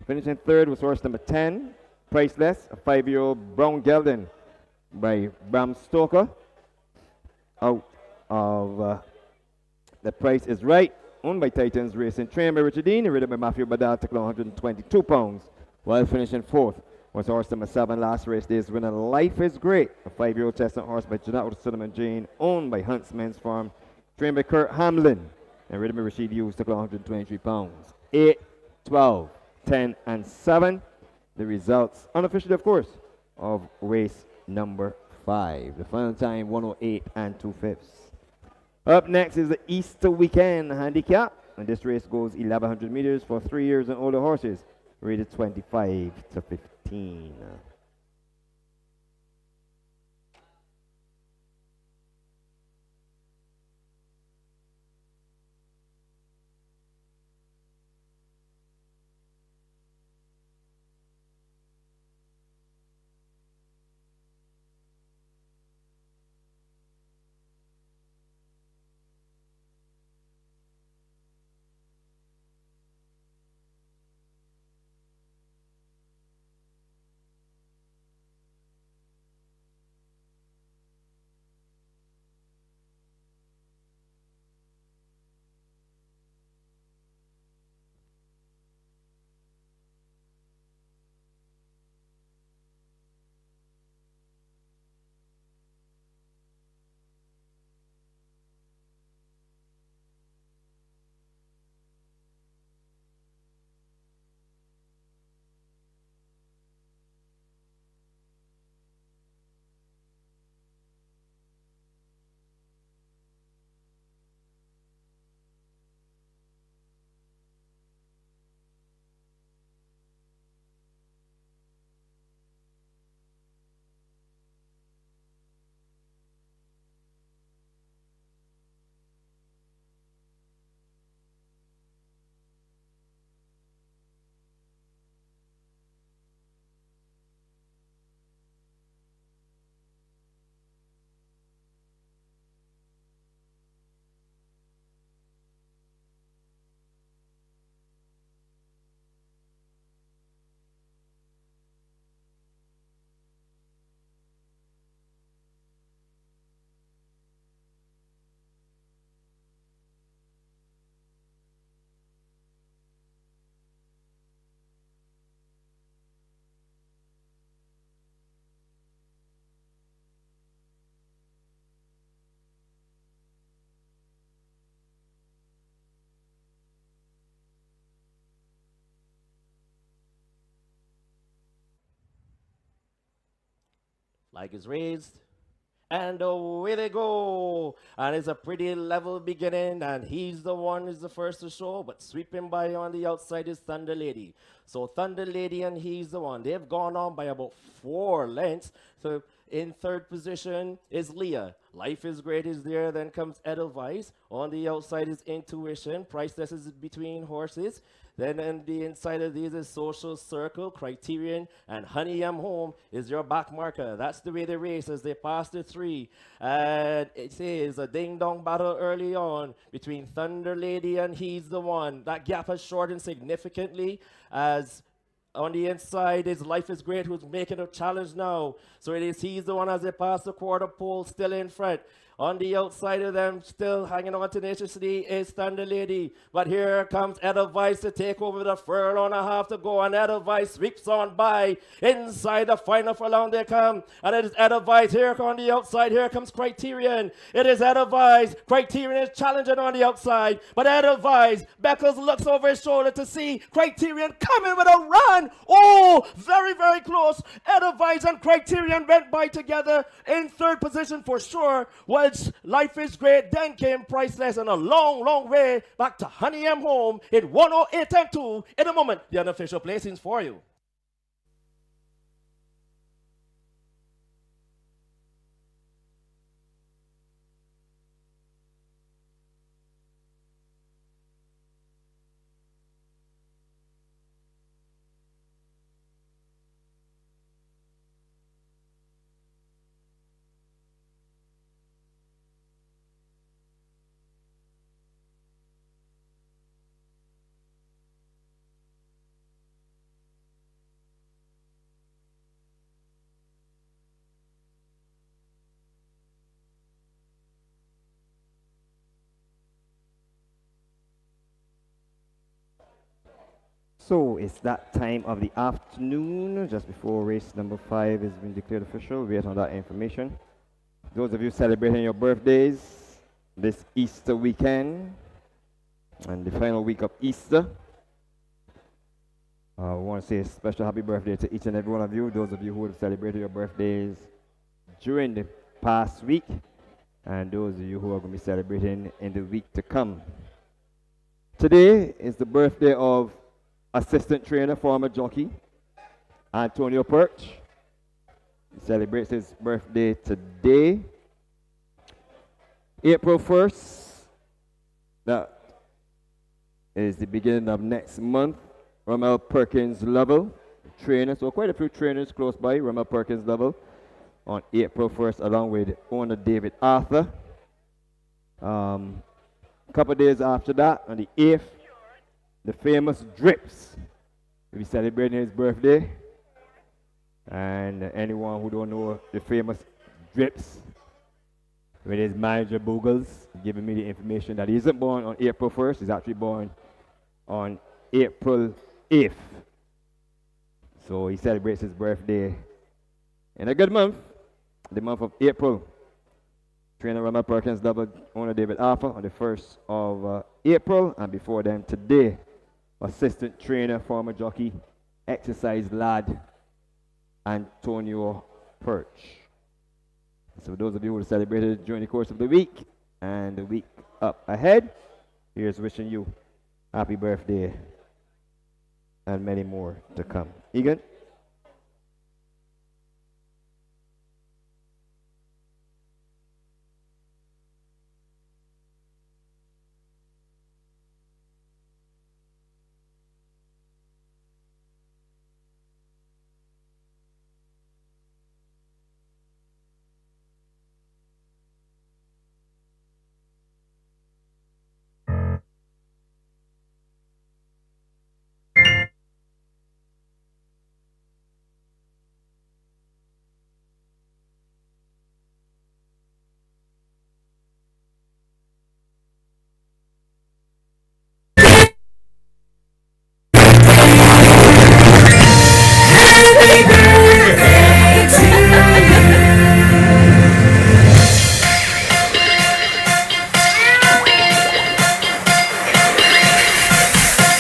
Finishing third was horse number 10, Priceless, a 5-year-old brown gelding by Bram Stoker. Out of The Price is Right, owned by Titans Racing, trained by Richard Dean, and ridden by Matthew Badal, took 122 pounds, while finishing fourth Was horse number 7, last race day's winner, Life is Great, a 5-year-old chestnut horse by Jeanette Cinnamon Jane, owned by Huntsman's Farm, trained by Kurt Hamlin, and ridden by Rashid Hughes, took 123 pounds. 8, 12, 10, and 7. The results, unofficially of course, of race number 5. The final time, 108 and 2/5. Up next is the Easter Weekend Handicap, and this race goes 1,100 meters for 3 years and older horses, rated 25 to 15. Flag is raised. And away they go. And it's a pretty level beginning. And he's the one who's the first to show. But sweeping by on the outside is Thunder Lady. So Thunder Lady and he's the one. They've gone on by about 4 lengths. So in third position is Leah. Life is Great is there. Then comes Edelweiss. On the outside is Intuition. Priceless is between horses. Then on the inside of these is Social Circle, Criterion, and Honey I'm Home is your back marker. That's the way they race as they pass the 3. And it is a ding-dong battle early on between Thunder Lady and He's the One. That gap has shortened significantly as on the inside is Life is Great, who's making a challenge now. So it is He's the One as they pass the quarter pole, still in front. On the outside of them, still hanging on tenaciously, is Thunder Lady. But here comes Edelweiss to take over the furlong and a half to go. And Edelweiss sweeps on by. Inside the final furlong they come. And it is Edelweiss here on the outside. Here comes Criterion. It is Edelweiss. Criterion is challenging on the outside. But Edelweiss, Beckles looks over his shoulder to see Criterion coming with a run. Oh, very, very close. Edelweiss and Criterion went by together in third position for sure. While Life is Great, then came Priceless, and a long, long way back to Honey I'm Home in 108 and 2. In a moment, the unofficial placings for you. So it's that time of the afternoon, just before race number 5 has been declared official. Wait on that information. Those of you celebrating your birthdays this Easter weekend and the final week of Easter, I want to say a special happy birthday to each and every one of you. Those of you who have celebrated your birthdays during the past week, and those of you who are going to be celebrating in the week to come. Today is the birthday of assistant trainer, former jockey, Antonio Perch. He celebrates his birthday today, April 1st. That is the beginning of next month. Rommel Perkins Lovell, trainer. So quite a few trainers close by. Rommel Perkins Lovell on April 1st, along with owner David Arthur. A couple days after that, on the 8th, the famous Drips will be celebrating his birthday. And anyone who don't know the famous Drips, with his manager Boogles giving me the information that he isn't born on April 1st, he's actually born on April 8th. So he celebrates his birthday in a good month, the month of April. Trainer Rommel Perkins Lovell, owner David Arthur on the 1st of April, and before then today, assistant trainer, former jockey, exercise lad, Antonio Perch. So those of you who celebrated during the course of the week and the week up ahead, here's wishing you happy birthday and many more to come. Egan? Happy birthday to you.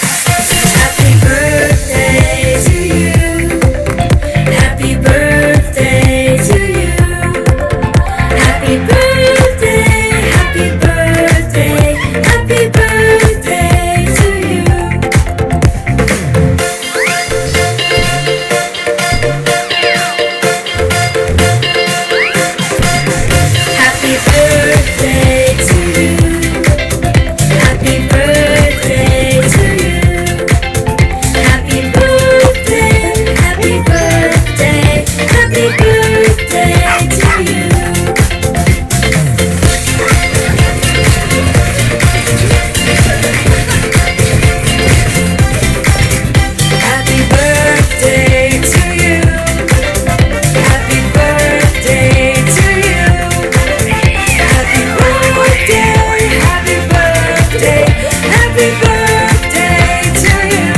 Happy birthday to you. Happy birthday to you. Happy birthday, happy birthday, happy birthday to you. Happy birthday to you. Happy birthday to you. Happy birthday, happy birthday, happy birthday to you. Happy birthday to you. Happy birthday to you. Happy birthday, happy birthday, happy birthday to you. Happy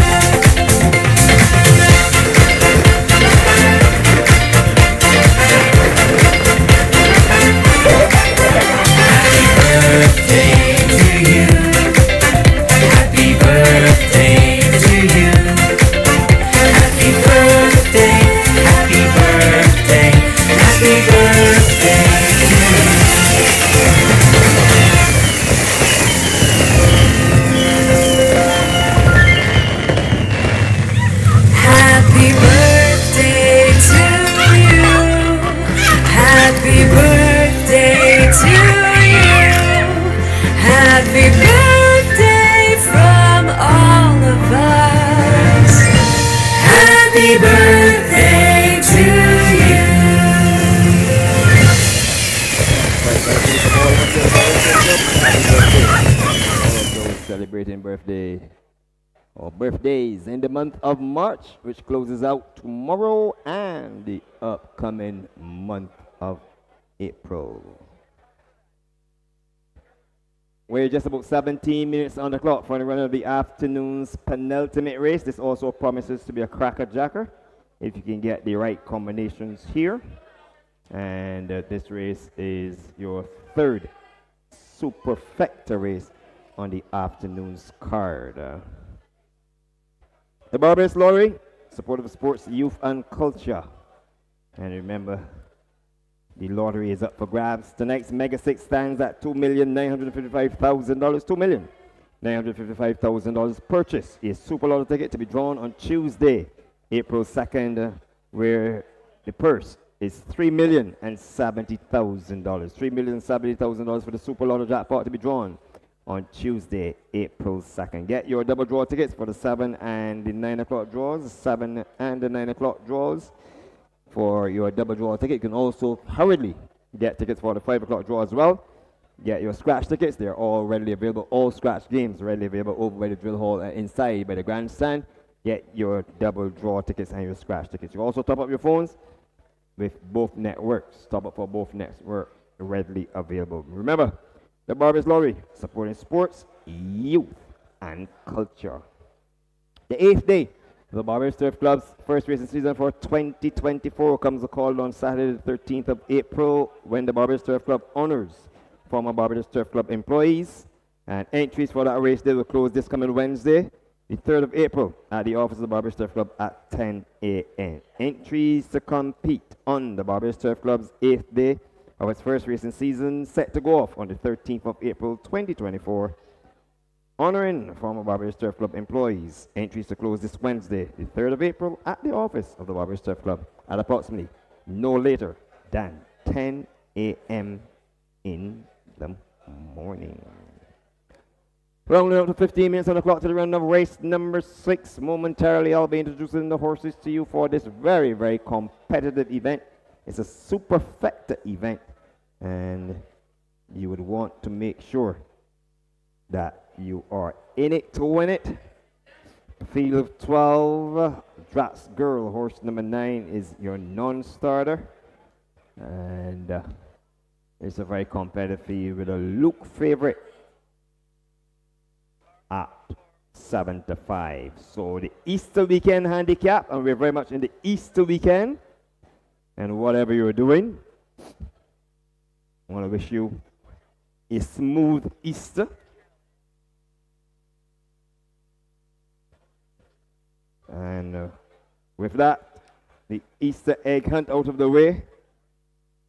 birthday to you. Happy birthday to you. Happy birthday, happy birthday, happy birthday to you. Happy birthday to you. Happy birthday to you. Happy birthday from all of us. Happy birthday to you. All of those celebrating birthday or birthdays in the month of March, which closes out tomorrow, and the upcoming month of April. We're just about 17 minutes on the clock for the run of the afternoon's penultimate race. This also promises to be a cracker-jacker if you can get the right combinations here. And this race is your third superfecta race on the afternoon's card. The Barbados Lottery, supportive of sports, youth, and culture. And remember, the lottery is up for grabs. Tonight's Mega 6 stands at $2,955,000. $2,955,000. Purchase a Super Lotto ticket to be drawn on Tuesday, April 2nd, where the purse is $3,070,000. $3,070,000 for the Super Lotto jackpot to be drawn on Tuesday, April 2nd. Get your double draw tickets for the 7 and the 9 o'clock draws, 7 and the 9 o'clock draws. For your double draw ticket, you can also hurriedly get tickets for the 5 o'clock draw as well. Get your scratch tickets, they're all readily available. All scratch games readily available over by the drill hall inside by the grandstand. Get your double draw tickets and your scratch tickets. You also top up your phones with both networks. Top up for both networks readily available. Remember, the Barbados Lottery, supporting sports, youth, and culture. The 8th day the Barbados Turf Club's first racing season for 2024 comes a call on Saturday the 13th of April when the Barbados Turf Club honors former Barbados Turf Club employees. And entries for that race day will close this coming Wednesday, the 3rd of April, at the office of the Barbados Turf Club at 10 a.m. Entries to compete on the Barbados Turf Club's 8th day of its first racing season set to go off on the 13th of April 2024. Honoring former Barbados Turf Club employees. Entries to close this Wednesday, the 3rd of April, at the office of the Barbados Turf Club at approximately no later than 10 a.m. in the morning. Rounding up to 15 minutes on the clock to the run of race number 6. Momentarily, I'll be introducing the horses to you for this very, very competitive event. It's a superfecta event, and you would want to make sure that you are in it to win it. Field of 12, Drax Girl, horse number 9, is your non-starter. And it's a very competitive field with a Luke favorite at 7-5. So the Easter weekend handicap, and we're very much in the Easter weekend. And whatever you're doing, I want to wish you a smooth Easter. And with that, the Easter egg hunt out of the way,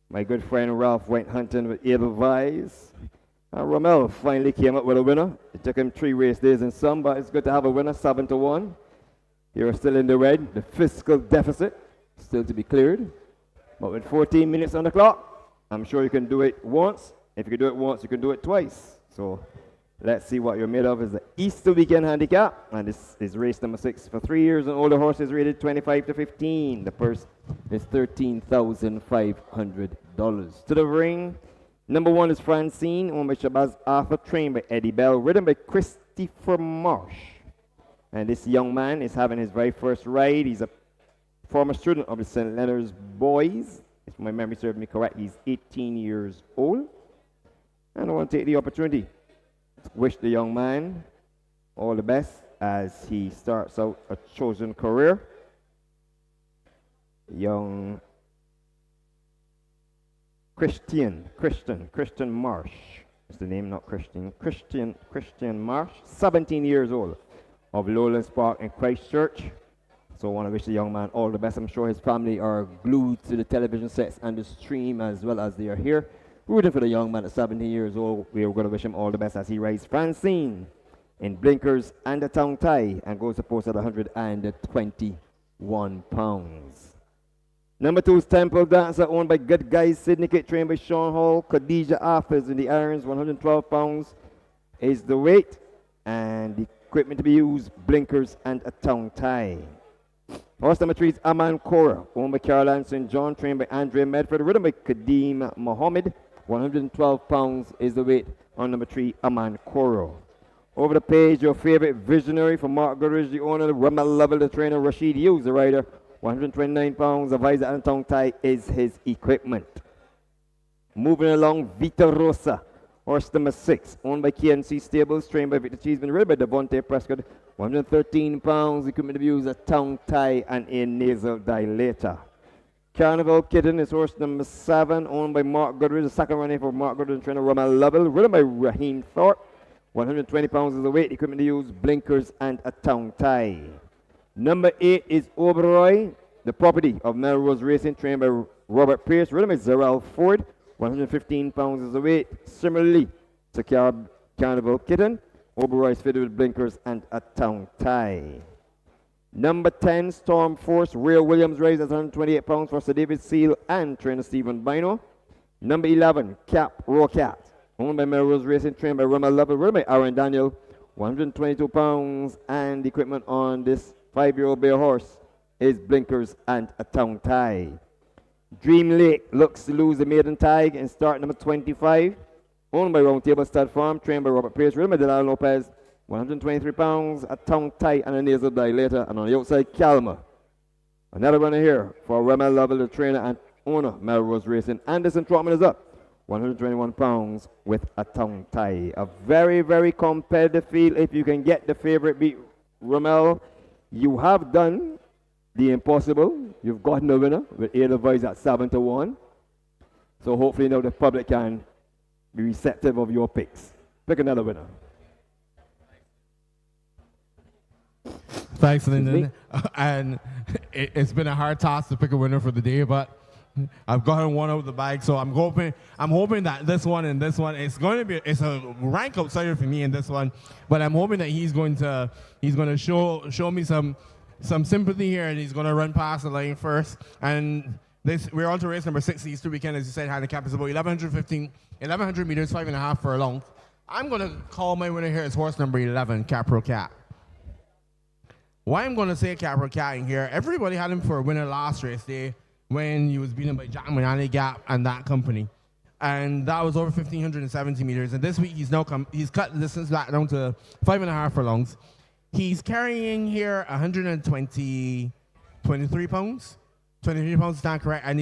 my good friend Ralph went hunting with Edelweiss. And Rommel finally came up with a winner. It took him 3 race days and some, but it's good to have a winner, 7-1. You're still in the red. The fiscal deficit still to be cleared. But with 14 minutes on the clock, I'm sure you can do it once. If you can do it once, you can do it twice. So let's see what you're made of. Is the Easter weekend handicap, and this is race number 6 for 3 years and older horses rated 25-15. The purse is $13,500. To the ring, number 1 is Francine, owned by Shabazz Arthur, trained by Eddie Bell, ridden by Christopher Marsh. And this young man is having his very first ride. He's a former student of the St. Leonard's Boys. If my memory serves me correct, he's 18 years old. And I want to take the opportunity to wish the young man all the best as he starts out a chosen career. Young Christian Marsh. It's the name, not Christian. Christian Marsh, 17 years old, of Lowlands Park in Christchurch. So I want to wish the young man all the best. I'm sure his family are glued to the television sets and the stream as well as they are here. Rooting for the young man at 17 years old. We are going to wish him all the best as he rides Francine in blinkers and a tongue tie and goes to post at 121 pounds. Number 2 is Temple Dancer, owned by Good Guys Syndicate, trained by Sean Hall. Khadija Arthurs in the irons, 112 pounds is the weight. And the equipment to be used, blinkers and a tongue tie. Horse number 3 is Aman Kora, owned by Caroline St. John, trained by Andre Medford, ridden by Kadeem Mohammed. 112 pounds is the weight on number 3, Aman Kora. Over the page, your favorite visionary from Mark Goodrich, the owner, Rommel Lovell, the trainer, Rashid Hughes, the rider. 129 pounds, a visor and tongue tie is his equipment. Moving along, Vita Rosa, Horse number 6, owned by KNC Stables, trained by Victor Cheeseman, ridden by Devontae Prescott, 113 pounds, equipment to use a tongue tie and a nasal dilator. Carnival Kitten is horse number 7, owned by Mark Goodrich, the second running for Mark Goodrich, trainer Roman Lovell, ridden by Raheem Thorpe, 120 pounds is the weight, equipment to use blinkers and a tongue tie. Number 8 is Oberoi, the property of Melrose Racing, trained by Robert Pierce, ridden by Zerrell Ford, 115 pounds is the weight. Similarly to Carnival Kitten, Oberoi is fitted with blinkers and a tongue tie. Number 10, Storm Force, Ray Williams rides at 128 pounds for Sir David Seal and trainer Stephen Bino. Number 11, Cap Rocat, owned by Melrose Racing, trained by Roman Lovell, ridden by Aaron Daniel, 122 pounds, and equipment on this 5-year-old bay horse is blinkers and a tongue tie. Dream Lake looks to lose the maiden tag in start number 25, owned by Round Table Stud Farm, trained by Robert Pierce, ridden by Delano Lopez, 123 pounds, a tongue tie and a nasal dilator, and on the outside, Calma. Another runner here for Roman Lovell, the trainer and owner, Melrose Racing. Anderson Trotman is up, 121 pounds with a tongue tie. A very, very competitive field. If you can get the favorite beat, Rommel, you have done the impossible. You've gotten a winner with Edelweiss at 7-1. So hopefully now the public can be receptive of your picks. Pick another winner. Thanks, Lyndon. And it's been a hard task to pick a winner for the day, but I've gotten one out of the bag. So I'm hoping that this one and this one, it's a rank outsider for me in this one, but I'm hoping that he's going to show me some sympathy here, and he's going to run past the line first. And we're on to race number 6 Easter weekend. As you said, handicap is about 1,100 meters, 5.5 furlong. I'm going to call my winner here as horse number 11, Capro Cat. Why I'm going to say Capro Cat in here, everybody had him for a winner last race day when he was beaten by Jack Manani Gap and that company. And that was over 1,570 meters. And this week he's cut the distance back down to 5.5 furlongs. He's carrying here 23 pounds. 23 pounds is not correct. And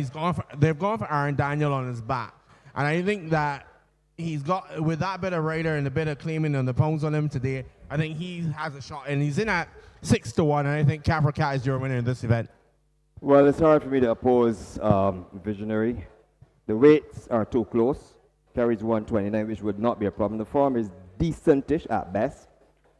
they've gone for Aaron Daniel on his back. And I think that he's got, with that bit of rider and a bit of claiming on the pounds on him today, I think he has a shot. And he's in at 6-1. And I think Capra Cat is your winner in this event. Well, it's hard for me to oppose Visionary. The weights are too close. Carries 129, which would not be a problem. The form is decentish at best.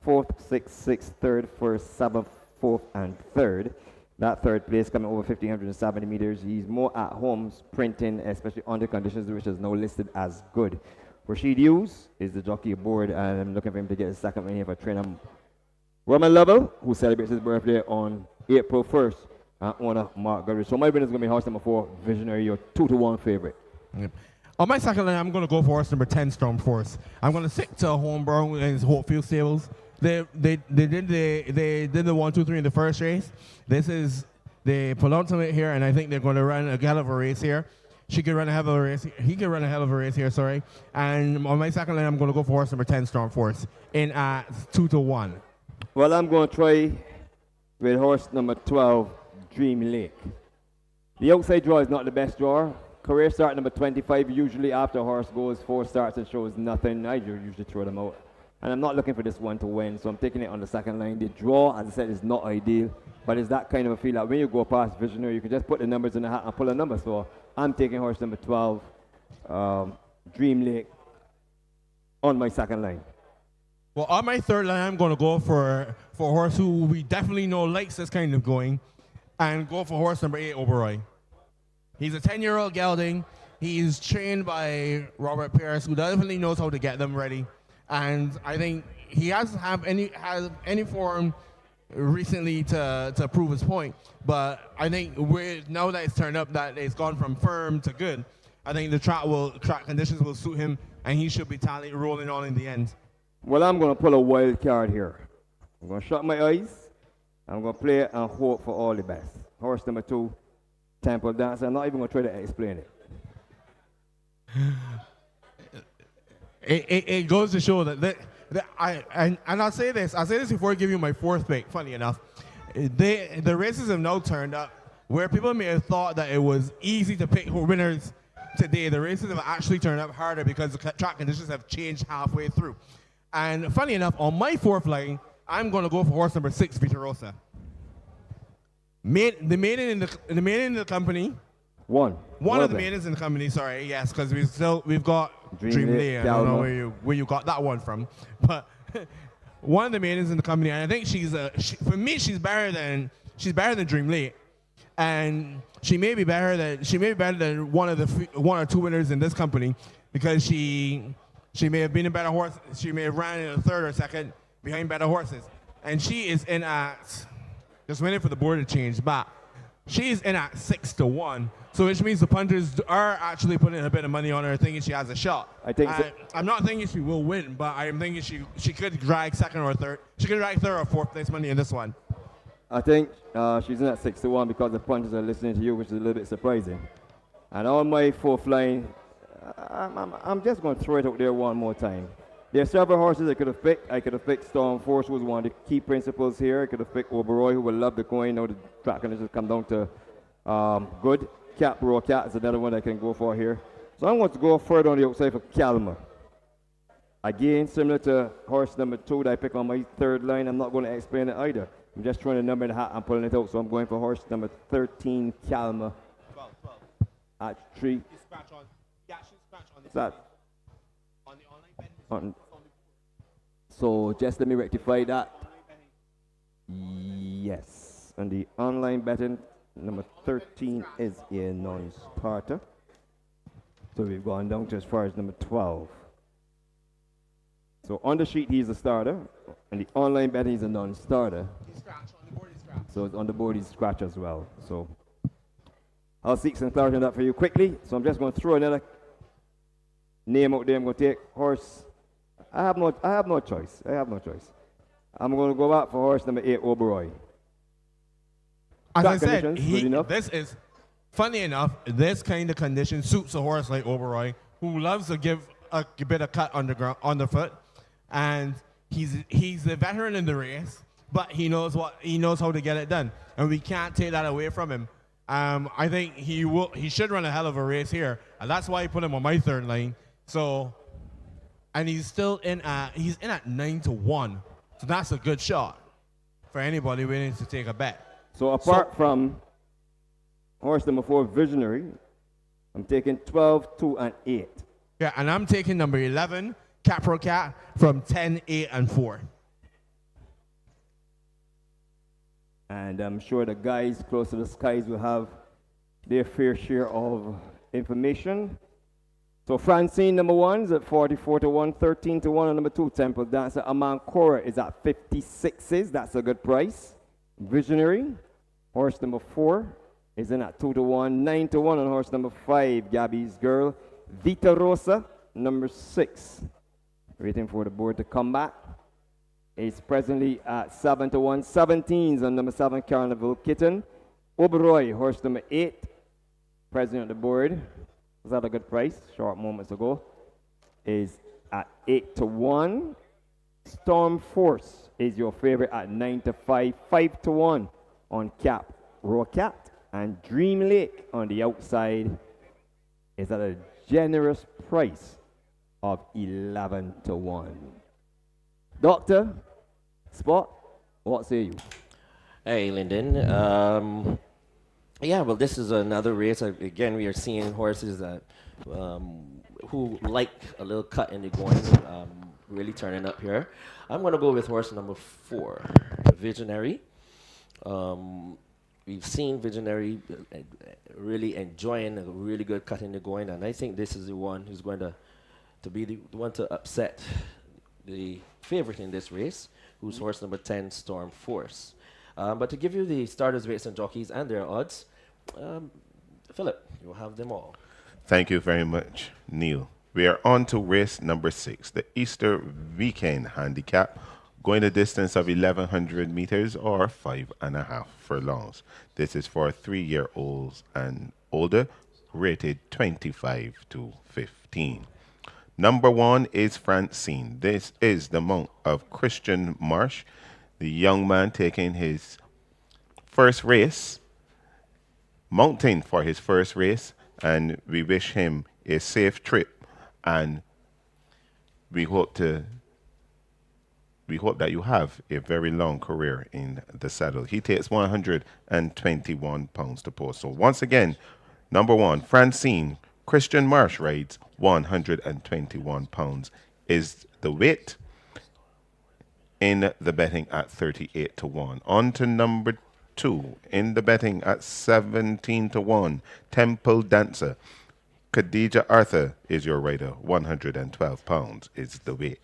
4th, 6th, 6th, 3rd, 1st, 7th, 4th, and 3rd. That 3rd place coming over 1,570 meters. He's more at home sprinting, especially under conditions which is now listed as good. Rashid Hughes is the jockey aboard, and I'm looking for him to get his second win here for trainer Roman Lovell, who celebrates his birthday on April 1st. Owner Mark Goodrich. So my winner is going to be horse number 4, Visionary, your 2-1 favorite. Yep. On my second line, I'm going to go for horse number 10, Storm Force. I'm going to stick to Homeburn and his Hopefield Stables. They did the 1, 2, 3 in the first race. This is the penultimate here, and I think they're going to run a hell of a race here. She could run a hell of a race. He could run a hell of a race here, sorry. And on my second line, I'm going to go for horse number 10, Storm Force, in at 2-1. Well, I'm going to try with horse number 12, Dream Lake. The outside draw is not the best draw. Career start number 25, usually after a horse goes 4 starts and shows nothing, I usually throw them out. And I'm not looking for this one to win, so I'm taking it on the second line. The draw, as I said, is not ideal, but it's that kind of a feel that when you go past Visionary, you can just put the numbers in the hat and pull a number. So I'm taking horse number 12, Dream Lake, on my second line. Well, on my third line, I'm going to go for a horse who we definitely know likes this kind of going, and go for horse number 8, Oberoi. He's a 10-year-old gelding. He's trained by Robert Pierce, who definitely knows how to get them ready. And I think he hasn't had any form recently to prove his point. But I think now that it's turned up, that it's gone from firm to good, I think the track conditions will suit him, and he should be rolling on in the end. Well, I'm going to pull a wild card here. I'm going to shut my eyes. I'm going to play it and hope for all the best. Horse number 2, Temple Dance. I'm not even going to try to explain it. It goes to show that I'll say this before I give you my 4th pick. Funny enough, the races have now turned up where people may have thought that it was easy to pick winners today, the races have actually turned up harder because the track conditions have changed halfway through. And funny enough, on my fourth line, I'm going to go for horse number 6, Vitarosa. The maiden in the company. One of the maidens in the company. Sorry, yes, because we've got Dream Lay. I don't know where you got that one from, but one of the maidens in the company, and I think for me she's better than Dream Lay, and she may be better than one or two winners in this company because she may have been a better horse. She may have ran in a third or second behind better horses, and she is in at just waiting for the board to change back. She's in at 6-1, so which means the punters are actually putting a bit of money on her, thinking she has a shot. I'm not thinking she will win, but I'm thinking she could drag second or third. She could drag third or fourth place money in this one. I think she's in at 6-1 because the punters are listening to you, which is a little bit surprising. And on my fourth line, I'm just going to throw it out there one more time. There are several horses I could have picked. I could have picked Storm Force, who was one of the key principals here. I could have picked Oberoi, who would love the coin. Now the track conditions come down to good. Cap Raw Cat is another one I can go for here. So I'm going to go further on the outside for Calma. Again, similar to horse number 2 that I picked on my third line, I'm not going to explain it either. I'm just throwing a number in the hat and pulling it out. So I'm going for horse number 13, Calma. 12. At 3. Scratch on. Yeah, she scratch on What's that? On the online betting. So just let me rectify that. Yes. And the online betting, number 13 is a non-starter. So we've gone down to as far as number 12. So on the sheet, he's a starter. And the online betting, he's a non-starter. He's scratched. On the board, he's scratched. So on the board, he's scratch as well. So I'll seek some clarity on that for you quickly. So I'm just going to throw another name out there. I'm going to take horse. I have no choice. I'm going to go back for horse number 8, Oberoi. As I said, this is, funny enough, this kind of condition suits a horse like Oberoi, who loves to give a bit of cut on the foot, and he's a veteran in the race, but he knows how to get it done, and we can't take that away from him. I think he should run a hell of a race here, and that's why I put him on my third line. So, and he's still in at 9-1, so that's a good shot for anybody willing to take a bet. So apart from horse number 4, Visionary, I'm taking 12, 2, and 8. Yeah, and I'm taking number 11, Capro Cat, from 10, 8, and 4. And I'm sure the guys close to the skies will have their fair share of information. So Francine, number 1, is at 44-1, 13-1, and number 2, Temple Dancer Amancora is at 56s. That's a good price. Visionary, horse number 4, is in at 2-1, 9-1, and horse number 5, Gabby's Girl. Vita Rosa, number 6, waiting for the board to come back, is presently at 7-1, 17s on number 7, Carnival Kitten. Oberoi, horse number 8, present on the board. Was that a good price? Short moments ago. Is at 8-1. Storm Force is your favorite at 9-5, 5-1 on Cap Raw Cat. And Dream Lake on the outside is at a generous price of 11-1. Doctor, Spot, what say you? Hey, Lyndon. Yeah, well, this is another race. Again, we are seeing horses that who like a little cut in the going, really turning up here. I'm going to go with horse number 4, Visionary. We've seen Visionary really enjoying a really good cut in the going, and I think this is the one who's going to be the one to upset the favorite in this race, who's horse number 10, Storm Force. But to give you the starters, rates, and jockeys and their odds, Philip, you'll have them all. Thank you very much, Neil. We are on to race number 6, the Easter Weekend Handicap, going a distance of 1,100 meters or 5.5 furlongs. This is for 3-year-olds and older, rated 25-15. Number 1 is Francine. This is the mount of Christian Marsh, the young man taking his first race, mounting for his first race, and we wish him a safe trip, and we hope to we hope that you have a very long career in the saddle. He takes 121 pounds to post. So once again, number one, Francine Christian Marsh rides 121 pounds is the weight in the betting at 38 to 1. On to number two in the betting at 17 to 1, Temple Dancer. Khadija Arthur is your rider, 112 pounds is the weight.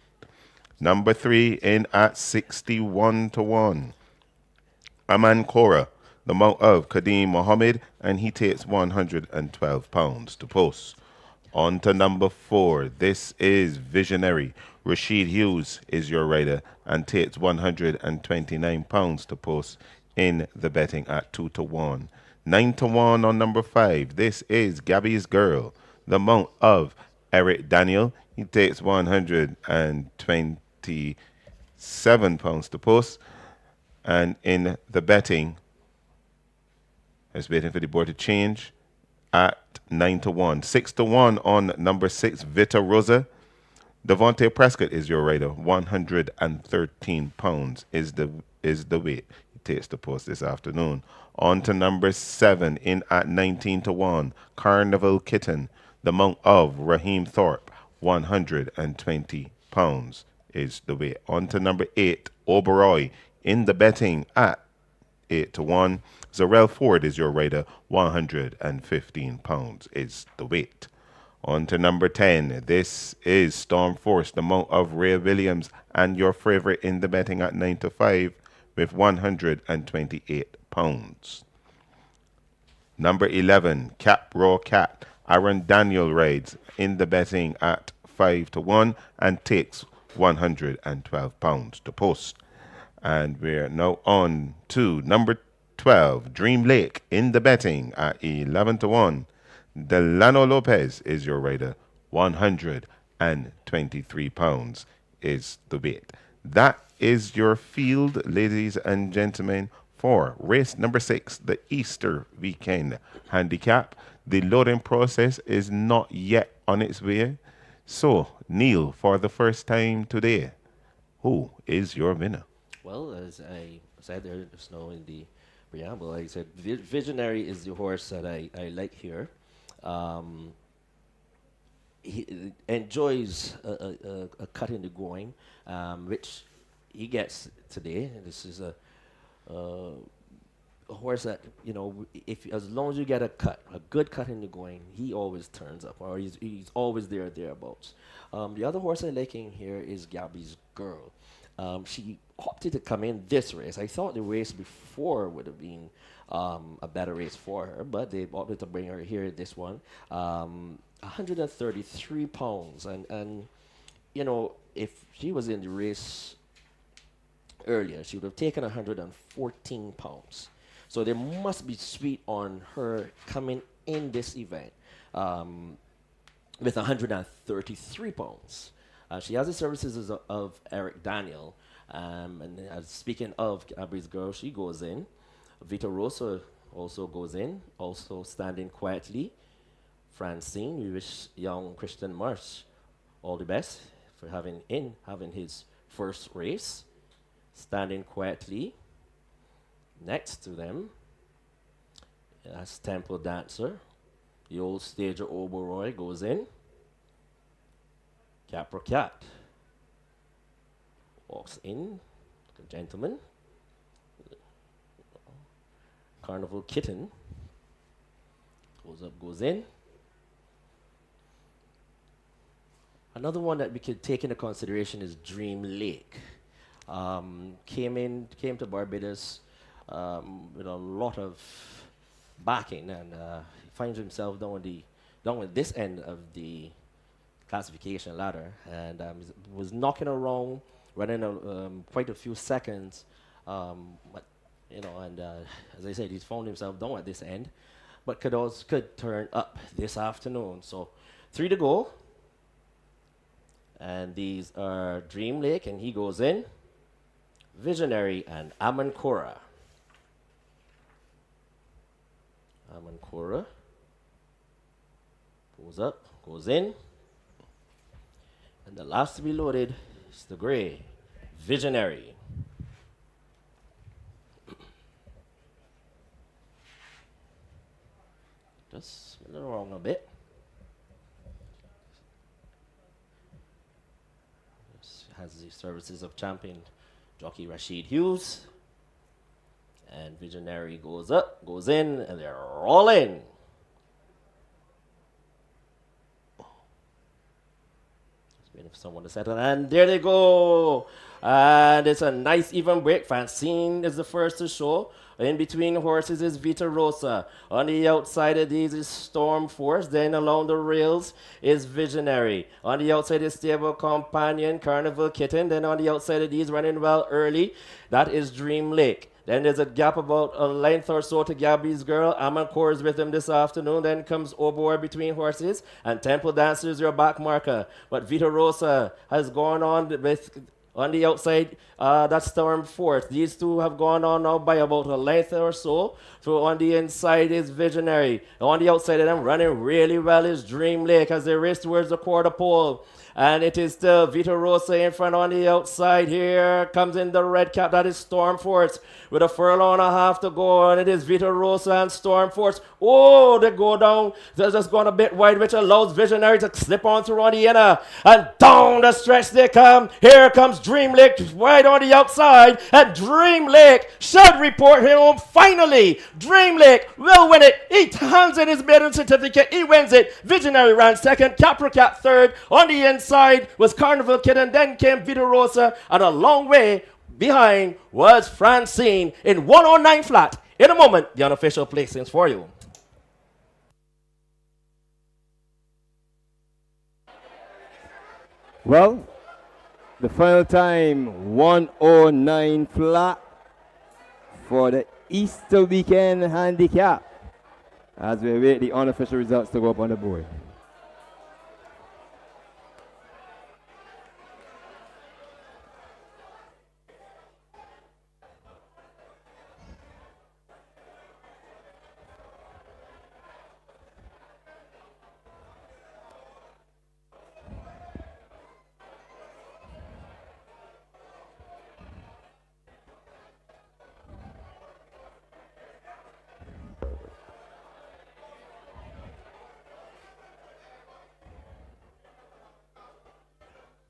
Number three in at 61 to 1. Aman Kora, the mount of Kadeem Mohammed, and he takes 112 pounds to post. On to number four. This is Visionary. Rashid Hughes is your rider and takes 129 pounds to post in the betting at 2 to 1. 9 to 1 on number five. This is Gabby's Girl, the mount of Eric Daniel. He takes 127 pounds to post. And in the betting, I was waiting for the board to change at 9 to 1. 6 to 1 on number 6, Vita Rosa. Devontae Prescott is your rider. 113 pounds is the weight he takes the post this afternoon. On to number 7 in at 19 to 1. Carnival Kitten, the mount of Raheem Thorpe. 120 pounds is the weight. On to number 8, Oberoi in the betting at 8 to 1. Zarel Ford is your rider. 115 pounds is the weight. On to number 10. This is Storm Force, the mount of Ray Williams, and your favorite in the betting at 9 to 5 with 128 pounds. Number 11, Cap Raw Cat. Aaron Daniel rides in the betting at 5 to 1 and takes 112 pounds to post. And we're now on to number 12, Dream Lake in the betting at 11 to 1. Delano Lopez is your rider. 123 pounds is the weight. That is your field, ladies and gentlemen, for race number 6, the Easter weekend handicap. The loading process is not yet on its way. So, Neil, for the first time today, who is your winner? Well, as I said there just now in the preamble, I said Visionary is the horse that I like here. He enjoys a cut in the going, which he gets today. And this is a horse that, you know, if as long as you get a good cut in the going, he always turns up, or he's always thereabouts. The other horse I'm liking here is Gabby's Girl. She opted to come in this race. I thought the race before would have been a better race for her, but they opted to bring her here this one. 133 pounds, and you know, if she was in the race earlier, she would have taken 114 pounds. So there must be sweet on her coming in this event with 133 pounds. She has the services of Eric Daniel. And speaking of Gabby's Girl, she goes in. Vita Rosa also goes in, also standing quietly. Francine, we wish young Christian Marsh all the best for having his first race. Standing quietly. Next to them, that's Temple Dancer. The old stager Oberoi goes in. Capra Cat walks in, the gentleman. Carnival Kitten goes in. Another one that we could take into consideration is Dream Lake. Came to Barbados with a lot of backing, and he finds himself down with this end of the classification ladder, and was knocking around, running quite a few seconds, but you know, and as I said, he's found himself down at this end, but could turn up this afternoon. So 3 to go, and these are Dream Lake, and he goes in. Visionary and Amankora. Goes up, goes in. And the last to be loaded is the gray, Visionary. Just a little wrong a bit. This has the services of champion jockey Rashid Hughes. And Visionary goes up, goes in, and they're all in. Just waiting for someone to settle, and there they go. And it's a nice even break. Francine is the first to show. In between horses is Vita Rosa. On the outside of these is Storm Force. Then along the rails is Visionary. On the outside is Stable Companion, Carnival Kitten. Then on the outside of these running well early, that is Dream Lake. Then there's a gap about a length or so to Gabby's Girl. Amancore is with him this afternoon. Then comes Obor between horses. And Temple Dancer is your back marker. But Vita Rosa has gone on with... On the outside, that's Storm Force. These two have gone on now by about a length or so. So on the inside is Visionary. On the outside of them, running really well is Dream Lake as they race towards the quarter pole. And it is still Vita Rosa in front on the outside. Here comes in the red cap. That is Storm Force with a furlong and a half to go. And it is Vita Rosa and Storm Force. Oh, they go down. They're just going a bit wide, which allows Visionary to slip on through on the inner. And down the stretch they come. Here comes Dream Lake wide on the outside. And Dream Lake should report him home finally. Dream Lake will win it. He hands in his maiden certificate. He wins it. Visionary ran second. Capra Cap third. On the inside was Carnival Kid, and then came Vita Rosa, and a long way behind was Francine in 109 flat. In a moment, the unofficial placings for you. Well, the final time 109 flat for the Easter weekend handicap as we await the unofficial results to go up on the board.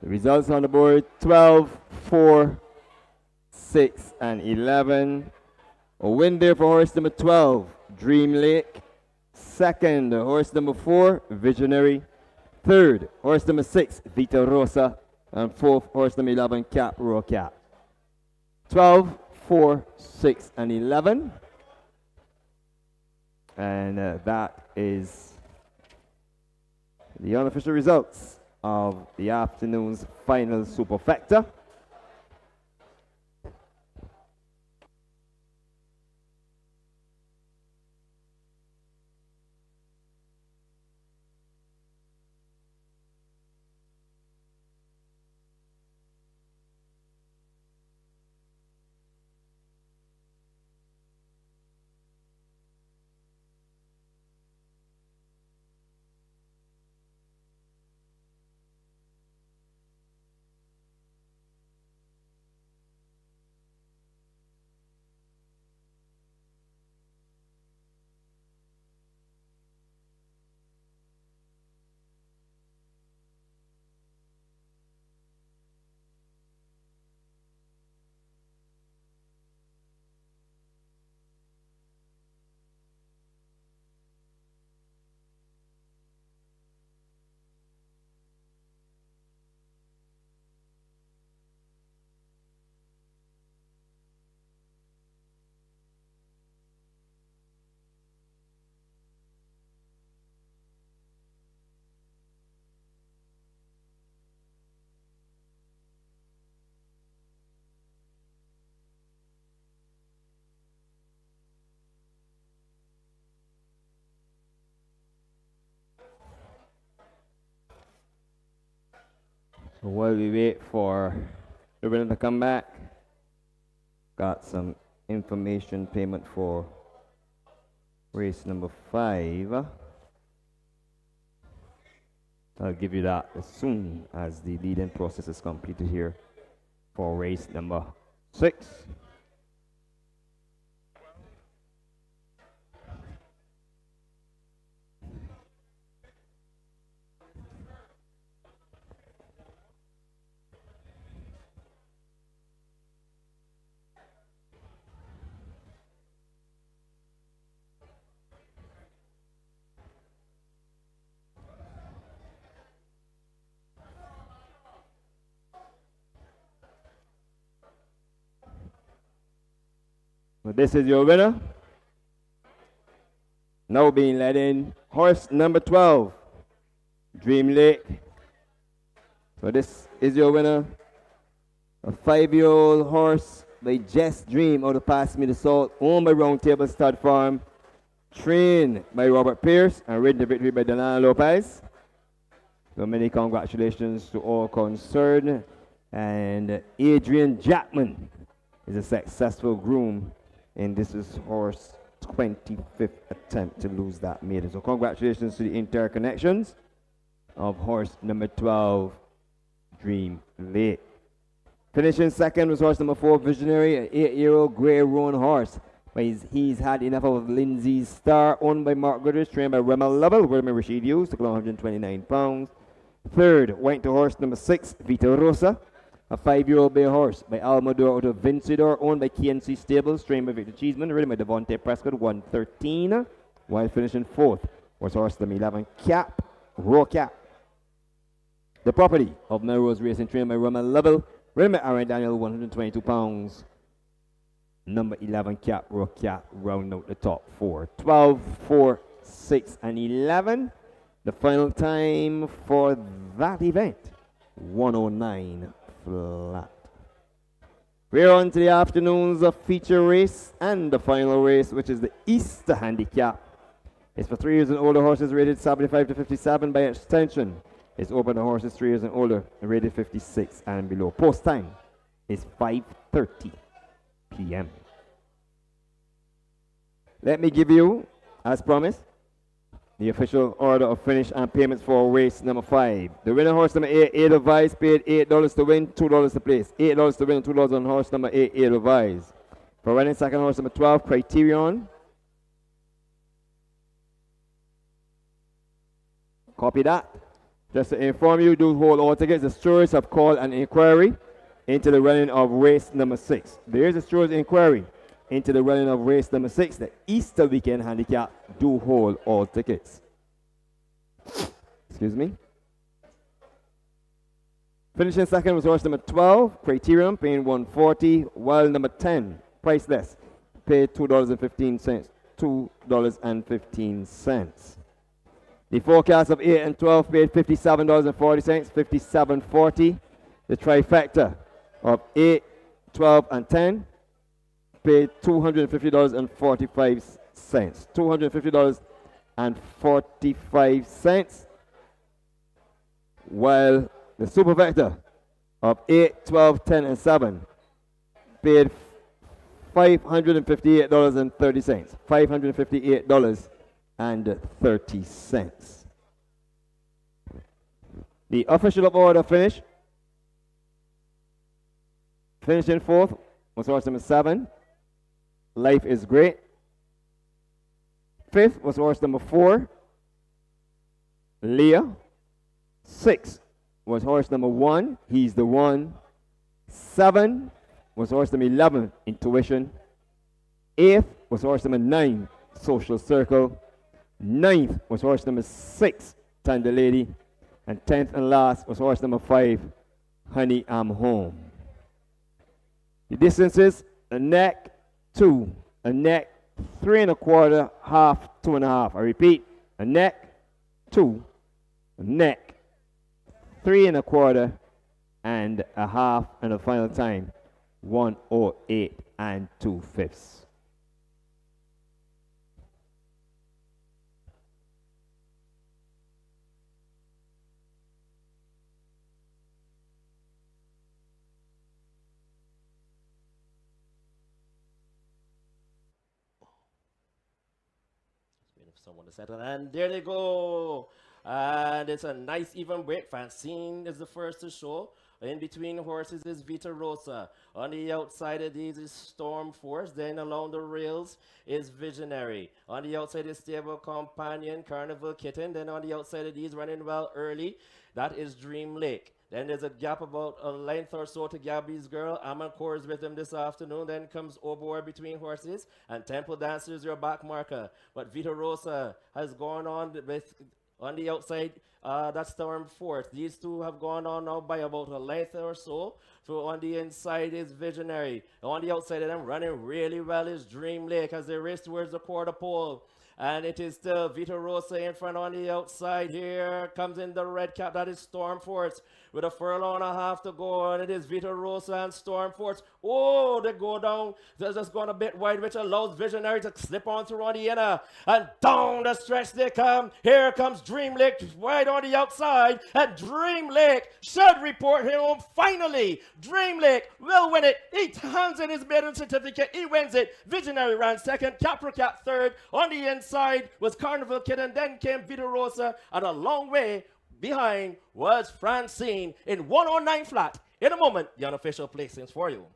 The results on the board 12, 4, 6, and 11. A win there for horse number 12, Dream Lake. Second, horse number 4, Visionary. Third, horse number 6, Vita Rosa. And fourth, horse number 11, Cap Row Cap. 12, 4, 6, and 11. And that is the unofficial results of the afternoon's final superfecta. So while we wait for the winner to come back, got some information payment for race number 5. I'll give you that as soon as the lead-in process is completed here for race number 6. So this is your winner. Now being led in, horse number 12, Dream Lake. So this is your winner. A 5-year-old horse by Just Dream out of Pass Me the Salt, owned by Round Table Stud Farm, trained by Robert Pierce and ridden to victory by Delana Lopez. So many congratulations to all concerned. And Adrian Jackman is a successful groom, and this is horse 25th attempt to lose that maiden. So congratulations to the entire connections of horse number 12, Dream Lake. Finishing second was horse number 4, Visionary, an 8-year-old grey roan horse. But he's had enough of Lindsay's Star, owned by Mark Goodrich, trained by Rema Lovell, William Rashid Hughes, took along 129 pounds. Third went to horse number 6, Vita Rosa, a 5-year-old bay horse by Almador out of Vincedor, owned by KNC Stables, trained by Victor Cheeseman, ridden by Devontae Prescott, 113. While finishing fourth was horse number 11, Cap, Raw Cap. The property of Melrose Racing, trained by Rema Lovell, ridden by Aaron Daniel, 122 pounds. Number 11, Cap, Raw Cap, round out the top 4. 12, 4, 6, and 11. The final time for that event, 109 flat. We're on to the afternoon's feature race and the final race, which is the Easter Handicap. It's for 3 years and older horses rated 75 to 57 by extension. It's open to horses 3 years and older rated 56 and below. Post time is 5:30 p.m. Let me give you, as promised, the official order of finish and payments for race number 5. The winner horse number 8, Edelweiss, paid $8 to win, $2 to place. $8 to win, $2 on horse number 8, Edelweiss. For running second, horse number 12, Criterion. Copy that. Just to inform you, do hold all tickets. The stewards have called an inquiry into the running of race number 6. There is a stewards inquiry into the running of race number 6, the Easter weekend handicap. Do hold all tickets. Excuse me. Finishing second was horse number 12, Criterion, paying $140, while number 10, priceless, paid $2.15. $2.15. The forecast of 8 and 12 paid $57.40, $57.40. The trifecta of 8, 12, and 10 paid $250.45. $250.45. While the supervector of 8, 12, 10, and 7 paid $558.30. $558.30. The official order finish. Finishing fourth was horse number 7, Life is Great. Fifth was horse number 4, Leah. 6 was horse number 1, He's the One. 7 was horse number 11, Intuition. 8th was horse number 9, Social Circle. 9th was horse number 6, Tender Lady. And 10th and last was horse number 5, Honey, I'm Home. The distances: a neck, 2, a neck, 3 1/4, half, 2 1/2. I repeat: a neck, 2, a neck, 3 1/4, and a half, and the final time 1:08 2/5. Someone to settle, and there they go. And it's a nice even break. Francine is the first to show. In between horses is Vita Rosa. On the outside of these is Storm Force. Then along the rails is Visionary. On the outside is Stable Companion, Carnival Kitten. Then on the outside of these running well early, that is Dream Lake. Then there's a gap about a length or so to Gabby's Girl. Amancore is with him this afternoon. Then comes Obor between horses. And Temple Dancer is your back marker. But Vita Rosa has gone on with on the outside, that's Storm Force. These two have gone on now by about a length or so. So on the inside is Visionary. On the outside of them, running really well is Dream Lake as they race towards the quarter pole. And it is still Vita Rosa in front on the outside. Here comes in the red cap. That is Storm Force with a furlong and a half to go. And it is Vita Rosa and Storm Force. Oh, they go down. They're just going a bit wide, which allows Visionary to slip on through on the inner. And down the stretch they come. Here comes Dream Lake wide on the outside. And Dream Lake should report him home finally. Dream Lake will win it. He hands in his maiden certificate. He wins it. Visionary ran second. Capra Cat third. On the inside was Carnival Kid, and then came Vita Rosa, and a long way behind was Francine in 109 flat. In a moment, the unofficial placings for you.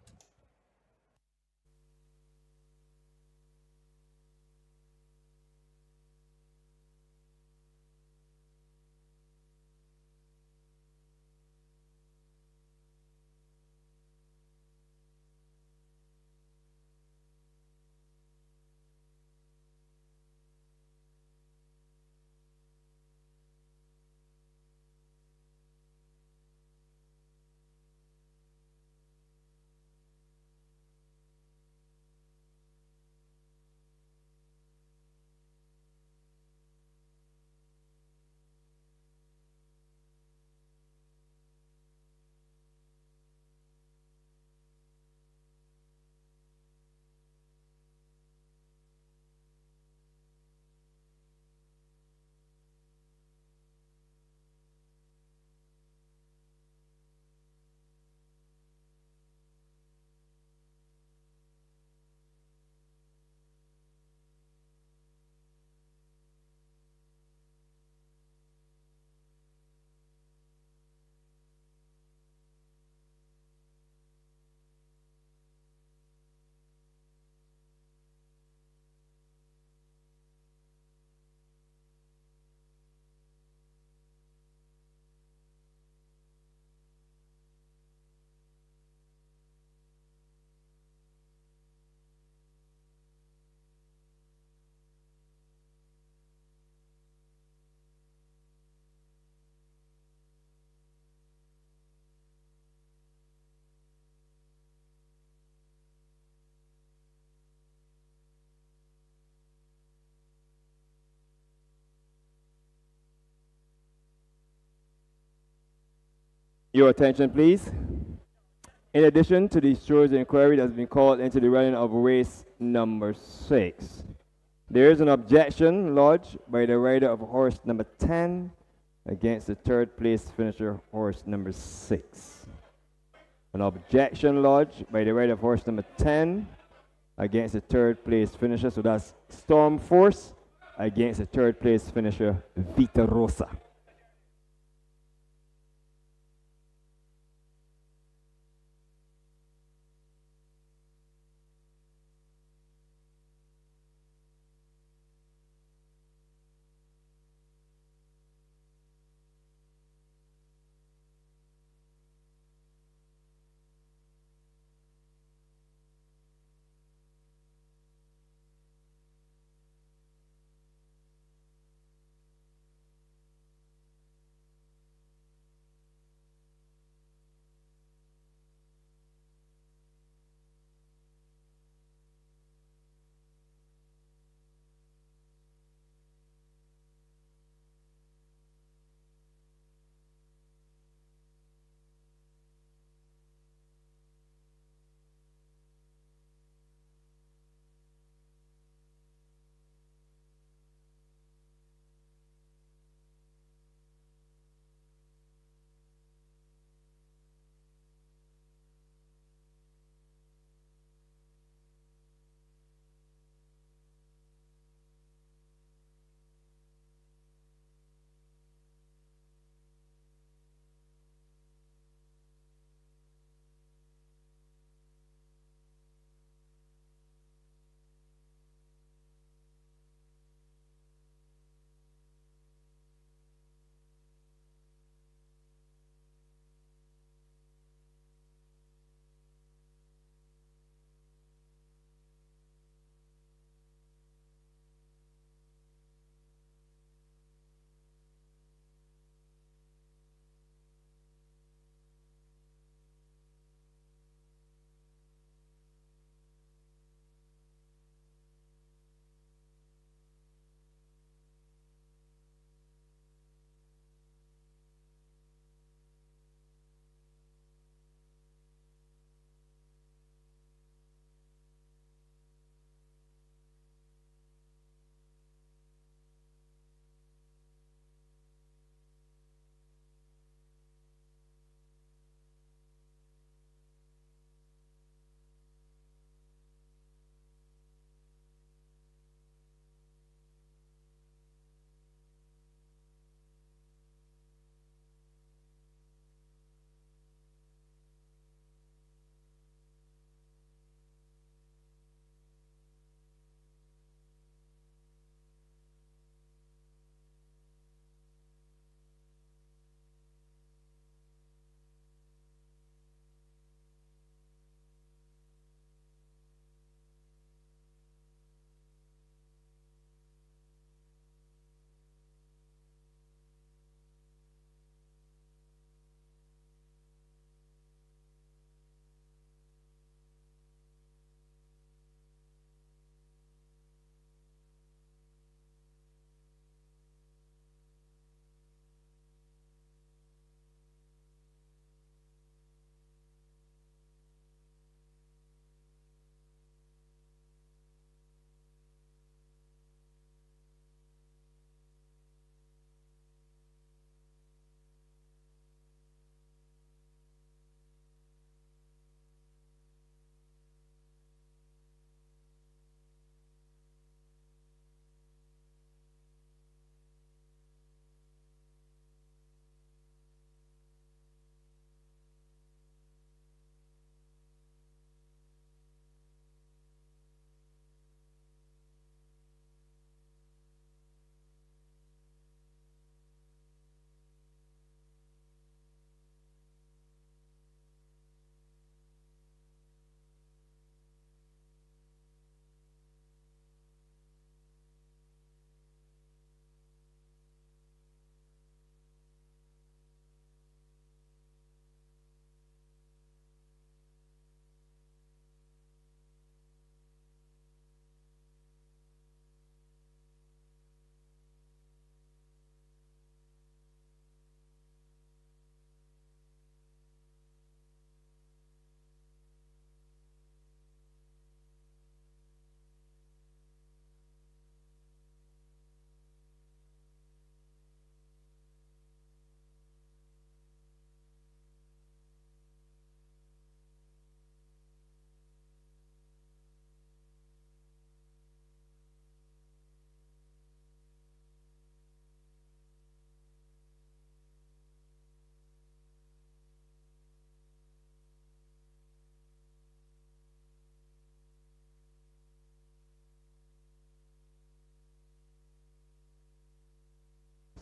Your attention, please. In addition to the Stewards inquiry that has been called into the running of race number 6, there is an objection lodged by the rider of horse number 10 against the third place finisher, horse number 6. An objection lodged by the rider of horse number 10 against the third place finisher, so that's Storm Force against the third place finisher, Vita Rosa.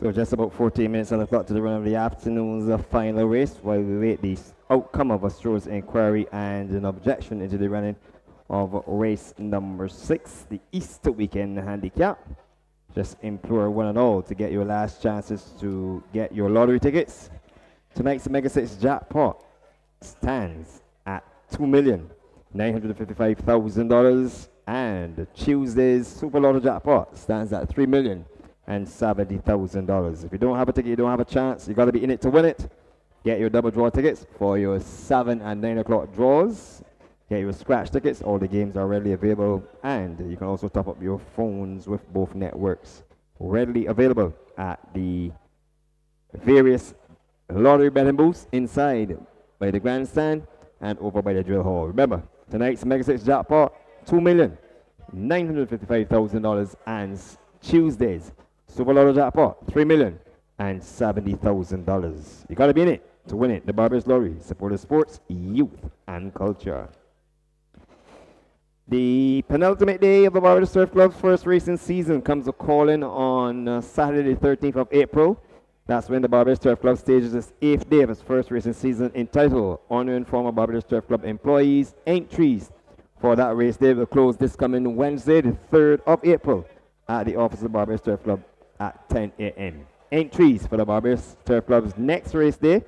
So just about 14 minutes on the clock to the run of the afternoon's final race while we wait the outcome of a Stroh's inquiry and an objection into the running of race number 6, the Easter weekend handicap. Just implore one and all to get your last chances to get your lottery tickets. Tonight's Mega 6 jackpot stands at $2,955,000 and Tuesday's Super Lotto jackpot stands at $3,070,000. If you don't have a ticket, you don't have a chance. You got to be in it to win it. Get your double draw tickets for your 7 and 9 o'clock draws. Get your scratch tickets. All the games are readily available, and you can also top up your phones with both networks. Readily available at the various lottery betting booths inside by the grandstand and over by the drill hall. Remember, tonight's Mega 6 jackpot, $2,955,000, and Tuesday's Super Lotto jackpot, $3,070,000. You gotta be in it to win it. The Barbados Lottery, support of sports, youth, and culture. The penultimate day of the Barbados Surf Club's first racing season comes a calling on Saturday the 13th of April. That's when the Barbados Surf Club stages its 8th day of its first racing season, entitled Honoring Former Barbados Surf Club Employees. Entries for that race day will close this coming Wednesday, the 3rd of April, at the office of the Barbados Surf Club at 10 a.m. Entries for the Barbados Surf Club's next race day,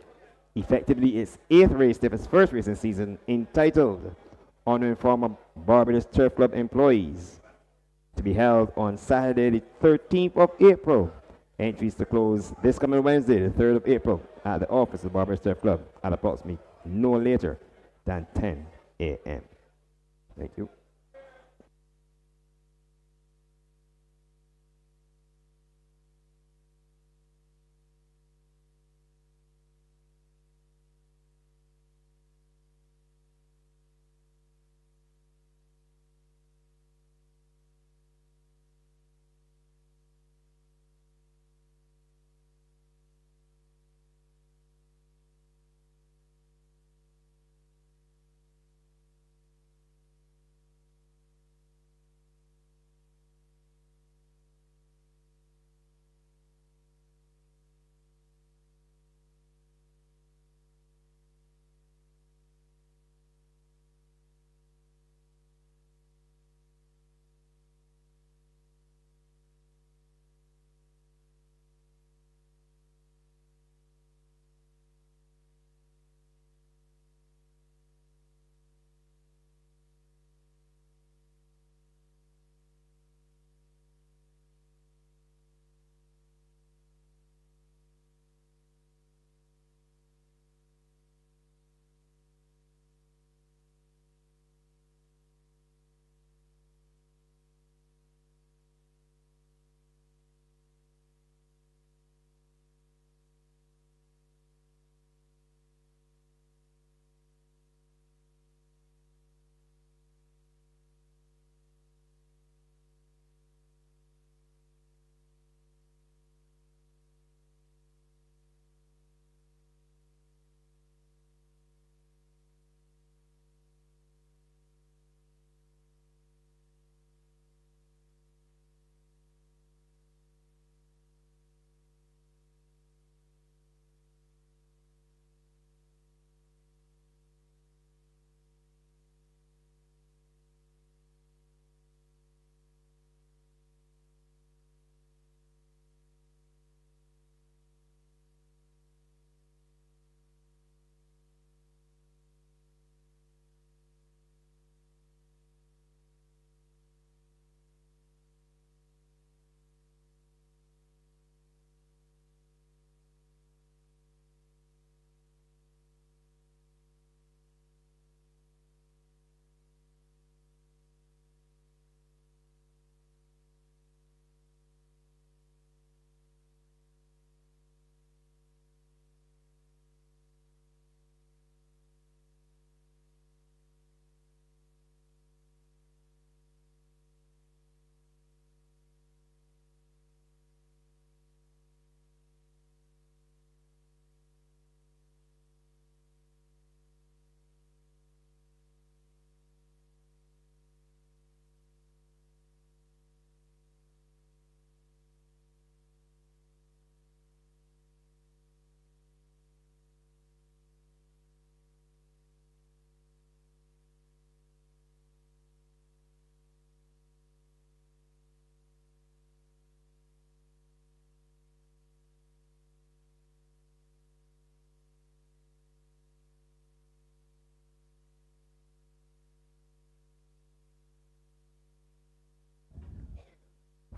effectively its 8th race day of its first racing season, entitled Honoring Former Barbados Surf Club Employees, to be held on Saturday, the 13th of April. Entries to close this coming Wednesday, the 3rd of April, at the office of the Barbados Surf Club at approximately no later than 10 a.m. Thank you.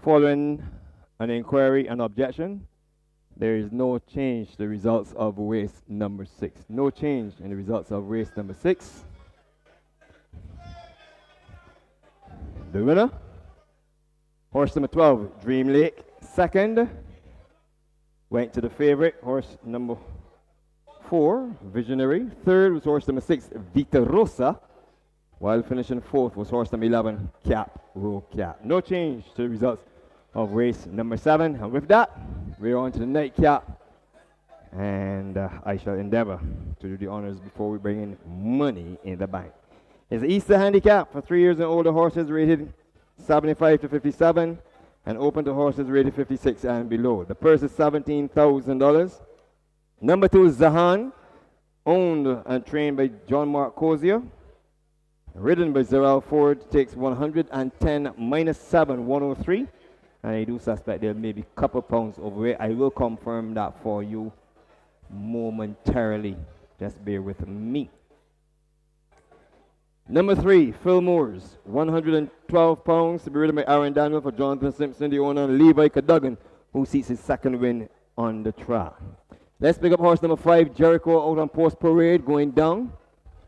Following an inquiry and objection, there is no change to the results of race number 6. No change in the results of race number 6. The winner, horse number 12, Dream Lake. Second, went to the favorite, horse number 4, Visionary. Third was horse number 6, Vita Rosa. While finishing fourth was horse number 11, Cap Row Cap. No change to the results of race number 7. And with that, we're on to the nightcap. And I shall endeavor to do the honors before we bring in money in the bank. It's the Easter handicap for 3 years and older horses rated 75 to 57 and open to horses rated 56 and below. The purse is $17,000. Number 2 is Zahan, owned and trained by John Mark Cozier. Ridden by Zerald Ford, takes 110 minus 7, 103. And I do suspect there may be a couple pounds overweight. I will confirm that for you momentarily. Just bear with me. Number 3, Phil Moores, 112 pounds to be ridden by Aaron Daniel for Jonathan Simpson, the owner, and Levi Cadogan, who seeks his second win on the track. Let's pick up horse number 5, Jericho, out on Post Parade, going down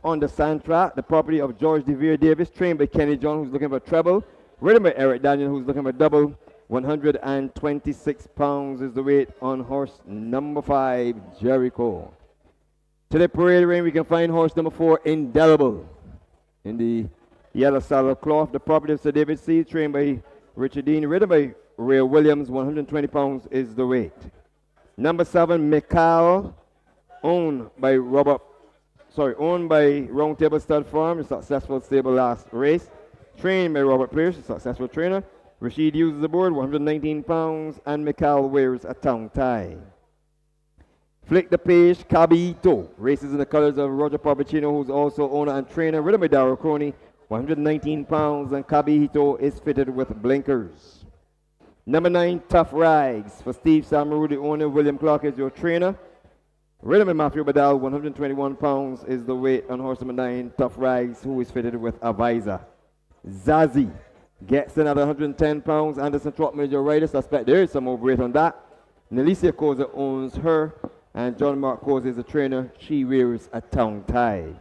on the sand track, the property of George DeVere Davis, trained by Kenny John, who's looking for treble, ridden by Eric Daniel, who's looking for double. 126 pounds is the weight on horse number 5, Jericho. To the parade ring, we can find horse number 4, Indelible, in the yellow saddle cloth, the property of Sir David C., trained by Richard Dean, ridden by Ray Williams. 120 pounds is the weight. Number 7, Mikal, owned by Round Table Stud Farm, a successful stable last race. Trained by Robert Pierce, a successful trainer. Rashid uses the board, 119 pounds, and Mikal wears a tongue tie. Flick the Page, Cabito, races in the colors of Roger Papacino, who's also owner and trainer, ridden by Darryl Crony, 119 pounds, and Cabito is fitted with blinkers. Number 9, Tough Rags, for Steve Samaru, the owner. William Clark is your trainer. Ridden by Matthew Badal, 121 pounds is the weight on horse number 9, Tough Rags, who is fitted with a visor. Zazie gets another 110 pounds. Anderson Trotman is your rider. Suspect there is some overweight on that. Nelicia Koza owns her, and John Mark Koza is the trainer. She wears a tongue tie.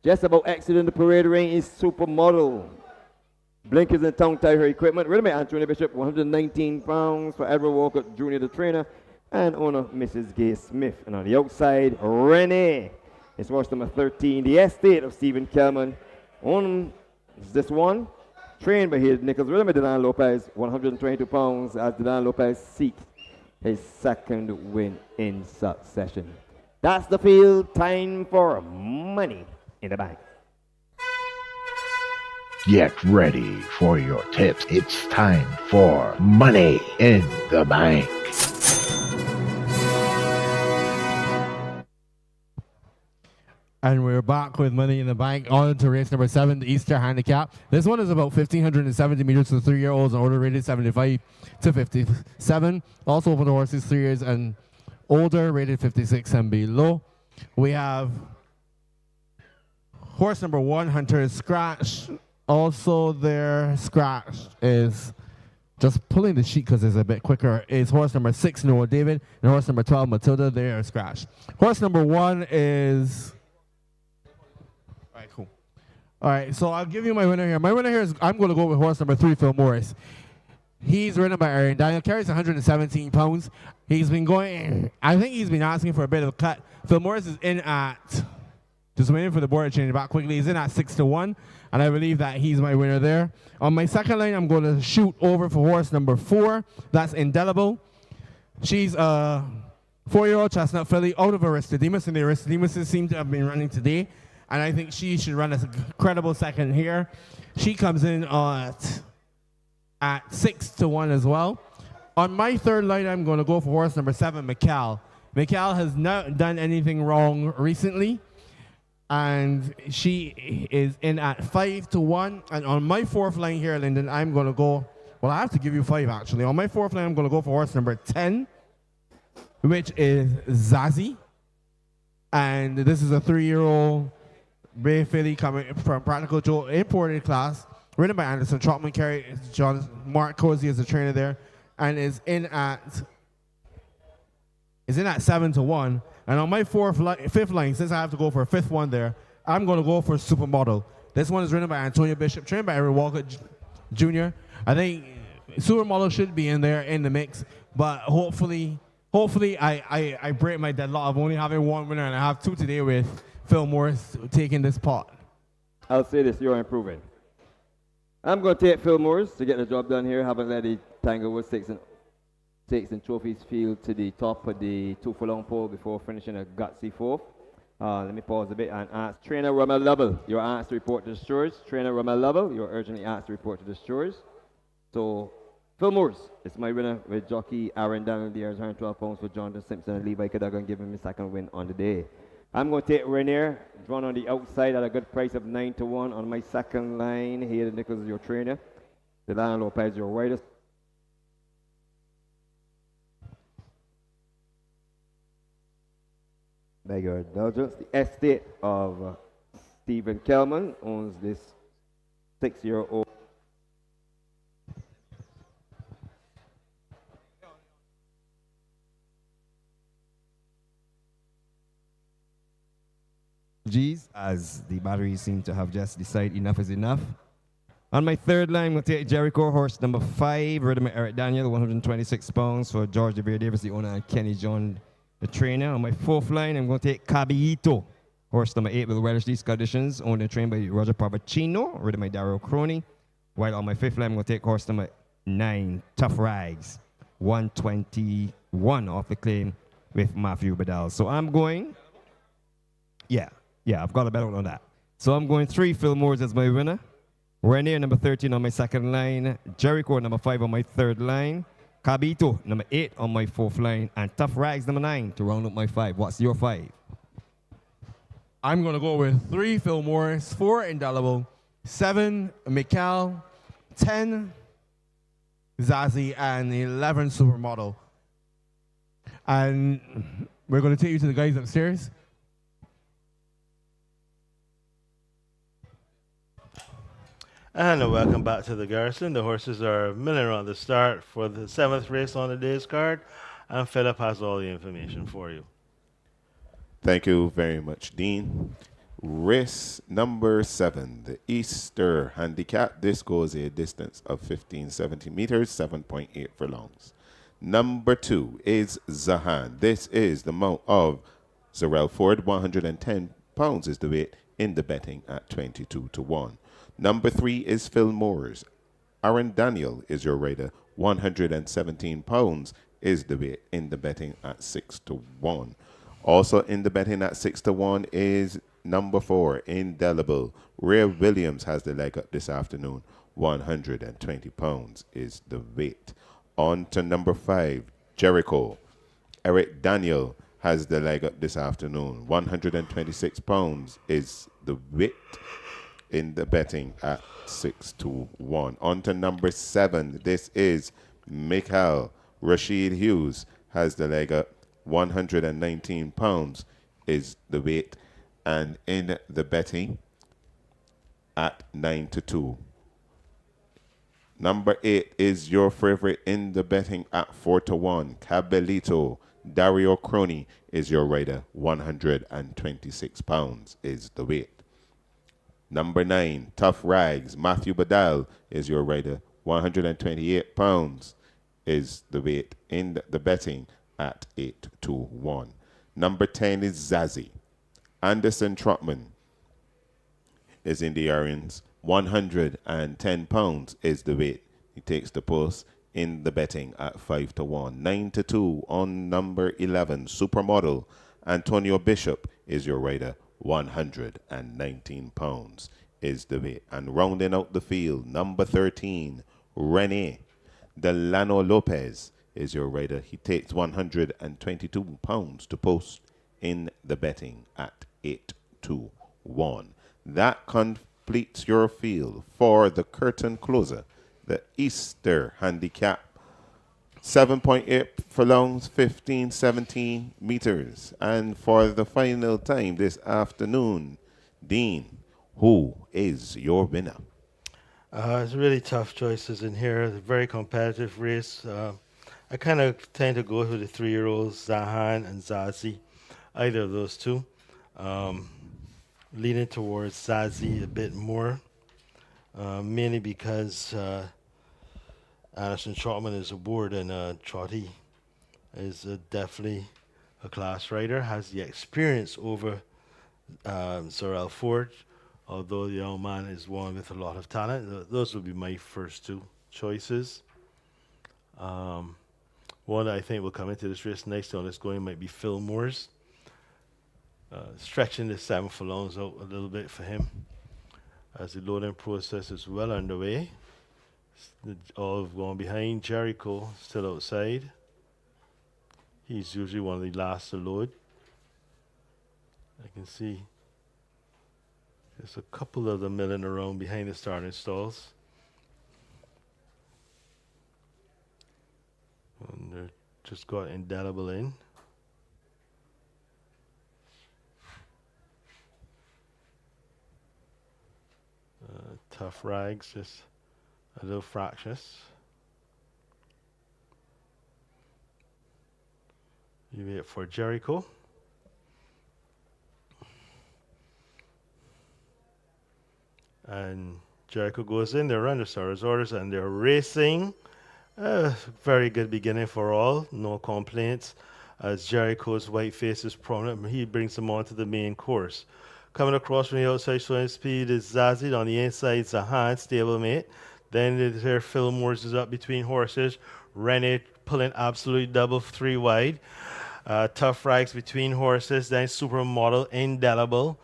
Just about exiting the parade ring is Supermodel. Blinkers and tongue tie her equipment. Ridden by Anthony Bishop, 119 pounds for Edward Walker Jr., the trainer, and owner Mrs. Gay Smith. And on the outside, Renee is horse number 13, the estate of Stephen Kelman. Owns this one, trained by Hayden Nichols, ridden by Dedan Lopez, 122 pounds, as Dedan Lopez seeks his second win in succession. That's the field. Time for money in the bank. Get ready for your tips. It's time for money in the bank. And we're back with money in the bank on to race number 7, the Easter handicap. This one is about 1,570 meters for 3-year-olds and older, rated 75 to 57. Also for the horses 3 years and older, rated 56 and below. We have horse number 1, Hunter is scratched. Also there, scratched is just pulling the sheet because it's a bit quicker. Is horse number 6, Noah David, and horse number 12, Matilda. They are scratched. Horse number 1 is... All right, cool. All right, so I'll give you my winner here. My winner here is, I'm going to go with horse number 3, Phil Morris. He's ridden by Aaron Daniel, carries 117 pounds. He's been going, I think he's been asking for a bit of a cut. Phil Morris is in at, just waiting for the board to change back quickly. He's in at 6-1, and I believe that he's my winner there. On my second line, I'm going to shoot over for horse number 4. That's Indelible. She's a 4-year-old chestnut filly out of Aristodemus, and the Aristodemuses seem to have been running today. And I think she should run as a credible second here. She comes in at 6-1 as well. On my third line, I'm going to go for horse number 7, Mikal. Mikal has not done anything wrong recently. And she is in at 5-1. And on my fourth line here, Lyndon, I'm going to go, well, I have to give you 5 actually. On my fourth line, I'm going to go for horse number 10, which is Zazie. And this is a 3-year-old Bay filly coming from Practical Joe imported class. ridden by Anderson Trotman, carry John Mark Cozy is the trainer there, and is in at 7-1. And on my fifth line, since I have to go for a fifth one there, I'm going to go for Supermodel. This one is ridden by Antonio Bishop, trained by Eric Walker Jr. I think Supermodel should be in there in the mix, but hopefully I break my deadlock of only having one winner, and I have two today with Phil Morris taking this pot. I'll say this, you're improving. I'm going to take Phil Morris to get the job done here. Haven't let the Tanglewood Stakes and Trophies field to the top of the 2 furlong pole before finishing a gutsy fourth. Let me pause a bit and ask Trainer Rommel Lovell. You're asked to report to the stewards. Trainer Rommel Lovell, you're urgently asked to report to the stewards. So, Phil Morris is my winner with jockey Aaron Daniel. There's 112 pounds for Jonathan Simpson and Levi Cadogan, giving him his second win on the day. I'm going to take Rainier, drawn on the outside at a good price of 9-1 on my second line. Hayden Nichols is your trainer. Delano Lopez, your rider. Beg your indulgence. The estate of Stephen Kelman owns this 6-year-old. G's, as the batteries seem to have just decided enough is enough. On my third line, I'm going to take Jericho, horse number 5, ridden by Eric Daniel, 126 pounds for George DeVere Davis, the owner, and Kenny John, the trainer. On my fourth line, I'm going to take Caballito, horse number 8, with relish these conditions, owned and trained by Roger Parvacino, ridden by Daryl Crony. While on my fifth line, I'm going to take horse number 9, Tough Rags, 121 off the claim with Matthew Badal. So I'm going, yeah, I've got a bet on that. So I'm going 3 Phil Moores as my winner. Rainier, number 13 on my second line. Jericho, number 5 on my third line. Cabito, number 8 on my fourth line. And Tough Rags, number 9 to round up my 5. What's your 5? I'm going to go with 3 Phil Morris, 4 Indelible, 7 Mikal, 10 Zazie, and 11 Supermodel. And we're going to take you to the guys upstairs. And welcome back to the Garrison. The horses are milling around the start for the 7th race on the day's card, and Philip has all the information for you. Thank you very much, Dean. Race number 7, the Easter Handicap. This goes a distance of 1570 meters, 7.8 furlongs. Number 2 is Zahan. This is the mount of Zarel Ford. 110 pounds is the weight in the betting at 22-1. Number 3 is Phil Moores. Aaron Daniel is your rider. 117 pounds is the weight in the betting at 6-1. Also in the betting at 6-1 is number 4, Indelible. Ray Williams has the leg up this afternoon. 120 pounds is the weight. On to number 5, Jericho. Eric Daniel has the leg up this afternoon. 126 pounds is the weight in the betting at 6-1. On to number 7. This is Mikhail. Rashid Hughes has the leg up. 119 pounds is the weight, and in the betting at 9-2. Number 8 is your favorite in the betting at 4-1. Caballito. Dario Crony is your rider. 126 pounds is the weight. Number 9, Tough Rags. Matthew Badal is your rider. 128 pounds is the weight in the betting at 8-1. Number 10 is Zazie. Anderson Trotman is in the errands. 110 pounds is the weight. He takes the post in the betting at 5-1. 9-2 on number 11, Supermodel. Antonio Bishop is your rider. 119 pounds is the weight. And rounding out the field, number 13, Rene Delano Lopez is your rider. He takes 122 pounds to post in the betting at 8-1. That completes your field for the curtain closer, the Easter Handicap. 7.8 furlongs, 15-17 meters. And for the final time this afternoon, Dean, who is your winner? It's really tough choices in here. It's a very competitive race. I kind of tend to go with the 3-year-olds, Zahan and Zazie, either of those two. Um, Leaning towards Zazie a bit more, mainly because Anderson Trotman is aboard and Trotty is definitely a class rider, has the experience over Sir Alford, although the young man is one with a lot of talent. Those would be my first two choices. One that I think will come into this race next on this going might be Phil Moore's. Stretching the 7 furlongs out a little bit for him as the loading process is well underway. All going behind. Jericho still outside. He's usually one of the last to load. I can see there's a couple of them milling around behind the starting stalls. And they're just got Indelible in. Tough Rags, just a little fractious. You wait for Jericho. And Jericho goes in, they're under Sarah's orders, and they're racing. Very good beginning for all, no complaints. As Jericho's white face is prominent, he brings them onto the main course. Coming across from the outside showing speed is Zazie. On the inside, Zahan, stablemate. Then their Fillmore's is up between horses. Rene pulling absolutely double 3 wide. Tough Rags between horses. Then Supermodel, Indelible.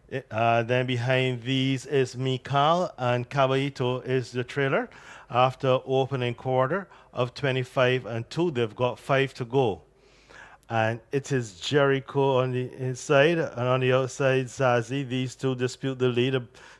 Then behind these is Mikal, and Caballito is the trailer. After opening quarter of 25 and 2, they've got 5 to go. And it is Jericho on the inside, and on the outside, Zazie. These two dispute the lead.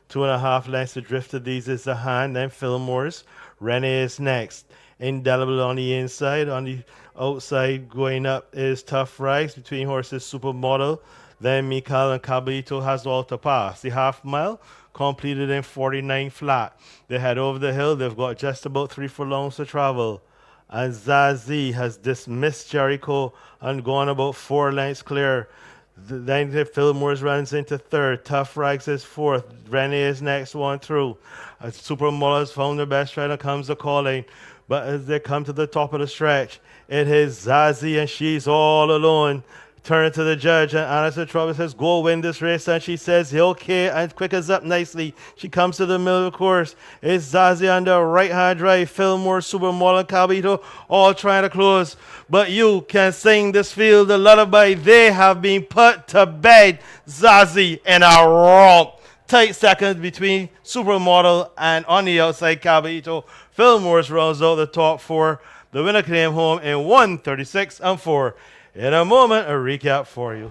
2.5 lengths adrift of these is Zahan, then Fillmore's. Rene is next. Indelible on the inside. On the outside, going up is Tough Rags between horses, Supermodel. Then Mikal and Caballito has all to pass. The half mile completed in 49 flat. They head over the hill. They've got just about 3 furlongs to travel. And Zazie has dismissed Jericho and gone about 4 lengths clear. Then Fillmore's runs into third. Tough Rags is fourth. Rene is next one through. Supermodel has found their best rider. Comes the calling. But as they come to the top of the stretch, it is Zazie and she's all alone. Turn to the judge, and Anderson Trotman says, go win this race. And she says, okay, and quickens up nicely. She comes to the middle of the course. It's Zazie on the right-hand drive. Fillmore, Supermodel, and Caballito all trying to close. But you can sing this field a lullaby. They have been put to bed. Zazie in a romp. Tight second between Supermodel and on the outside, Caballito. Fillmore's rounds out the top 4. The winner came home in 1:36 and 4. In a moment, a recap for you.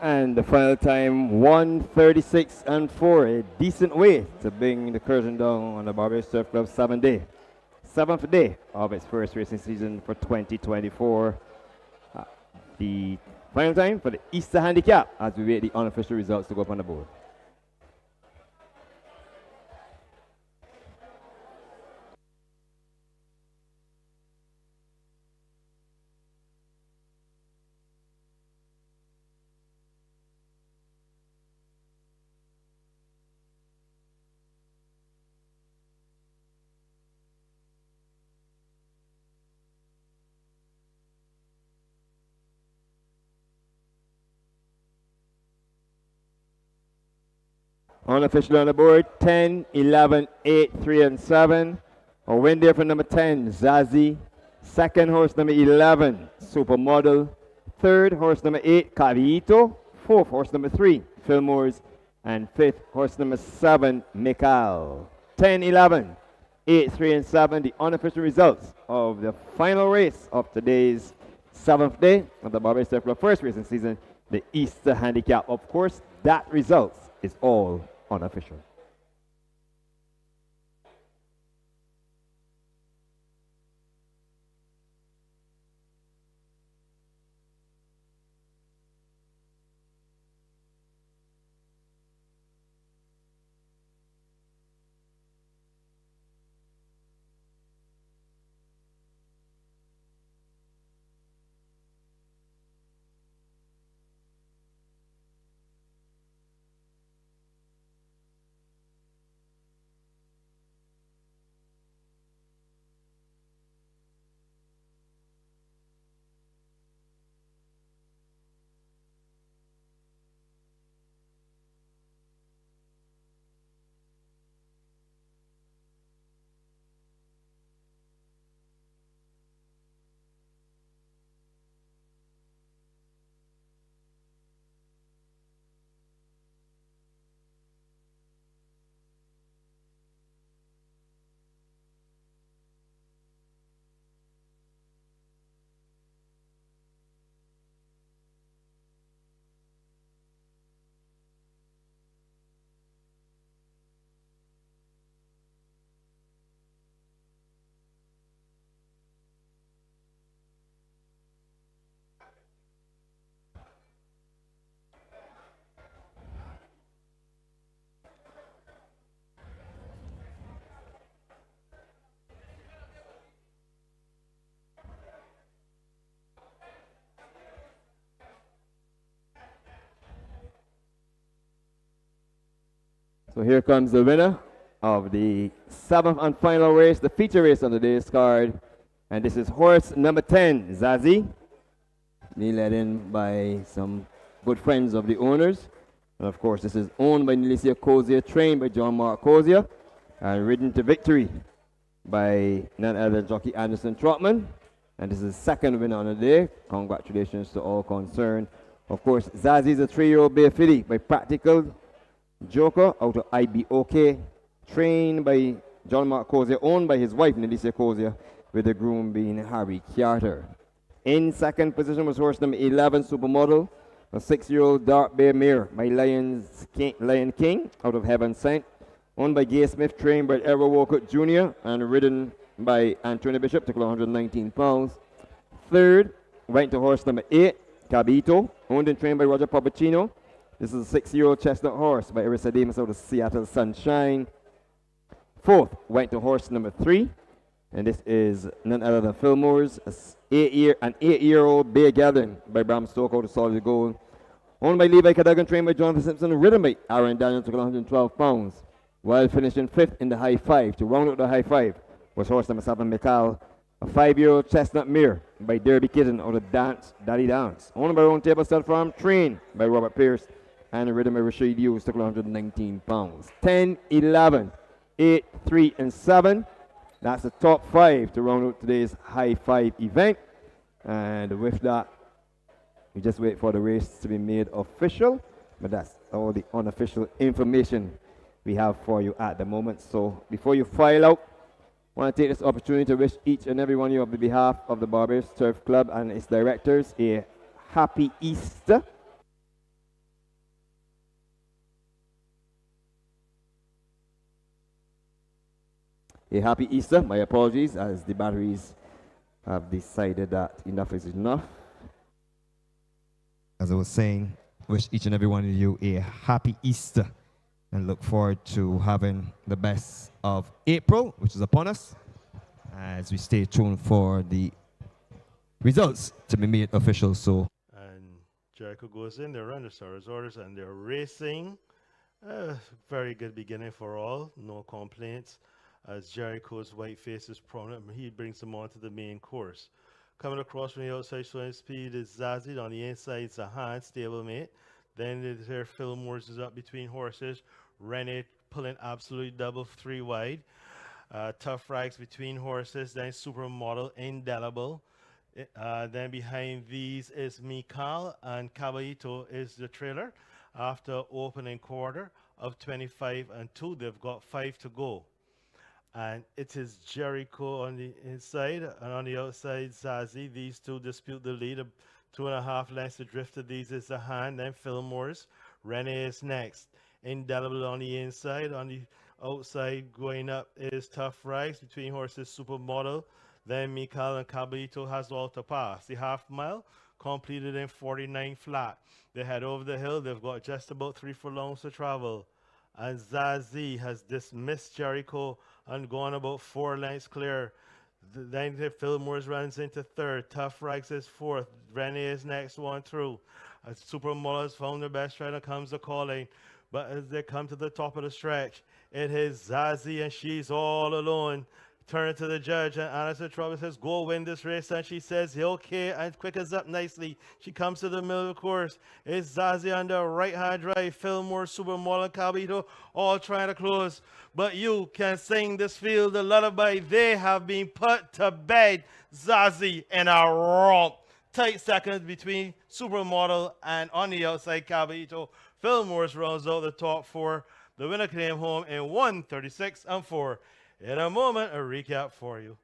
And the final time, 1:36 and 4. A decent way to bring the curtain down on the Barbados Surf Club 7th day of its first racing season for 2024. The final time for the Easter Handicap as we wait the unofficial results to go up on the board. Unofficial on the board, 10, 11, 8, 3, and 7. A win there for number 10, Zazie. Second horse, number 11, Supermodel. Third horse, number 8, Caballito. Fourth horse, number 3, Fillmore's. And fifth horse, number 7, Mikal. 10, 11, 8, 3, and 7. The unofficial results of the final race of today's 7th day of the Barbados Surf Club first racing season, the Easter Handicap. Of course, that result is all unofficial. So here comes the winner of the 7th and final race, the feature race on today's card. And this is horse number 10, Zazie. Being led in by some good friends of the owners. And of course, this is owned by Nelicia Cozier, trained by John Mark Cozier, and ridden to victory by none other than jockey Anderson Trotman. And this is the second winner on the day. Congratulations to all concerned. Of course, Zazie is a 3-year-old bay filly by Practical Joker out of IBOK, trained by John Mark Cozier, owned by his wife, Nelicia Cozier, with the groom being Harry Carter. In second position was horse number 11, Supermodel, a 6-year-old dark bay mare by Lion King out of Heaven Sent, owned by Gay Smith, trained by Edward Walcott Jr., and ridden by Anthony Bishop, took 119 pounds. Third went to horse number 8, Cabito, owned and trained by Roger Papacino. This is a 6-year-old chestnut horse by Erisa Davis out of Seattle Sunshine. Fourth went to horse number 3, and this is none other than Fillmore's, an 8-year-old Bay Gathering by Bram Stoker out of Solid Gold, owned by Levi Cadogan, trained by Jonathan Simpson, ridden by Aaron Daniel, took 112 pounds, while finishing 5th in the high 5. To round out the high 5 was horse number 7, Mikal, a 5-year-old chestnut mare by Derby Kitten out of Daddy Dance, owned by Round Table Stud Farm, trained by Robert Pierce, and ridden by Rashid Hughes, took 119 pounds. 10, 11, 8, 3, and 7. That's the top 5 to round out today's high 5 event. And with that, we just wait for the race to be made official. But that's all the unofficial information we have for you at the moment. So before you file out, I want to take this opportunity to wish each and every one of you on behalf of the Barbados Turf Club and its directors a happy Easter. A happy Easter. My apologies, as the batteries have decided that enough is enough. As I was saying, wish each and every one of you a happy Easter and look forward to having the best of April, which is upon us, as we stay tuned for the results to be made official. So, And Jericho goes in, they're under Sarah's orders, and they're racing. Very good beginning for all, no complaints. As Jericho's white face is prominent, he brings them onto the main course. Coming across from the outside showing speed is Zazie. On the inside, Zahan, stablemate. Then their Fillmore's is up between horses. Rene pulling absolutely double 3 wide. Tough Rags between horses. Then Supermodel, Indelible. Then behind these is Mikal, and Caballito is the trailer. After opening quarter of 25 and 2, they've got 5 to go. And it is Jericho on the inside, and on the outside, Zazie. These two dispute the lead. 2.5 lengths adrift of these is Zahan, then Fillmore's. Rene is next. Indelible on the inside. On the outside, going up is Tough Rags between horses Supermodel. Then Mikal and Caballito has all to pass. The half mile completed in 49 flat. They head over the hill. They've got just about 3 furlongs to travel. And Zazie has dismissed Jericho and gone about 4 lengths clear. Then Fillmore's runs into third. Tough Rags is fourth. Rene is next one through. Supermodel has found their best rider, comes the calling. But as they come to the top of the stretch, it is Zazie, and she's all alone. Turn to the judge, and Anderson Trotman says, go win this race. And she says, okay, and quickens up nicely. She comes to the middle of the course. It's Zazie on the right-hand drive. Fillmore, Supermodel, and Caballito all trying to close. But you can sing this field, the lullaby. They have been put to bed. Zazie in a romp. Tight seconds between Supermodel and on the outside, Caballito. Fillmore's rounds out the top 4. The winner came home in 1:36 and 4. In a moment, a recap for you.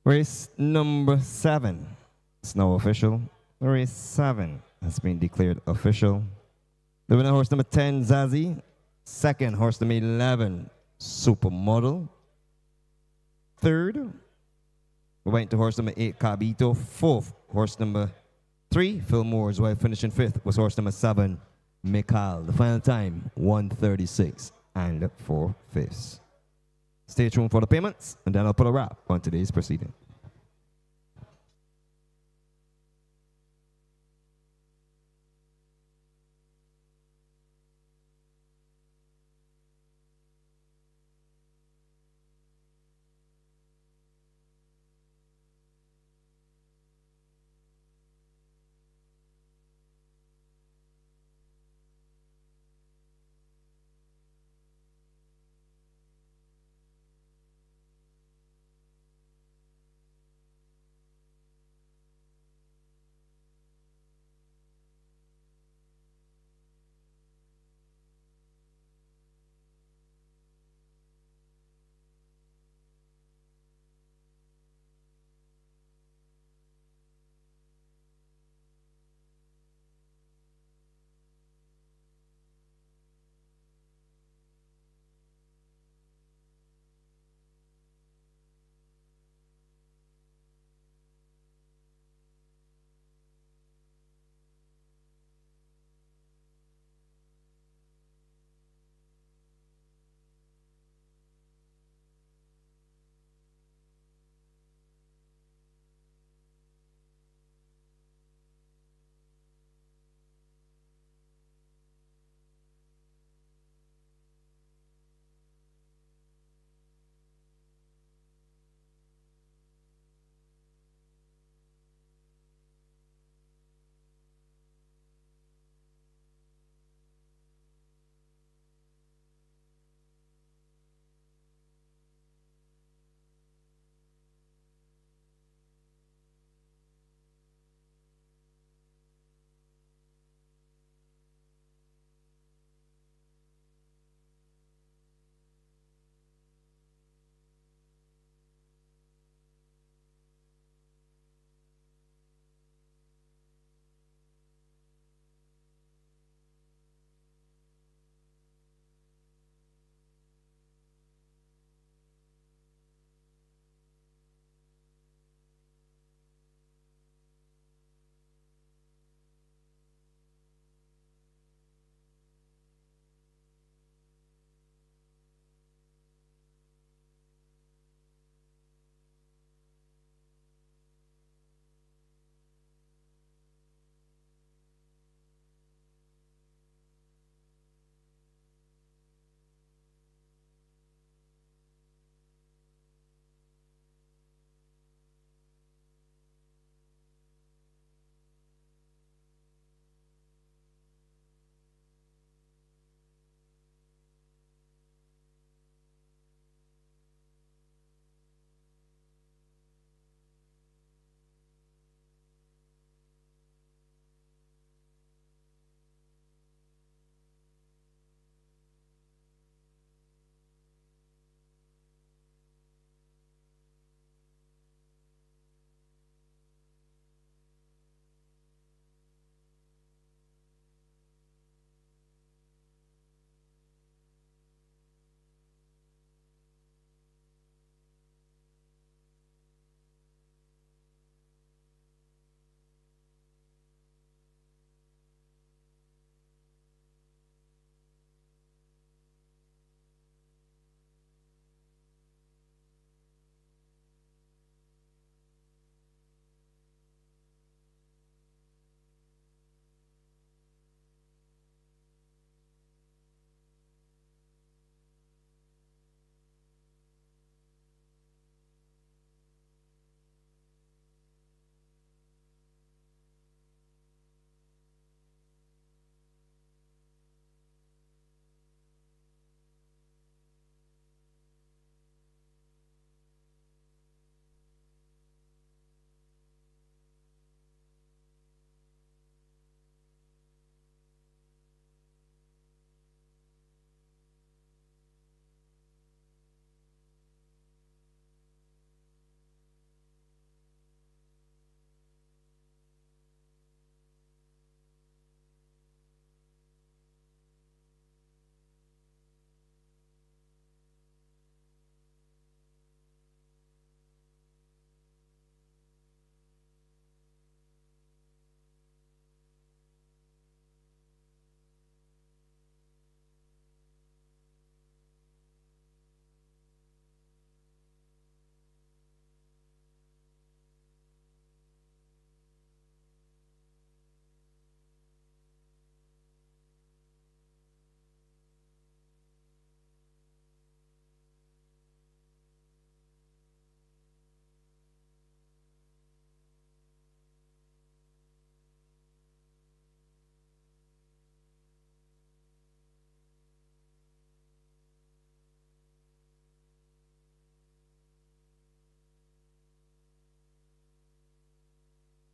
race number 7 is now official. Race 7 has been declared official. The winner horse number 10, Zazie, Second, horse number 11, Supermodel. Third, we went to horse number 8, Cabito. Fourth, horse number 3, Fillmore's, while finishing fifth was horse number 7, Mikal. The final time, 136 and 4/5. Stay tuned for the payments, and then I'll put a wrap on today's proceeding.